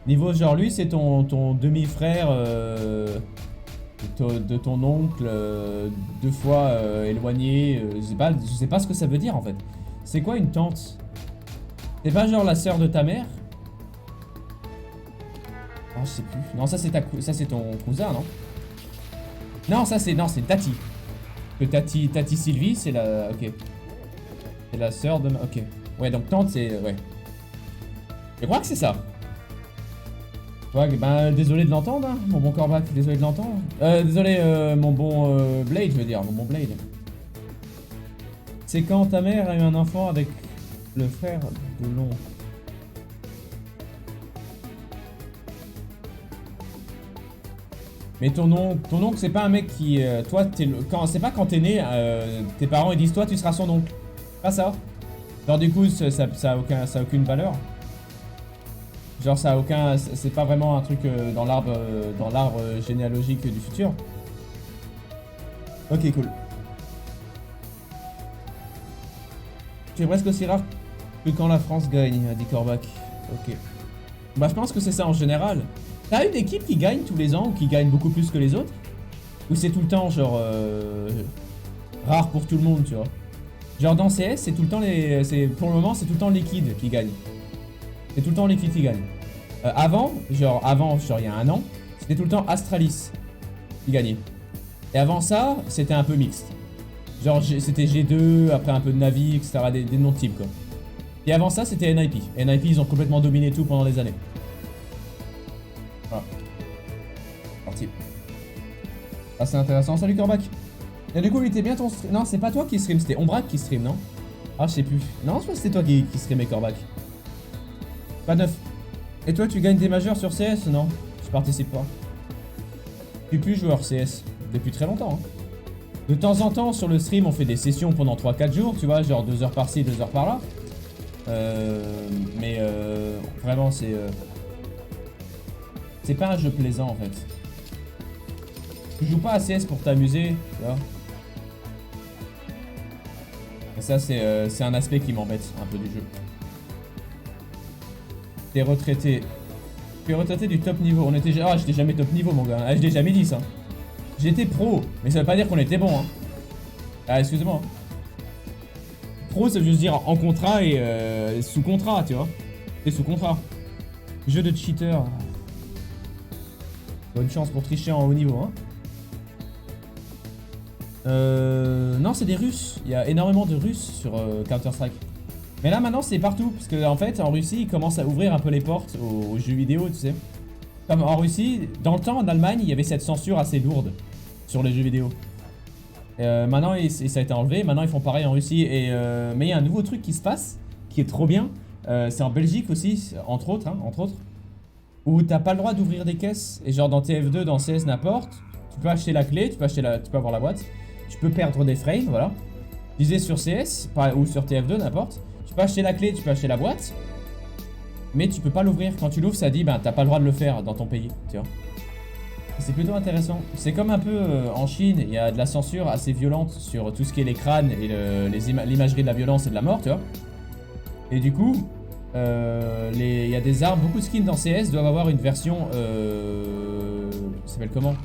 niveau genre lui c'est ton demi-frère de ton oncle, 2 fois éloigné, je sais pas ce que ça veut dire en fait. C'est quoi une tante? C'est pas genre la sœur de ta mère? Oh, je sais plus. Non, ça c'est ton cousin, non? Non, c'est Tati. Que Tati Sylvie, c'est la... Ok. C'est la sœur de... Ok. Ouais, donc tante, c'est... Ouais. Je crois que c'est ça. Ouais, ben, désolé de l'entendre, hein, mon bon Corbac, désolé de l'entendre. Désolé, mon bon Blade, je veux dire, mon bon Blade. C'est quand ta mère a eu un enfant avec le frère de l'oncle. Mais ton oncle, c'est pas un mec qui... toi, c'est pas quand t'es né, tes parents ils disent toi, tu seras son oncle. Pas ça. Genre du coup, ça a aucune valeur. Genre ça a aucun... C'est pas vraiment un truc dans l'arbre généalogique du futur. Ok, cool. C'est presque aussi rare que quand la France gagne, a dit Corbac. Ok. Bah je pense que c'est ça en général. T'as une équipe qui gagne tous les ans ou qui gagne beaucoup plus que les autres? Ou c'est tout le temps genre rare pour tout le monde, tu vois? Genre dans CS, c'est tout le temps pour le moment, c'est tout le temps Liquid qui gagne. C'est tout le temps Liquid qui gagne. Avant, genre il y a un an, c'était tout le temps Astralis qui gagnait. Et avant ça, c'était un peu mixte. Genre c'était G2, après un peu de Navi, etc. Des noms de type quoi. Et avant ça, c'était NIP. NIP, ils ont complètement dominé tout pendant des années. Voilà. Parti. Ah, c'est intéressant. Salut Corbac. Et du coup, il était bien ton stream. Non, c'est pas toi qui stream, c'était Ombrac qui stream, non? Ah, je sais plus. Non, je crois que c'était toi qui streamais Corbac. Pas neuf. Et toi, tu gagnes des majeurs sur CS? Non, je participe pas. Je suis plus joueur CS depuis très longtemps. Hein. De temps en temps, sur le stream, on fait des sessions pendant 3-4 jours, tu vois, genre 2 heures par-ci, 2 heures par-là. Vraiment, c'est pas un jeu plaisant en fait. Tu joues pas à CS pour t'amuser, tu vois. Et ça, c'est un aspect qui m'embête un peu du jeu. T'es retraité. Tu es retraité du top niveau. On était... Ah, j'étais jamais top niveau, mon gars. Ah, je l'ai jamais dit ça. J'étais pro, mais ça veut pas dire qu'on était bon. Hein. Ah, excusez-moi. Pro, ça veut juste dire en contrat et sous contrat, tu vois. T'es sous contrat. Jeu de cheater. Bonne chance pour tricher en haut niveau, hein. Non, c'est des Russes. Il y a énormément de Russes sur Counter-Strike. Mais là, maintenant, c'est partout. Parce qu'en fait, en Russie, ils commencent à ouvrir un peu les portes aux jeux vidéo, tu sais. Comme en Russie, dans le temps, en Allemagne, il y avait cette censure assez lourde sur les jeux vidéo. Maintenant, ça a été enlevé. Maintenant, ils font pareil en Russie. Mais il y a un nouveau truc qui se passe, qui est trop bien. C'est en Belgique aussi, entre autres, où t'as pas le droit d'ouvrir des caisses. Et genre dans TF2, dans CS, n'importe, tu peux acheter la clé, tu peux avoir la boîte. Tu peux perdre des frames, voilà. Je disais sur CS, ou sur TF2, n'importe. Tu peux acheter la clé, tu peux acheter la boîte. Mais tu peux pas l'ouvrir. Quand tu l'ouvres, ça dit, ben t'as pas le droit de le faire dans ton pays, tu vois. C'est plutôt intéressant. C'est comme un peu en Chine, il y a de la censure assez violente sur tout ce qui est les crânes et l'imagerie de la violence et de la mort, tu vois. Et du coup, il y a des armes, beaucoup de skins dans CS doivent avoir une version... ça s'appelle comment?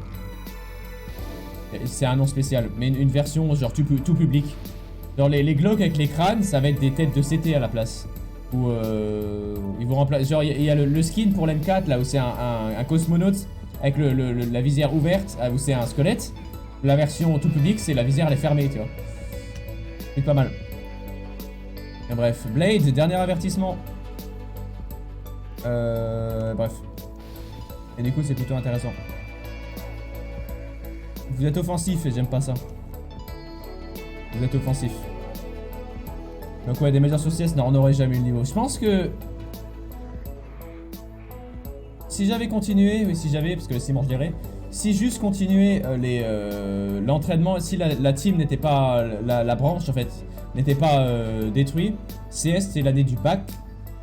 C'est un nom spécial, mais une version genre tout public. Genre les Glock avec les crânes, ça va être des têtes de CT à la place. Ou ils vont remplacer... Genre il y a le skin pour l'M4 là où c'est un cosmonaute avec la visière ouverte, où c'est un squelette. La version tout public, c'est la visière elle est fermée, tu vois. C'est pas mal. Et bref, Blade, dernier avertissement. Bref. Et du coup, c'est plutôt intéressant. Vous êtes offensif et j'aime pas ça. Vous êtes offensif. Donc ouais, des majors sur CS, non, on n'aurait jamais eu le niveau. Je pense que... Si j'avais continué, oui si j'avais, parce que Simon je dirais, si juste continuer l'entraînement, si la team n'était pas, la branche en fait, n'était pas détruite, CS c'est l'année du bac,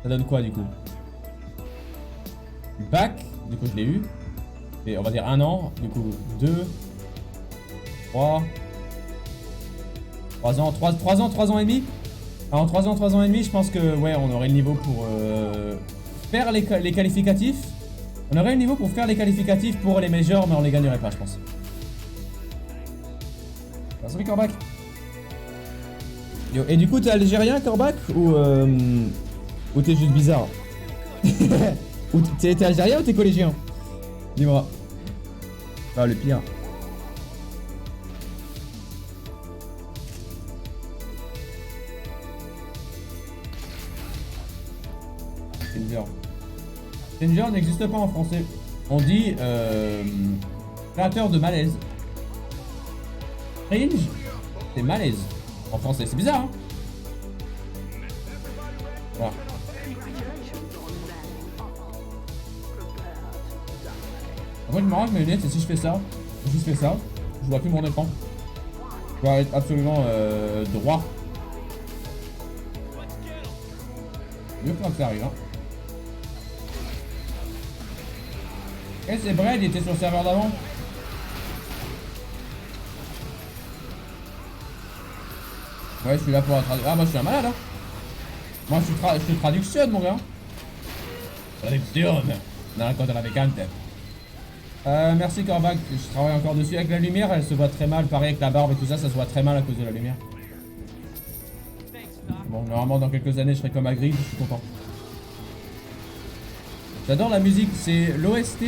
ça donne quoi du coup? Du bac, du coup je l'ai eu, et on va dire 1 an, du coup 2, 3 ans, 3 ans et demi. Alors, en 3 ans et demi, je pense que ouais, on aurait le niveau pour faire les qualificatifs. On aurait le niveau pour faire les qualificatifs pour les majors, mais on les gagnerait pas, je pense. Salut Corbac. Yo, et du coup, t'es algérien, Corbac, ou t'es juste bizarre? Ou t'es algérien ou t'es collégien? Dis-moi. Ah, le pire. Danger n'existe pas en français. On dit créateur de malaise. Cringe, c'est malaise en français. C'est bizarre, hein? Voilà. Moi je me rends avec mes lunettes et si je fais ça, je vois plus mon écran. Je dois être absolument droit. Mieux que ça arrive, hein. Et c'est Brad, il était sur le serveur d'avant. Ouais, je suis là pour la traduction. Ah, moi je suis un malade, hein. Moi je suis traduction, mon gars. Traduction. Non, quand on avait cante. Merci Corbac, je travaille encore dessus. Avec la lumière, elle se voit très mal. Pareil avec la barbe et tout ça, ça se voit très mal à cause de la lumière. Bon, normalement, dans quelques années, je serai comme Agri, je suis content. J'adore la musique, c'est l'OST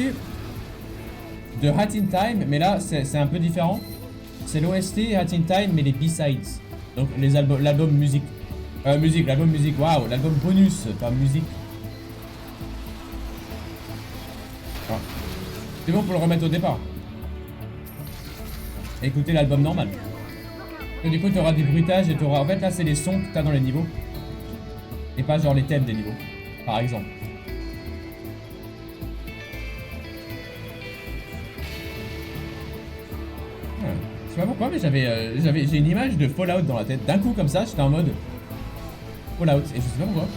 de Hat in Time, mais là c'est un peu différent. C'est l'OST Hat in Time, mais les B-sides. Donc les albums, l'album musique. L'album musique, waouh, l'album bonus, pas musique. Ah. C'est bon pour le remettre au départ. Écoutez l'album normal. Et du coup, tu auras des bruitages et tu auras. En fait, là, c'est les sons que tu as dans les niveaux. Et pas genre les thèmes des niveaux, par exemple. Je sais pas pourquoi, mais j'ai une image de Fallout dans la tête. D'un coup, comme ça, j'étais en mode Fallout. Et je sais pas pourquoi.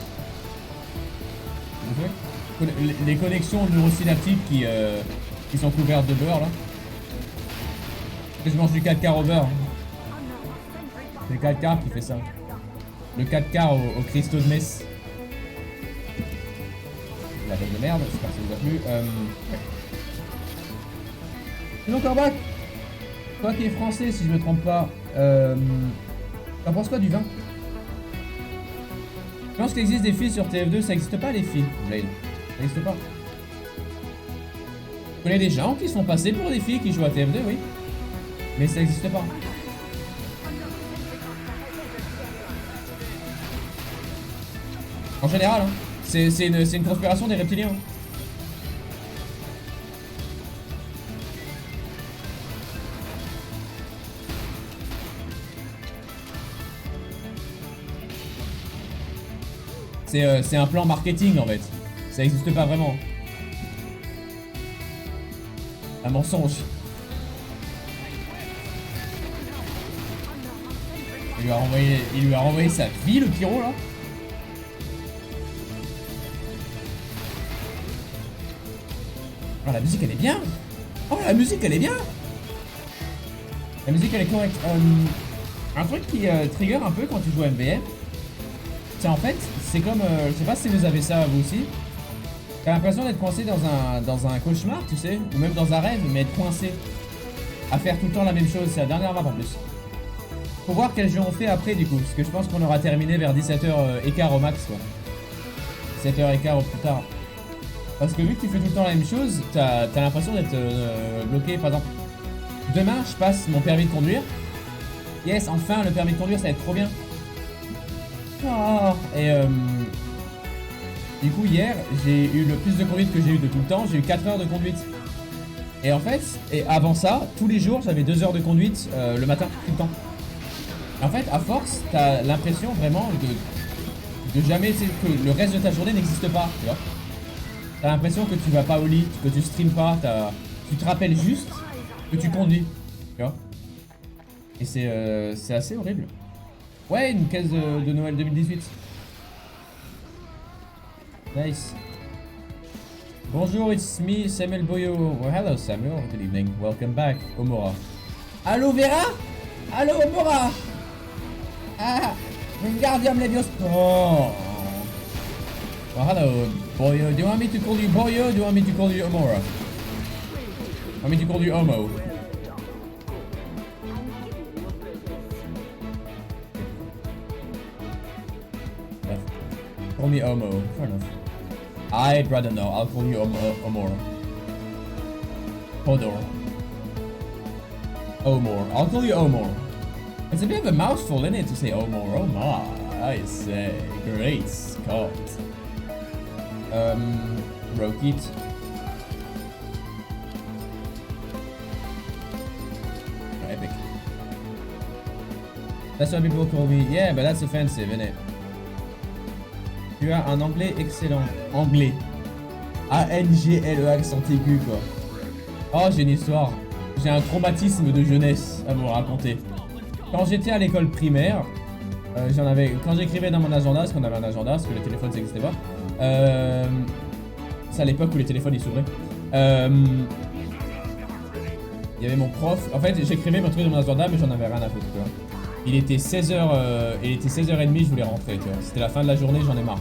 Les connexions neurosynaptiques qui sont couvertes de beurre, là. Je mange du 4 quarts au beurre. C'est le 4 quarts qui fait ça. Le 4 quarts au cristaux de messe. La tête de merde, j'espère que ça vous a plu. Sinon, Corbac, toi qui es français, si je me trompe pas, t'en penses quoi du vin? Je pense qu'il existe des filles sur TF2, ça n'existe pas les filles, Blade. Ça n'existe pas. Je connais des gens qui sont passés pour des filles qui jouent à TF2, oui. Mais ça n'existe pas. En général, hein. C'est une conspiration des reptiliens. C'est un plan marketing en fait. Ça n'existe pas vraiment. Un mensonge. Il lui a renvoyé sa vie, le pyro là. Oh, la musique elle est bien. Oh, la musique elle est bien. La musique elle est correcte. Un truc qui trigger un peu quand tu joues à MvM, c'est en fait, c'est comme, je sais pas si vous avez ça vous aussi. T'as l'impression d'être coincé dans un cauchemar, tu sais, ou même dans un rêve, mais être coincé à faire tout le temps la même chose. C'est la dernière map en plus. Faut voir quel jeu on fait après du coup, parce que je pense qu'on aura terminé vers 17h15 au max quoi. 17h15 au plus tard. Parce que vu que tu fais tout le temps la même chose, t'as l'impression d'être bloqué. Par exemple, demain je passe mon permis de conduire. Yes, enfin le permis de conduire, ça va être trop bien. Oh, et du coup hier, j'ai eu le plus de conduite que j'ai eu de tout le temps. J'ai eu 4 heures de conduite. Et en fait, et avant ça, tous les jours j'avais 2 heures de conduite le matin, tout le temps. En fait, à force, t'as l'impression vraiment de jamais, que le reste de ta journée n'existe pas, tu vois. T'as l'impression que tu vas pas au lit, que tu streams pas, tu te rappelles juste que tu conduis, tu vois. Et c'est assez horrible. Ouais, une caisse de Noël 2018. Nice. Bonjour, it's me, Samuel Boyo. Well, hello Samuel, good evening, welcome back, Omora. Allo Vera? Allo Omora? Ah, Wingardium Leviosa. Oh. Well, hello, Boyo. Do you want me to call you Boyo or do you want me to call you Omora? Want me to call you Omo? Call me Omo. Fair enough. I'd rather know. I'll call you Omora. Hodor. Omor. I'll call you Omor. It's a bit of a mouthful, isn't it, to say Omor? Oh my, I say. Great Scott. Rokit. Epic. That's why people call me. Yeah, but that's offensive, isn't it? Tu as un anglais excellent. Anglais. A-N-G-L-E accent aigu, quoi. Oh, j'ai une histoire. J'ai un traumatisme de jeunesse à vous raconter. Quand j'étais à l'école primaire, quand j'écrivais dans mon agenda, parce qu'on avait un agenda, parce que le téléphone ça n'existait pas. C'est à l'époque où les téléphones ils s'ouvraient. Il y avait mon prof. En fait, j'écrivais mon truc dans mon agenda, mais j'en avais rien à foutre, tu vois. Il était 16h30, je voulais rentrer, tu vois. C'était la fin de la journée, j'en ai marre.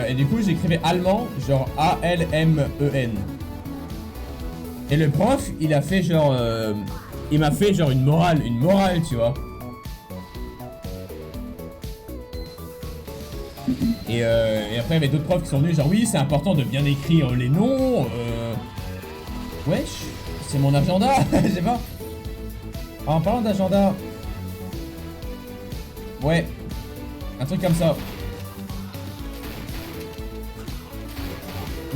Et du coup, j'écrivais allemand, genre A-L-M-E-N. Et le prof, il a fait genre... il m'a fait genre une morale, tu vois. Et après, il y avait d'autres profs qui sont venus, genre oui, c'est important de bien écrire les noms. Wesh, c'est mon agenda, je sais pas. En parlant d'agenda, ouais, un truc comme ça.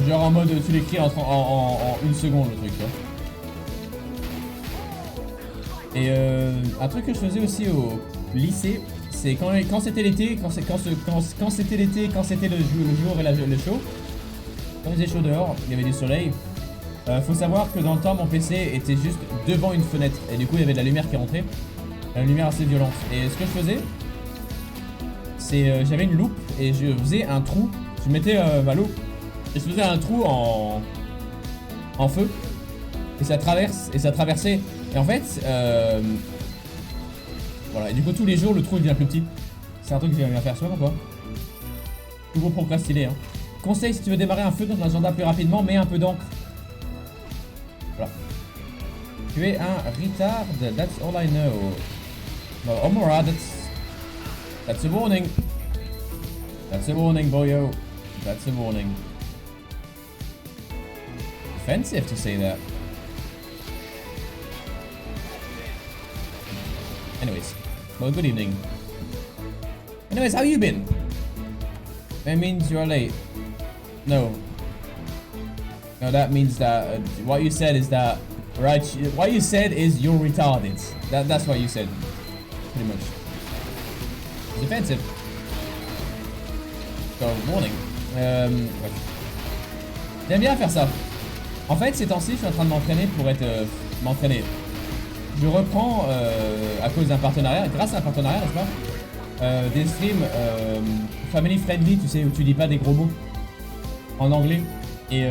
Genre en mode, tu l'écris en une seconde, le truc, tu vois. Et un truc que je faisais aussi au lycée, c'est quand c'était l'été, quand c'était l'été, quand c'était le jour et le chaud, quand il faisait chaud dehors, il y avait du soleil. Faut savoir que dans le temps, mon PC était juste devant une fenêtre et du coup, il y avait de la lumière qui rentrait, la lumière assez violente. Et ce que je faisais, c'est j'avais une loupe et je faisais un trou. Je mettais ma loupe et je faisais un trou en feu et ça traversait. Et en fait, voilà. Et du coup, tous les jours, le trou devient plus petit. C'est un truc que j'aime bien faire, soit pas. Toujours procrastiner. Hein. Conseil, si tu veux démarrer un feu dans ton agenda plus rapidement, mets un peu d'encre. Voilà. Tu es un retard, that's all I know. No, Omora, that's a warning. That's a warning, boyo. That's a warning. Offensive to say that. Anyways, well, good evening. Anyways, how you been? That means you're late. No. No, that means that what you said is that, right? What you said is you're retarded. That's what you said, pretty much. It's offensive. So, warning. J'aime bien faire ça. En fait, ces temps-ci, je suis en train de m'entraîner pour être m'entraîner. Je reprends à cause d'un partenariat, grâce à un partenariat, n'est-ce pas, des streams family friendly, tu sais, où tu dis pas des gros mots en anglais. Et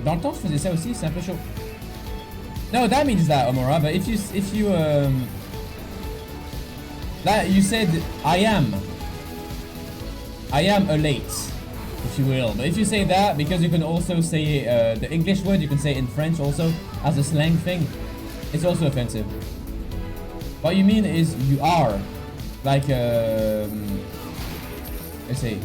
dans le temps, je faisais ça aussi, c'est un peu chaud. No, that means that, Omora, but if you that you said I am a late, if you will. But if you say that, because you can also say the English word, you can say in French also as a slang thing. It's also offensive. What you mean is you are, like, let's say,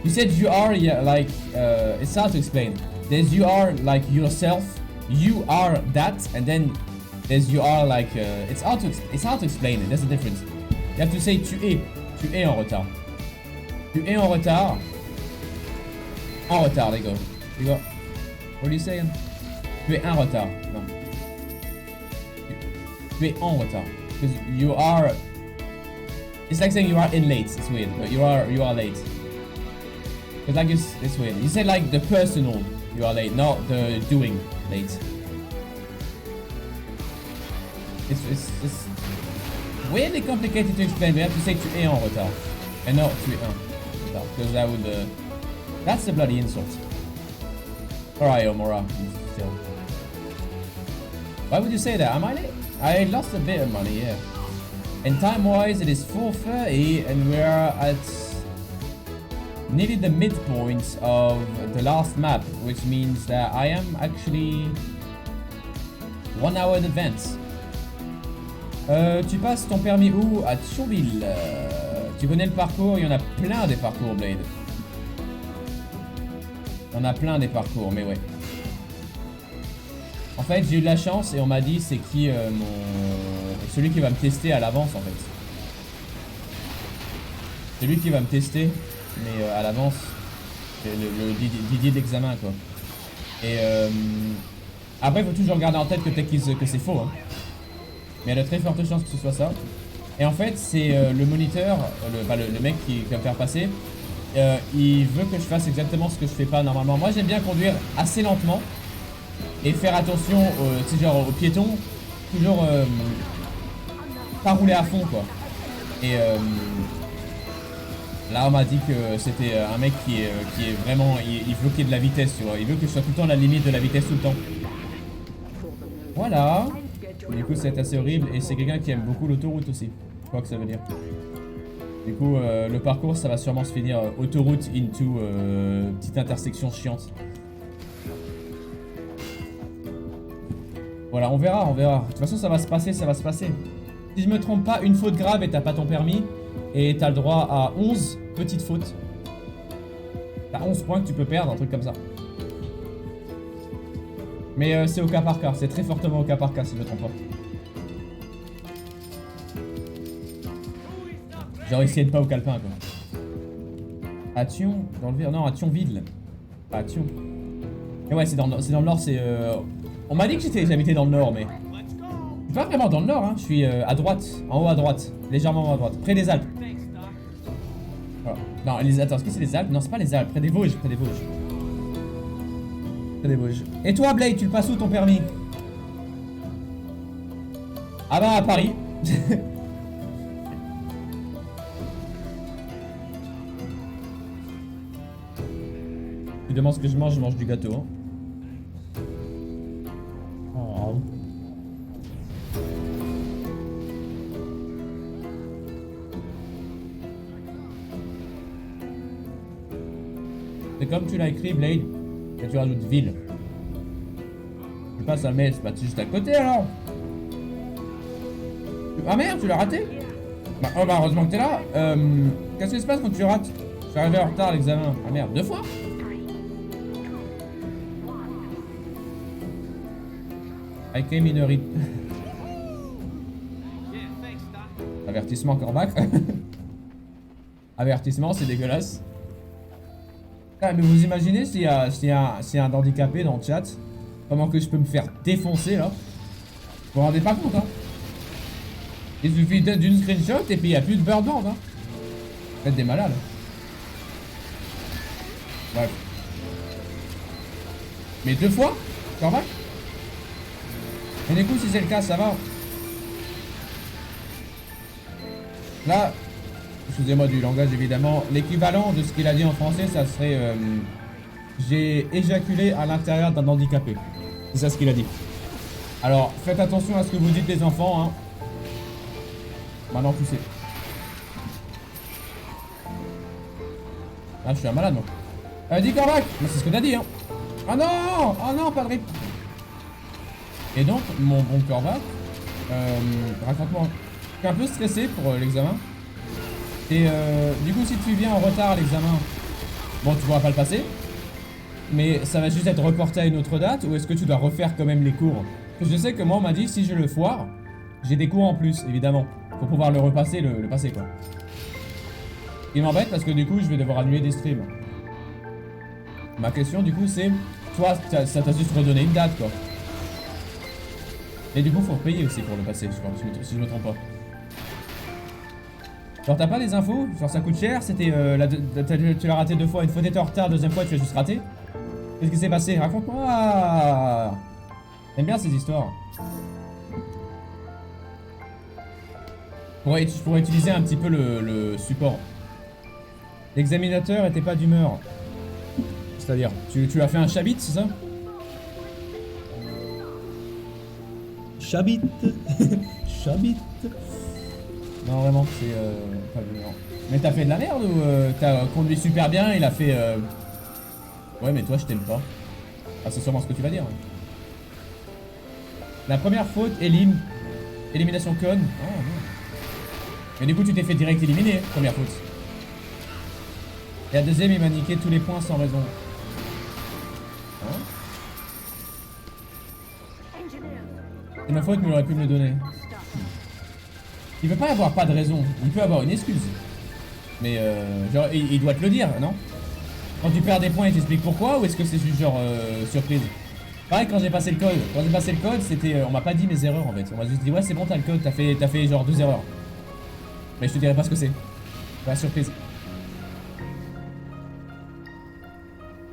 you said you are, yeah, like, it's hard to explain. There's you are like yourself, you are that, and then there's you are like, it's hard to explain it. There's a difference. You have to say tu es en retard. Tu es en retard. En retard, there you go. You got, what are you saying? Tu es en retard. No. Tu es en retard. Because you are, it's like saying you are in late. It's weird, but you are late. Because like it's weird. You said like the personal you are late, not the doing late. It's weirdly complicated to explain. We have to say tu es en retard, and not tu es en retard, because that would that's a bloody insult. Alright, Omora. Still. Why would you say that? Am I late? I lost a bit of money, yeah. And time-wise, it is 4:30, and we are at nearly the midpoint of the last map, which means that I am actually 1 hour in advance. Tu passes ton permis où? À Thionville. Tu connais le parcours? Il y en a plein des parcours, Blade. Il y en a plein des parcours, mais ouais. En fait, j'ai eu de la chance et on m'a dit c'est qui celui qui va me tester à l'avance, en fait. Celui qui va me tester, mais à l'avance. Le Didier d'examen, quoi. Et après, il faut toujours garder en tête que c'est faux, hein. Mais il y a de très fortes chances que ce soit ça. Et en fait, c'est le moniteur, le mec qui va me faire passer. Il veut que je fasse exactement ce que je fais pas normalement. Moi, j'aime bien conduire assez lentement et faire attention aux piétons. Toujours pas rouler à fond, quoi. Et là, on m'a dit que c'était un mec qui est vraiment... Il veut qu'il y ait de la vitesse, tu vois. Il veut que je sois tout le temps à la limite de la vitesse tout le temps. Voilà. Du coup, c'est assez horrible. Et c'est quelqu'un qui aime beaucoup l'autoroute aussi. Je crois que ça veut dire. Du coup, le parcours, ça va sûrement se finir autoroute into petite intersection chiante. Voilà, on verra, on verra. De toute façon, ça va se passer, ça va se passer. Si je me trompe pas, une faute grave et t'as pas ton permis. Et t'as le droit à 11 petites fautes. T'as 11 points que tu peux perdre, un truc comme ça. Mais c'est au cas par cas, c'est très fortement au cas par cas si je me trompe pas. Genre essayez de pas au calepin quoi. Action, dans le vire, non, action vide là. Action. Et ouais, c'est dans le nord, c'est on m'a dit que j'habitais dans le nord, mais... Let's go. Je suis pas vraiment dans le nord, hein. Je suis à droite, en haut à droite, légèrement en haut à droite, près des Alpes. Thanks, Doc. Voilà. Non, attends, est-ce que c'est les Alpes? Non, c'est pas les Alpes, près des Vosges, près des Vosges. Près des Vosges. Et toi, Blade, tu le passes où ton permis? Ah bah, à Paris. Tu demandes ce que je mange du gâteau. Hein. Oh. C'est comme tu l'as écrit, Blade, et tu rajoutes ville. Tu passes à Metz, bah tu es juste à côté alors. Ah merde, tu l'as raté? Bah, oh bah heureusement que t'es là. Qu'est-ce qui se passe quand tu rates? Je suis arrivé en retard à l'examen. Ah merde, 2 fois? I came in a Yeah, thanks, Doc. Avertissement corbac. Avertissement, c'est dégueulasse. Ah, mais vous imaginez s'il y a un handicapé dans le chat, comment que je peux me faire défoncer là? Vous vous rendez pas compte hein? Il suffit d'une screenshot et puis il n'y a plus de Birdband hein? Vous êtes des malades. Bref. Mais 2 fois? Corbac? Mais du coup si c'est le cas ça va. Là, excusez-moi du langage évidemment, l'équivalent de ce qu'il a dit en français ça serait j'ai éjaculé à l'intérieur d'un handicapé. C'est ça ce qu'il a dit. Alors faites attention à ce que vous dites les enfants hein. Maintenant tu sais. Ah je suis un malade moi. Dis Corbac. Mais c'est ce que t'as dit hein. Ah non. Oh non pas de rip. Et donc, mon bon Corbac, raconte-moi. Je suis un peu stressé pour l'examen. Et du coup, si tu viens en retard à l'examen, bon, tu pourras pas le passer. Mais ça va juste être reporté à une autre date ou est-ce que tu dois refaire quand même les cours? Parce que je sais que moi, on m'a dit si je le foire, j'ai des cours en plus, évidemment. Pour pouvoir le repasser, le passer quoi. Il m'embête parce que du coup, je vais devoir annuler des streams. Ma question, du coup, c'est... Toi, ça t'a juste redonné une date quoi. Et du coup, faut payer aussi pour le passer, je crois, si je me trompe pas. Genre, t'as pas des infos? Genre, ça coûte cher? C'était. Tu l'as raté 2 fois, une fois t'étais en retard, deuxième fois tu l'as juste raté? Qu'est-ce qui s'est passé? Raconte-moi! J'aime bien ces histoires. Je pourrais utiliser un petit peu le support. L'examinateur était pas d'humeur. C'est-à-dire, tu as fait un chabit, c'est ça? Chabit. Chabit. Non, vraiment, c'est pas bien. Mais t'as fait de la merde ou t'as conduit super bien, il a fait... Ouais, mais toi, je t'aime pas. Ah, c'est sûrement ce que tu vas dire. Ouais. La première faute, élimination conne. Ah, non. Mais du coup, tu t'es fait direct éliminer, première faute. Et la deuxième, il m'a niqué tous les points sans raison. Hein? C'est ma faute, mais il aurait pu me le donner. Il peut pas y avoir pas de raison. Il peut avoir une excuse. Mais genre, il doit te le dire, non? Quand tu perds des points, il t'explique pourquoi ou est-ce que c'est juste genre surprise? Pareil, quand j'ai passé le code. Quand j'ai passé le code, c'était, on m'a pas dit mes erreurs en fait. On m'a juste dit ouais c'est bon t'as le code, t'as fait genre 2 erreurs. Mais je te dirai pas ce que c'est. C'est la surprise.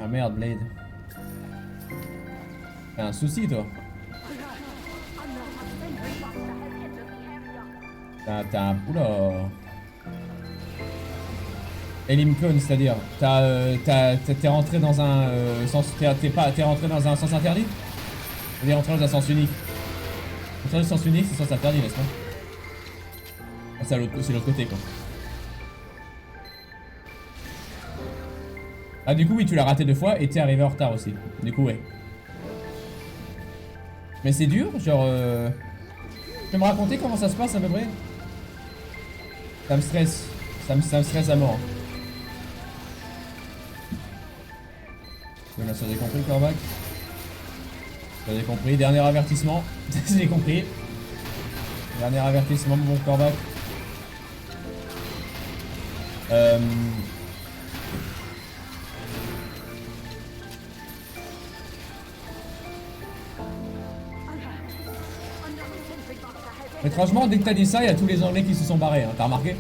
Ah merde Blade. T'as un souci toi. T'as un... Oula. Elimcon, c'est-à-dire t'es rentré dans un sens... T'es rentré dans un sens interdit? T'es rentré dans un sens unique. Rentrer dans un sens unique, c'est sens interdit, n'est-ce pas? Ah, c'est l'autre côté, quoi. Ah, du coup, oui, tu l'as raté 2 fois et t'es arrivé en retard aussi. Du coup, ouais. Mais c'est dur, genre... Tu peux me raconter comment ça se passe à peu près? Ça me stresse. Ça me stresse à mort. Bien sûr, j'ai compris le corbac. J'ai compris, dernier avertissement. J'ai compris. Dernier avertissement, mon corbac. Étrangement, dès que t'as dit ça, il y a tous les Anglais qui se sont barrés, hein. T'as remarqué?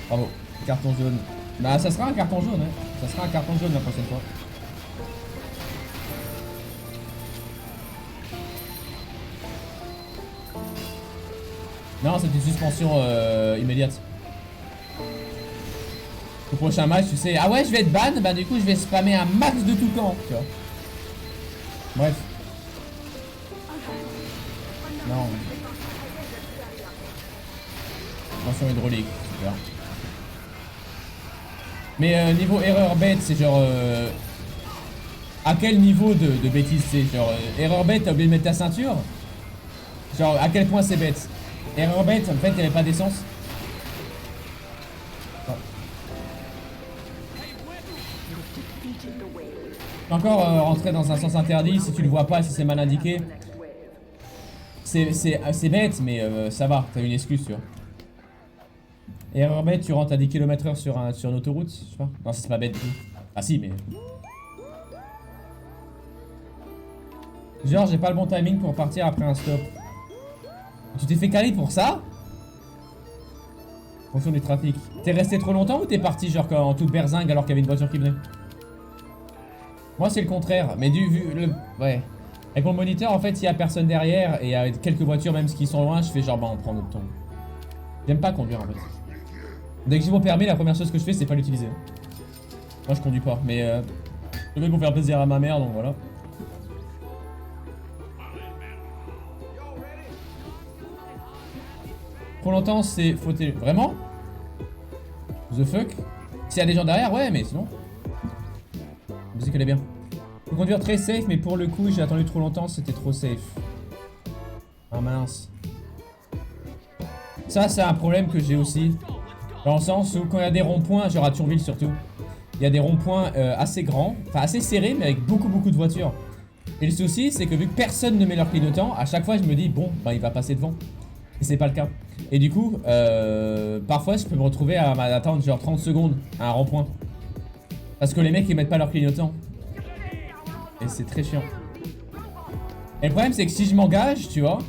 Bravo. Carton jaune. Bah, ça sera un carton jaune, hein. Ça sera un carton jaune la prochaine fois. Non, c'est une suspension immédiate. Au prochain match, tu sais, ah ouais, je vais être ban, bah du coup, je vais spammer un max de tout camp, tu vois. Bref. Non. Attention hydraulique, super. Mais niveau erreur bête, c'est genre... à quel niveau de bêtise c'est? Genre, erreur bête, t'as oublié de mettre ta ceinture? Genre, à quel point c'est bête? Erreur bête, en fait, il n'y avait pas d'essence. Encore rentrer dans un sens interdit, si tu le vois pas, si c'est mal indiqué. C'est bête, mais ça va, t'as une excuse, tu vois. Erreur bête, tu rentres à 10 km/h sur une autoroute, je sais pas. Non, c'est pas bête du tout. Ah si, mais... Genre, j'ai pas le bon timing pour partir après un stop. Tu t'es fait caler pour ça? En fonction du trafic. T'es resté trop longtemps ou t'es parti genre en toute berzingue alors qu'il y avait une voiture qui venait? Moi c'est le contraire, mais ouais. Avec mon moniteur en fait il y a personne derrière et il y a quelques voitures même qui sont loin, je fais genre bah on prend notre temps. J'aime pas conduire en fait. Dès que j'ai mon permis, la première chose que je fais c'est pas l'utiliser. Moi je conduis pas, mais je vais pour faire plaisir à ma mère donc voilà. Trop longtemps c'est fauté. Vraiment? The fuck? S'il y a des gens derrière, ouais, mais sinon. La musique elle est bien. Faut conduire très safe, mais pour le coup, j'ai attendu trop longtemps, c'était trop safe. Ah mince. Ça, c'est un problème que j'ai aussi. Dans le sens où quand il y a des ronds-points, genre à Thionville surtout, il y a des ronds-points assez grands, enfin assez serrés, mais avec beaucoup de voitures. Et le souci, c'est que vu que personne ne met leur clignotant, à chaque fois je me dis, bon, bah il va passer devant. Et c'est pas le cas. Et du coup, parfois je peux me retrouver à attendre genre 30 secondes à un rond-point. Parce que les mecs ils mettent pas leur clignotant. Et c'est très chiant. Et le problème c'est que si je m'engage, tu vois,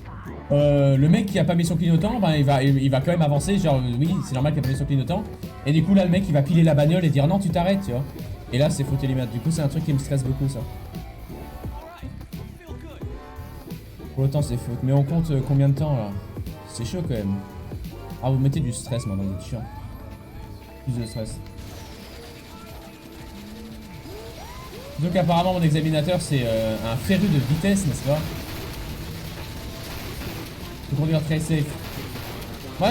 le mec qui a pas mis son clignotant, ben il va quand même avancer, genre oui c'est normal qu'il a pas mis son clignotant. Et du coup là le mec il va piler la bagnole et dire non tu t'arrêtes, tu vois. Et là c'est foutu les merdes. Du coup c'est un truc qui me stresse beaucoup ça. Pour autant c'est faute. Mais on compte combien de temps là? C'est chaud quand même. Ah vous mettez du stress maintenant, vous êtes chiant. Plus de stress. Donc apparemment mon examinateur c'est un féru de vitesse, n'est-ce pas? Faut conduire très safe. Moi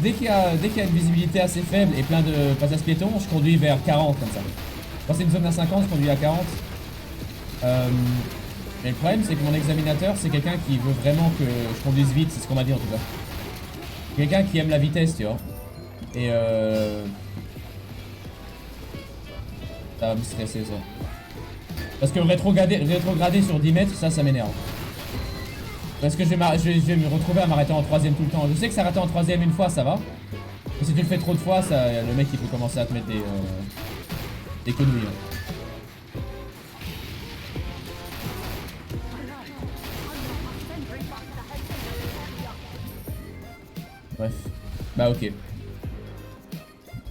dès qu'il y a une visibilité assez faible et plein de passages piétons, je conduis vers 40 comme ça. Quand c'est une zone à 50, je conduis à 40. Mais le problème c'est que mon examinateur c'est quelqu'un qui veut vraiment que je conduise vite, c'est ce qu'on m'a dit en tout cas. Quelqu'un qui aime la vitesse, tu vois. Et ça va me stresser ça. Parce que rétrograder sur 10 mètres, ça m'énerve. Parce que je vais me retrouver à m'arrêter en troisième tout le temps. Je sais que s'arrêter en troisième une fois, ça va. Mais si tu le fais trop de fois, le mec il peut commencer à te mettre des conneries. Hein. Bref. Bah ok.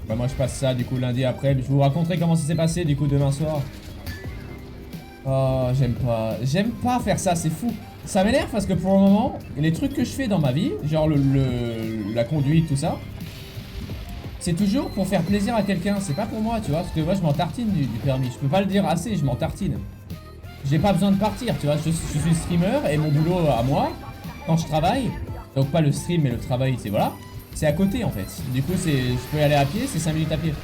Bah moi je passe ça du coup lundi après. Je vous raconterai comment ça s'est passé du coup demain soir. Oh j'aime pas faire ça, c'est fou. Ça m'énerve parce que pour le moment, les trucs que je fais dans ma vie, genre la conduite, tout ça, c'est toujours pour faire plaisir à quelqu'un, c'est pas pour moi, tu vois. Parce que moi je m'en tartine du permis, je peux pas le dire assez, je m'en tartine. J'ai pas besoin de partir, tu vois, je suis streamer et mon boulot à moi, quand je travaille, donc pas le stream mais le travail, c'est voilà, c'est à côté en fait. Du coup je peux y aller à pied, c'est 5 minutes à pied.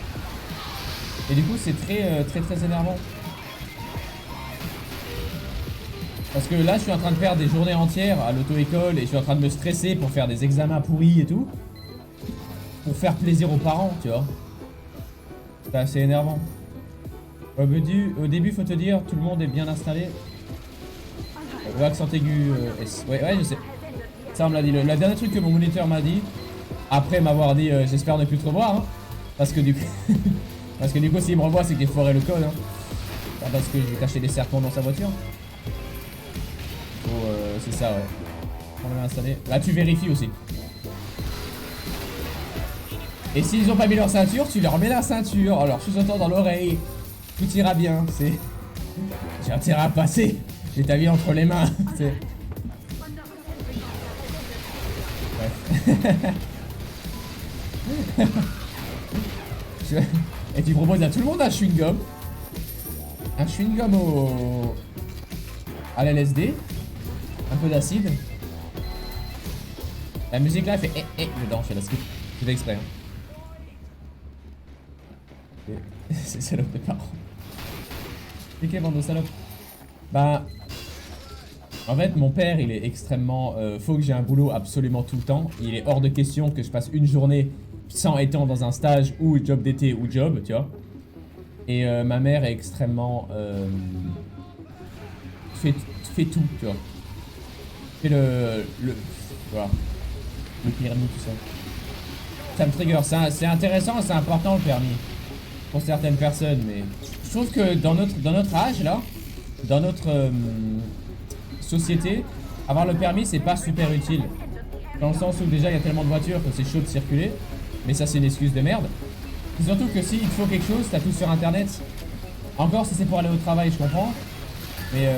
Et du coup c'est très énervant. Parce que là je suis en train de faire des journées entières à l'auto-école et je suis en train de me stresser pour faire des examens pourris et tout. Pour faire plaisir aux parents, tu vois. C'est assez énervant. Au début, faut te dire, tout le monde est bien installé. Accent aigu S. Ouais, je sais. Ça, on me l'a dit. Le dernier truc que mon moniteur m'a dit, après m'avoir dit j'espère ne plus te revoir, hein, parce que du coup, parce que du coup, s'il me revoit, c'est qu'il foirait le code. Hein. Pas parce que j'ai caché des serpents dans sa voiture. C'est ça, ouais. On l'a installé. Là, tu vérifies aussi. Et s'ils ont pas mis leur ceinture, tu leur mets la ceinture. Alors, sous-entend dans l'oreille. Tout ira bien. C'est. J'ai intérêt à passer. J'ai ta vie entre les mains. C'est. Et tu proposes à tout le monde un chewing-gum. Un chewing-gum à l'LSD. Un peu d'acide. La musique là elle fait dedans, je fais la skip. Je fais exprès. Hein. C'est salope de parents. Ok, bande de salopes. Bah. En fait, mon père, il est extrêmement... faut que j'ai un boulot absolument tout le temps. Il est hors de question que je passe une journée sans étant dans un stage ou job d'été ou job, tu vois. Et ma mère est extrêmement... fait tout, tu vois. Fait voilà. Le permis, tout ça. Ça me trigger. C'est intéressant, c'est important le permis. Pour certaines personnes, mais... Je trouve que dans notre âge, là, dans notre... société, avoir le permis c'est pas super utile. Dans le sens où déjà il y a tellement de voitures que c'est chaud de circuler. Mais ça c'est une excuse de merde. Et surtout que s'il te faut quelque chose, t'as tout sur internet. Encore si c'est pour aller au travail, je comprends. Mais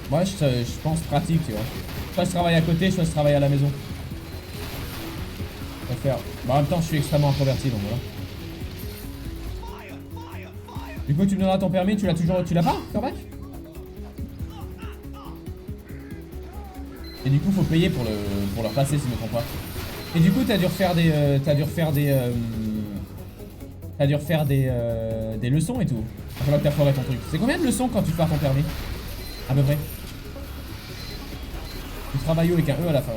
moi je pense pratique, tu vois. Soit je travaille à côté, soit je travaille à la maison. Je préfère. Bah, en même temps je suis extrêmement introverti donc voilà. Du coup tu me donneras ton permis, tu l'as pas, Corbac? Et du coup faut payer pour leur passer si je me trompe pas. Et du coup t'as dû refaire des leçons et tout. Il va falloir que t'as foiré ton truc. C'est combien de leçons quand tu pars ton permis? À peu près. Tu travailles où avec un E à la fin?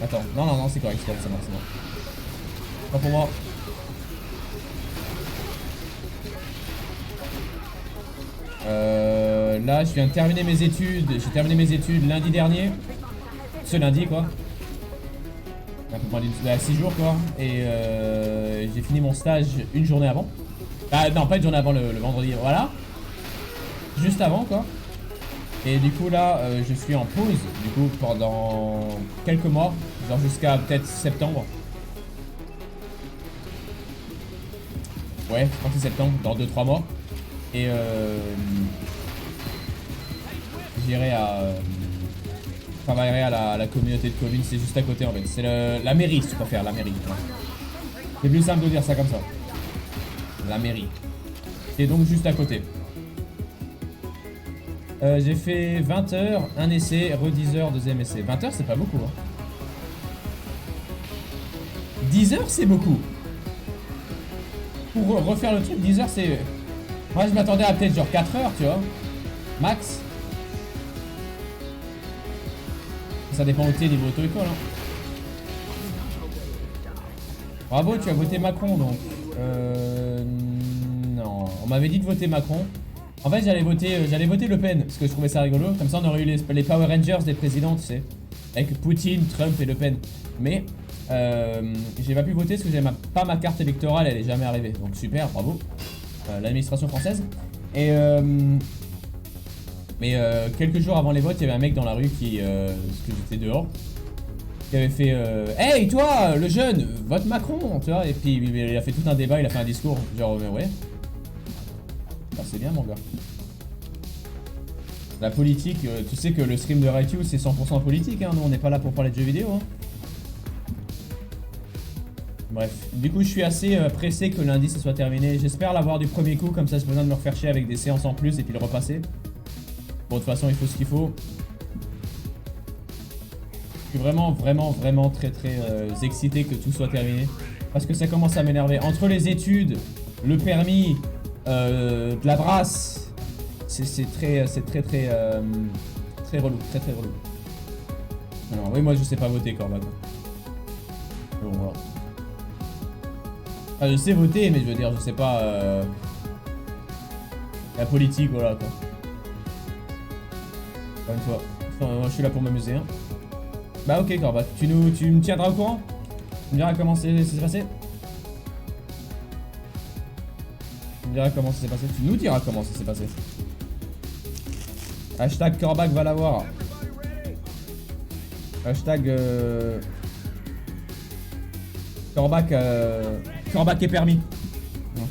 Attends, non, c'est correct, c'est bon. Pas pour moi. Là, je viens de terminer mes études. J'ai terminé mes études lundi dernier. Ce lundi, quoi. Un peu moins de 6 jours, quoi. Et j'ai fini mon stage une journée avant. Ah, non, pas une journée avant, le vendredi. Voilà. Juste avant, quoi. Et du coup, là, je suis en pause. Du coup, pendant quelques mois. Genre jusqu'à peut-être septembre. Ouais, 36 septembre, dans 2-3 mois. Et j'irai travaillerai à la communauté de communes, c'est juste à côté en fait. C'est la mairie si tu préfères, la mairie. C'est plus simple de dire ça comme ça. La mairie. Et donc juste à côté. J'ai fait 20 heures, un essai, 10 heures, deuxième essai. 20 heures c'est pas beaucoup hein. 10 heures c'est beaucoup. Pour refaire le truc, 10 heures c'est... Moi je m'attendais à peut-être genre 4 heures tu vois. Max. Ça dépend où t'es niveau auto-école hein. Bravo, tu as voté Macron donc. Non, on m'avait dit de voter Macron. En fait j'allais voter Le Pen parce que je trouvais ça rigolo. Comme ça on aurait eu les Power Rangers des présidents tu sais. Avec Poutine, Trump et Le Pen. Mais j'ai pas pu voter parce que j'ai pas ma carte électorale, elle est jamais arrivée. Donc super, bravo. L'administration française. Et mais quelques jours avant les votes, il y avait un mec dans la rue qui, parce que j'étais dehors, qui avait fait hey toi, le jeune, vote Macron, tu vois. Et puis il a fait tout un débat, il a fait un discours, genre mais ouais. Bah, c'est bien mon gars. La politique, tu sais que le stream de Rytugamer c'est 100% politique, hein. Nous on n'est pas là pour parler de jeux vidéo. Hein. Bref, du coup je suis assez pressé que lundi ça soit terminé. J'espère l'avoir du premier coup, comme ça j'ai besoin de me refaire chier avec des séances en plus et puis le repasser. Bon, de toute façon, il faut ce qu'il faut. Je suis vraiment très excité que tout soit terminé. Parce que ça commence à m'énerver. Entre les études, le permis, de la brasse, c'est très relou. Très relou. Alors, oui, moi je sais pas voter, Corbac. Bon, voilà. Enfin, je sais voter, mais je veux dire, je sais pas... La politique, voilà quoi. Encore une fois. Moi, je suis là pour m'amuser. Hein. Bah ok, Corbac. Tu me tiendras au courant? Tu me diras comment c'est passé? Tu me diras comment ça s'est passé? Tu nous diras comment ça s'est passé. Hashtag Corbac va l'avoir. Hashtag Corbac Corbac est permis. Ouais.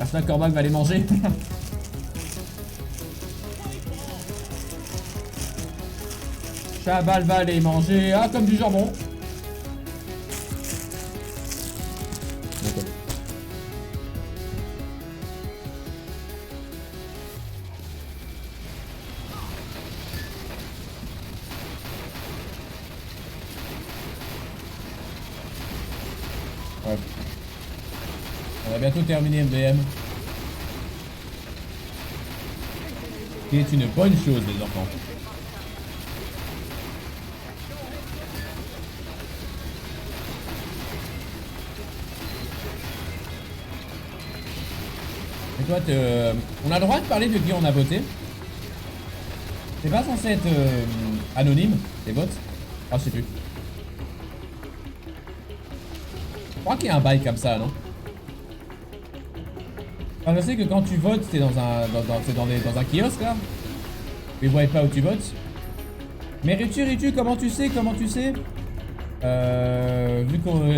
Hashtag Corbac va les manger. Chabal va les manger. Ah, comme du jambon. Ouais. On va bientôt terminer MvM. Ce qui est une bonne chose, les enfants. Et toi, on a le droit de parler de qui on a voté? C'est pas censé être anonyme, les votes? Ah, je sais plus. Je crois qu'il y a un bail comme ça, non? Enfin, je sais que quand tu votes, t'es dans un kiosque, là. Ils voient pas où tu votes. Mais Rytu, comment tu sais? Vu que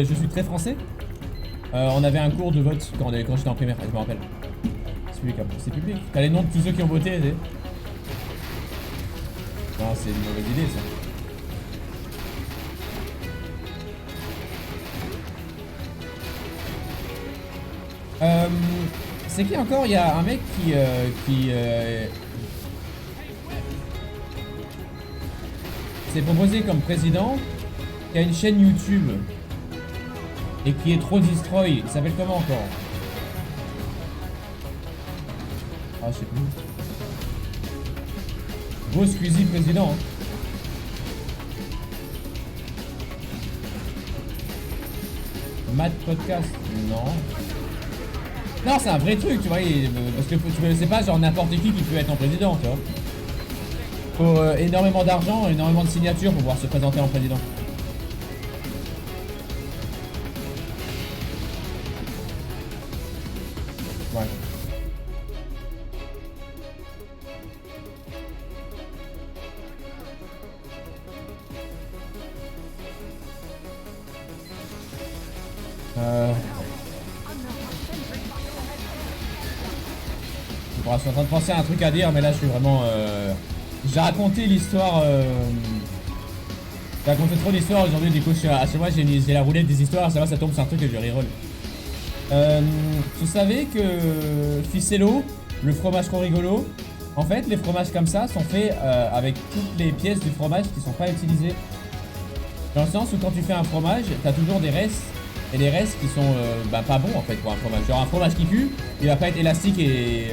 je suis très français, on avait un cours de vote quand j'étais en primaire, je me rappelle. C'est public. T'as les noms de tous ceux qui ont voté, tu sais. Non, c'est une mauvaise idée, ça. C'est qui encore? Il y a un mec qui s'est proposé comme président, qui a une chaîne YouTube et qui est trop destroy. Il s'appelle comment encore? Ah, je sais plus. Gros Squeezie président. Hein. Mad Podcast? Non. Non, c'est un vrai truc, tu vois. Parce que c'est pas genre n'importe qui peut être en président, tu vois. Faut énormément d'argent, énormément de signatures pour pouvoir se présenter en président. Ouais. Bon, je suis en train de penser à un truc à dire, mais là je suis vraiment... J'ai raconté l'histoire... J'ai raconté trop d'histoires aujourd'hui, du coup chez moi j'ai la roulette des histoires, ça va, ça tombe sur un truc que je reroll. Vous savez que Ficello, le fromage trop rigolo, en fait les fromages comme ça sont faits avec toutes les pièces du fromage qui sont pas utilisées. Dans le sens où quand tu fais un fromage, t'as toujours des restes, et les restes qui sont pas bons en fait pour un fromage. Genre un fromage qui pue, il va pas être élastique et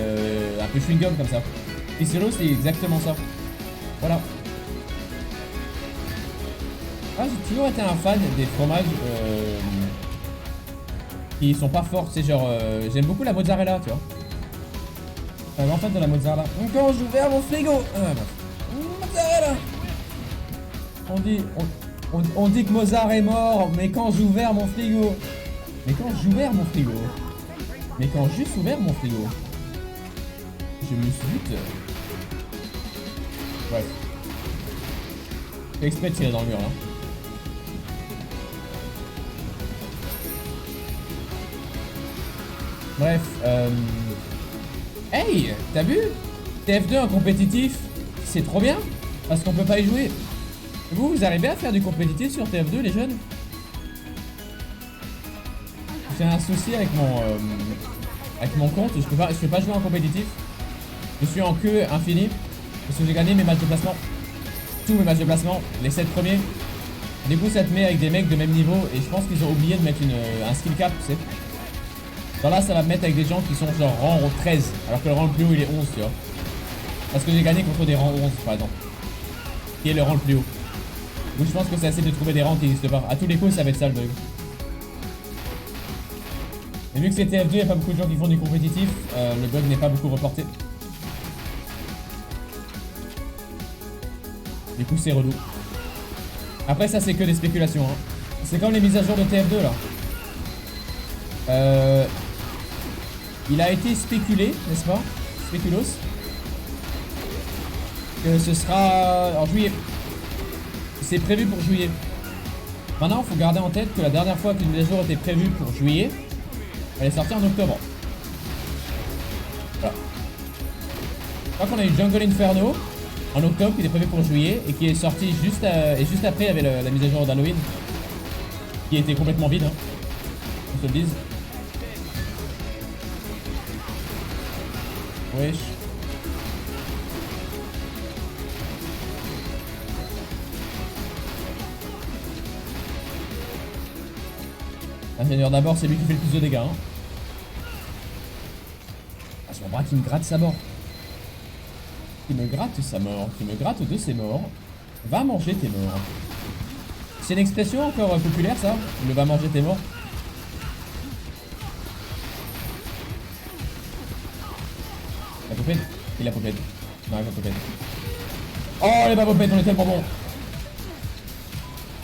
un peu chewing-gum comme ça. Ficello c'est exactement ça. Voilà. Ah, j'ai toujours été un fan des fromages qui sont pas forts, c'est genre j'aime beaucoup la mozzarella, tu vois. Un grand fan de la mozzarella. Quand j'ouvre mon frigo, mozzarella. On dit que Mozart est mort, mais quand j'ouvre mon frigo. Mais quand j'ouvre mon frigo. Mais quand juste ouvert mon frigo. Je me suis dit. Bref. J'ai exprès de tirer dans le mur là. Bref, hey, t'as vu? TF2 en compétitif, c'est trop bien, parce qu'on peut pas y jouer. Vous arrivez à faire du compétitif sur TF2, les jeunes? J'ai un souci avec mon compte, je peux pas jouer en compétitif. Je suis en queue infinie, parce que j'ai gagné mes matchs de placement. Tous mes matchs de placement, les 7 premiers. Du coup, ça te met avec des mecs de même niveau, et je pense qu'ils ont oublié de mettre un skill cap, tu sais. Genre là, ça va me mettre avec des gens qui sont genre rang 13, alors que le rang le plus haut il est 11, tu vois. Parce que j'ai gagné contre des rangs 11, par exemple. Qui est le rang le plus haut. Donc je pense que c'est assez de trouver des rangs qui n'existent pas. À tous les coups, ça va être ça le bug. Et vu que c'est TF2, il n'y a pas beaucoup de gens qui font du compétitif, le bug n'est pas beaucoup reporté. Du coup, c'est relou. Après, ça, c'est que des spéculations. Hein. C'est comme les mises à jour de TF2 là. Il a été spéculé, n'est-ce pas? Spéculos. Que ce sera en juillet. C'est prévu pour juillet. Maintenant, il faut garder en tête que la dernière fois qu'une mise à jour était prévue pour juillet, elle est sortie en octobre. Voilà. Je crois qu'on a eu Jungle Inferno en octobre qui était prévu pour juillet et qui est sorti juste, et juste après il y avait la mise à jour d'Halloween qui était complètement vide, hein, qu'on se le dise. Wesh. L'ingénieur d'abord, c'est lui qui fait le plus de dégâts. Hein. Ah, c'est mon bras qui me gratte sa mort. Qui me gratte sa mort. Qui me gratte de ses morts. Va manger tes morts. C'est une expression encore populaire ça. Le va manger tes morts. La popette. Et la popette. Non, la popette. Oh, les babopettes, on est tellement bon.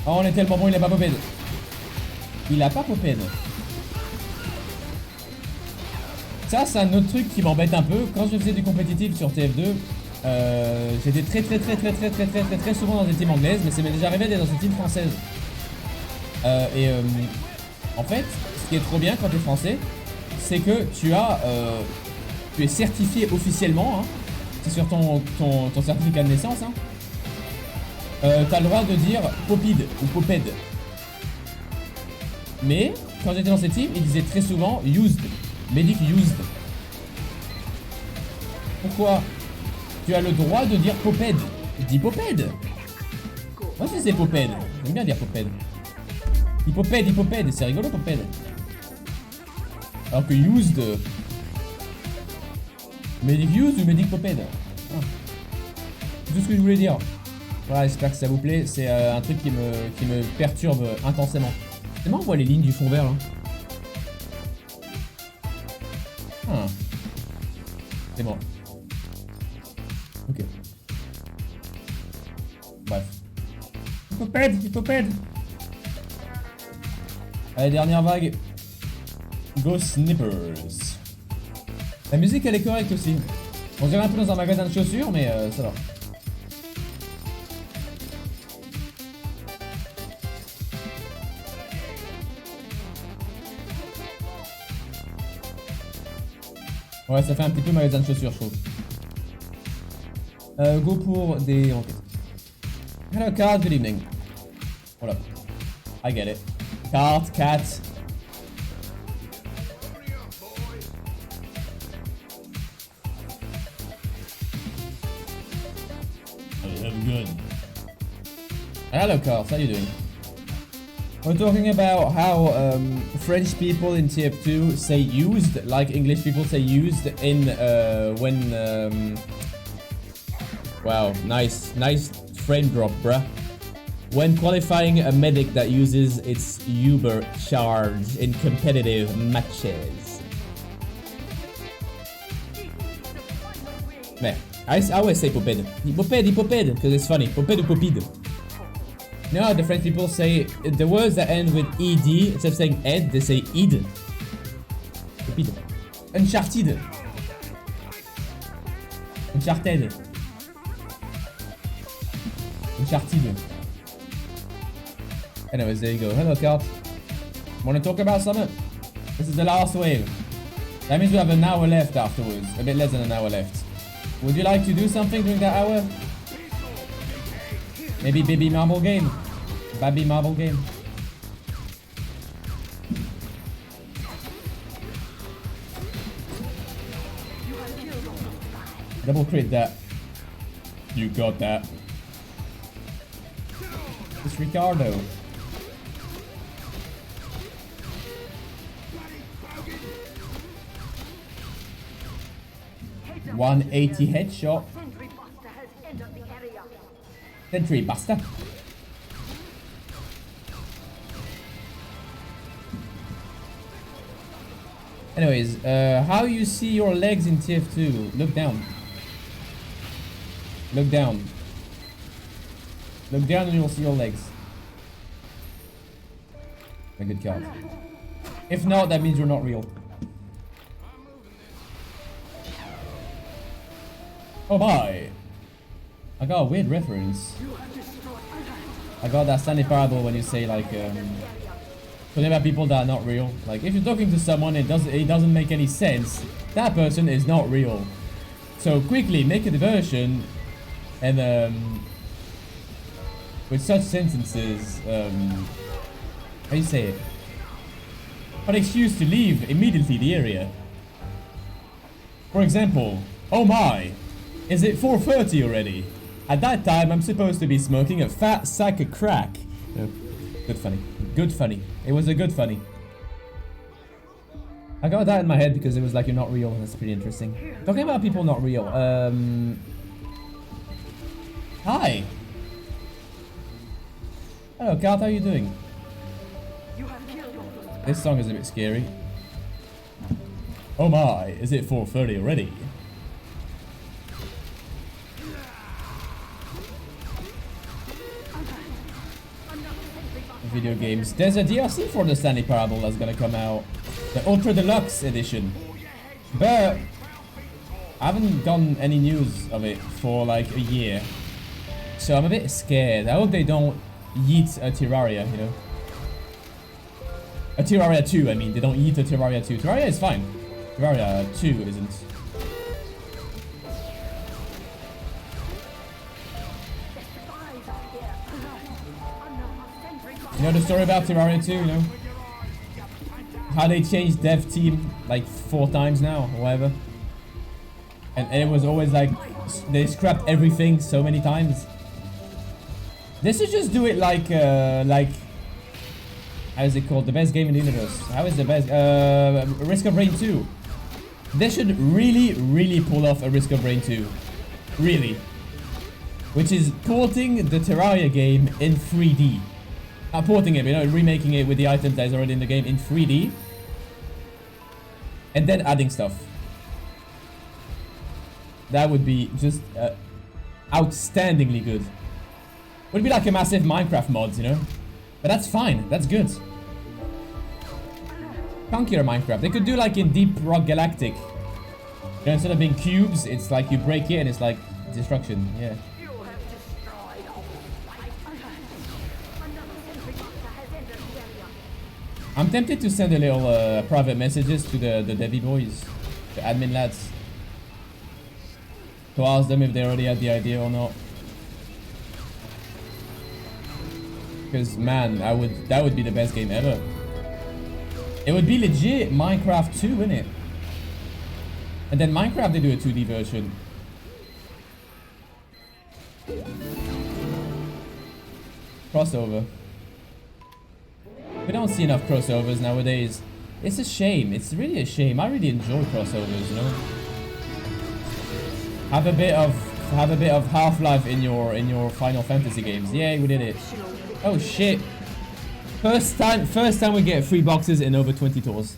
Oh, on est tellement bon, il est pas popette. Il a pas popette. Ça, c'est un autre truc qui m'embête un peu. Quand je faisais du compétitif sur TF2, j'étais très souvent dans des teams anglaises, mais ça m'est déjà arrivé d'être dans une team française. En fait, ce qui est trop bien quand t'es français, c'est que tu es certifié officiellement, hein, c'est sur ton certificat de naissance, hein, t'as le droit de dire popide ou poped. Mais quand j'étais dans cette team, ils disaient très souvent used, medic used. Pourquoi? Tu as le droit de dire poped. Dis poped. Moi aussi c'est poped. J'aime bien dire poped. Hippopède, c'est rigolo poped. Alors que used. Medic used ou medic poped. Ah. C'est tout ce que je voulais dire. Voilà, j'espère que ça vous plaît. C'est un truc qui me perturbe intensément. Comment on voit les lignes du fond vert là? Ah. C'est bon. Ok. Bref. Hippopède. Allez, dernière vague. Go Snippers. La musique elle est correcte aussi. On dirait un peu dans un magasin de chaussures, mais ça va. Ouais, ça fait un petit peu magasin de chaussures, je trouve. Go pour des enquêtes. Hello, Card, good evening. Voilà. I get it. Card, cat. I have a gun. Hello, Card, how you doing? We're talking about how French people in TF2 say used, like English people say used in when wow, nice frame drop, bruh. When qualifying a medic that uses its Uber charge in competitive matches. Man, I always say poped, because it's funny. Poped or popide. You know how the French people say the words that end with ed, instead of saying ed, they say id. Popide. Uncharted. Uncharted. Anyways, there you go. Hello, Cat. Wanna talk about something? This is the last wave. That means we have an hour left afterwards. A bit less than an hour left. Would you like to do something during that hour? Maybe baby marble game. Baby marble game. Double crit that. You got that. It's Ricardo. $180 headshot. Sentry Buster. Anyways, how you see your legs in TF2? Look down. Look down. Look down and you'll see your legs. A good card. If not, that means you're not real. Oh my! I got a weird reference. I got that Stanley Parable when you say like, talking about people that are not real. Like, if you're talking to someone and it doesn't make any sense, that person is not real. So quickly make a diversion and with such sentences, how do you say it? An excuse to leave immediately the area. For example, oh my, is it 4:30 already? At that time, I'm supposed to be smoking a fat sack of crack. Good funny. Good funny. It was a good funny. I got that in my head because it was like, you're not real. That's pretty interesting. Talking about people not real. Hi. Hello, Kat. How are you doing? This song is a bit scary. Oh my, is it 4:30 already? Video games. There's a DLC for the Stanley Parable that's gonna come out. The Ultra Deluxe edition. But I haven't gotten any news of it for like a year. So I'm a bit scared. I hope they don't yeet a Terraria, you know? A Terraria 2, I mean. They don't yeet a Terraria 2. Terraria is fine. Terraria 2 isn't. You know the story about Terraria 2, you know? How they changed dev team like 4 times now, or whatever. And it was always like, they scrapped everything so many times. They should just do it like, how is it called? The best game in the universe. How is the best? Risk of Rain 2. They should really pull off a Risk of Rain 2. Really. Which is porting the Terraria game in 3D. Not porting it, you know, remaking it with the items that is already in the game in 3D. And then adding stuff. That would be just outstandingly good. Would be like a massive Minecraft mods, you know? But that's fine, that's good. Funkier Minecraft. They could do like in Deep Rock Galactic. You know, instead of being cubes, it's like you break it and it's like destruction, yeah. I'm tempted to send a little private messages to the Devi boys, the admin lads, to ask them if they already had the idea or not. Because man, that would be the best game ever. It would be legit Minecraft 2, innit? And then Minecraft, they do a 2D version. Crossover. We don't see enough crossovers nowadays. It's a shame. It's really a shame. I really enjoy crossovers, you know. Have a bit of Half-Life in your Final Fantasy games. Yeah, we did it. Oh shit. First time we get 3 boxes in over 20 tours.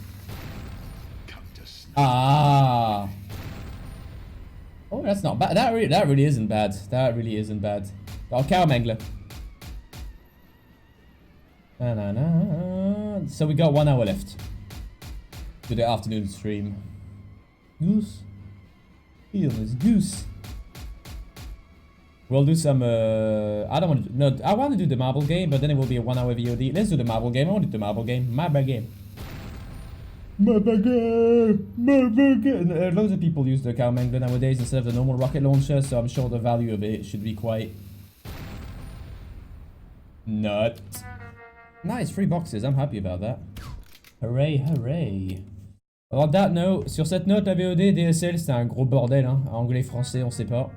Ah. Oh, that's not bad. That really isn't bad. That really isn't bad. Oh, cow mangler. So we got 1 hour left to the afternoon stream. Goose. Feel this goose. We'll do some, I don't want to, no, I want to do the marble game, but then it will be a 1 hour VOD. Let's do the marble game. I want to do the marble game. My bad game. My bad game. My bad game. Loads of people use the cow mangler nowadays instead of the normal rocket launcher, so I'm sure the value of it should be quite nut. Nice, 3 boxes. I'm happy about that. Hooray, hooray. Alors, that note, sur cette note, la VOD, DSL, c'était un gros bordel, hein. Anglais, français, on sait pas.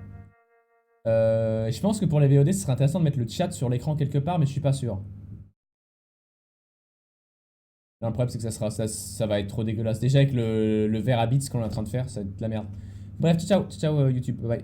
Je pense que pour les VOD, ce serait intéressant de mettre le chat sur l'écran quelque part, mais je suis pas sûr. Non, le problème, c'est que ça va être trop dégueulasse. Déjà, avec le verre à bits qu'on est en train de faire, ça va être de la merde. Bref, ciao, ciao, YouTube, bye.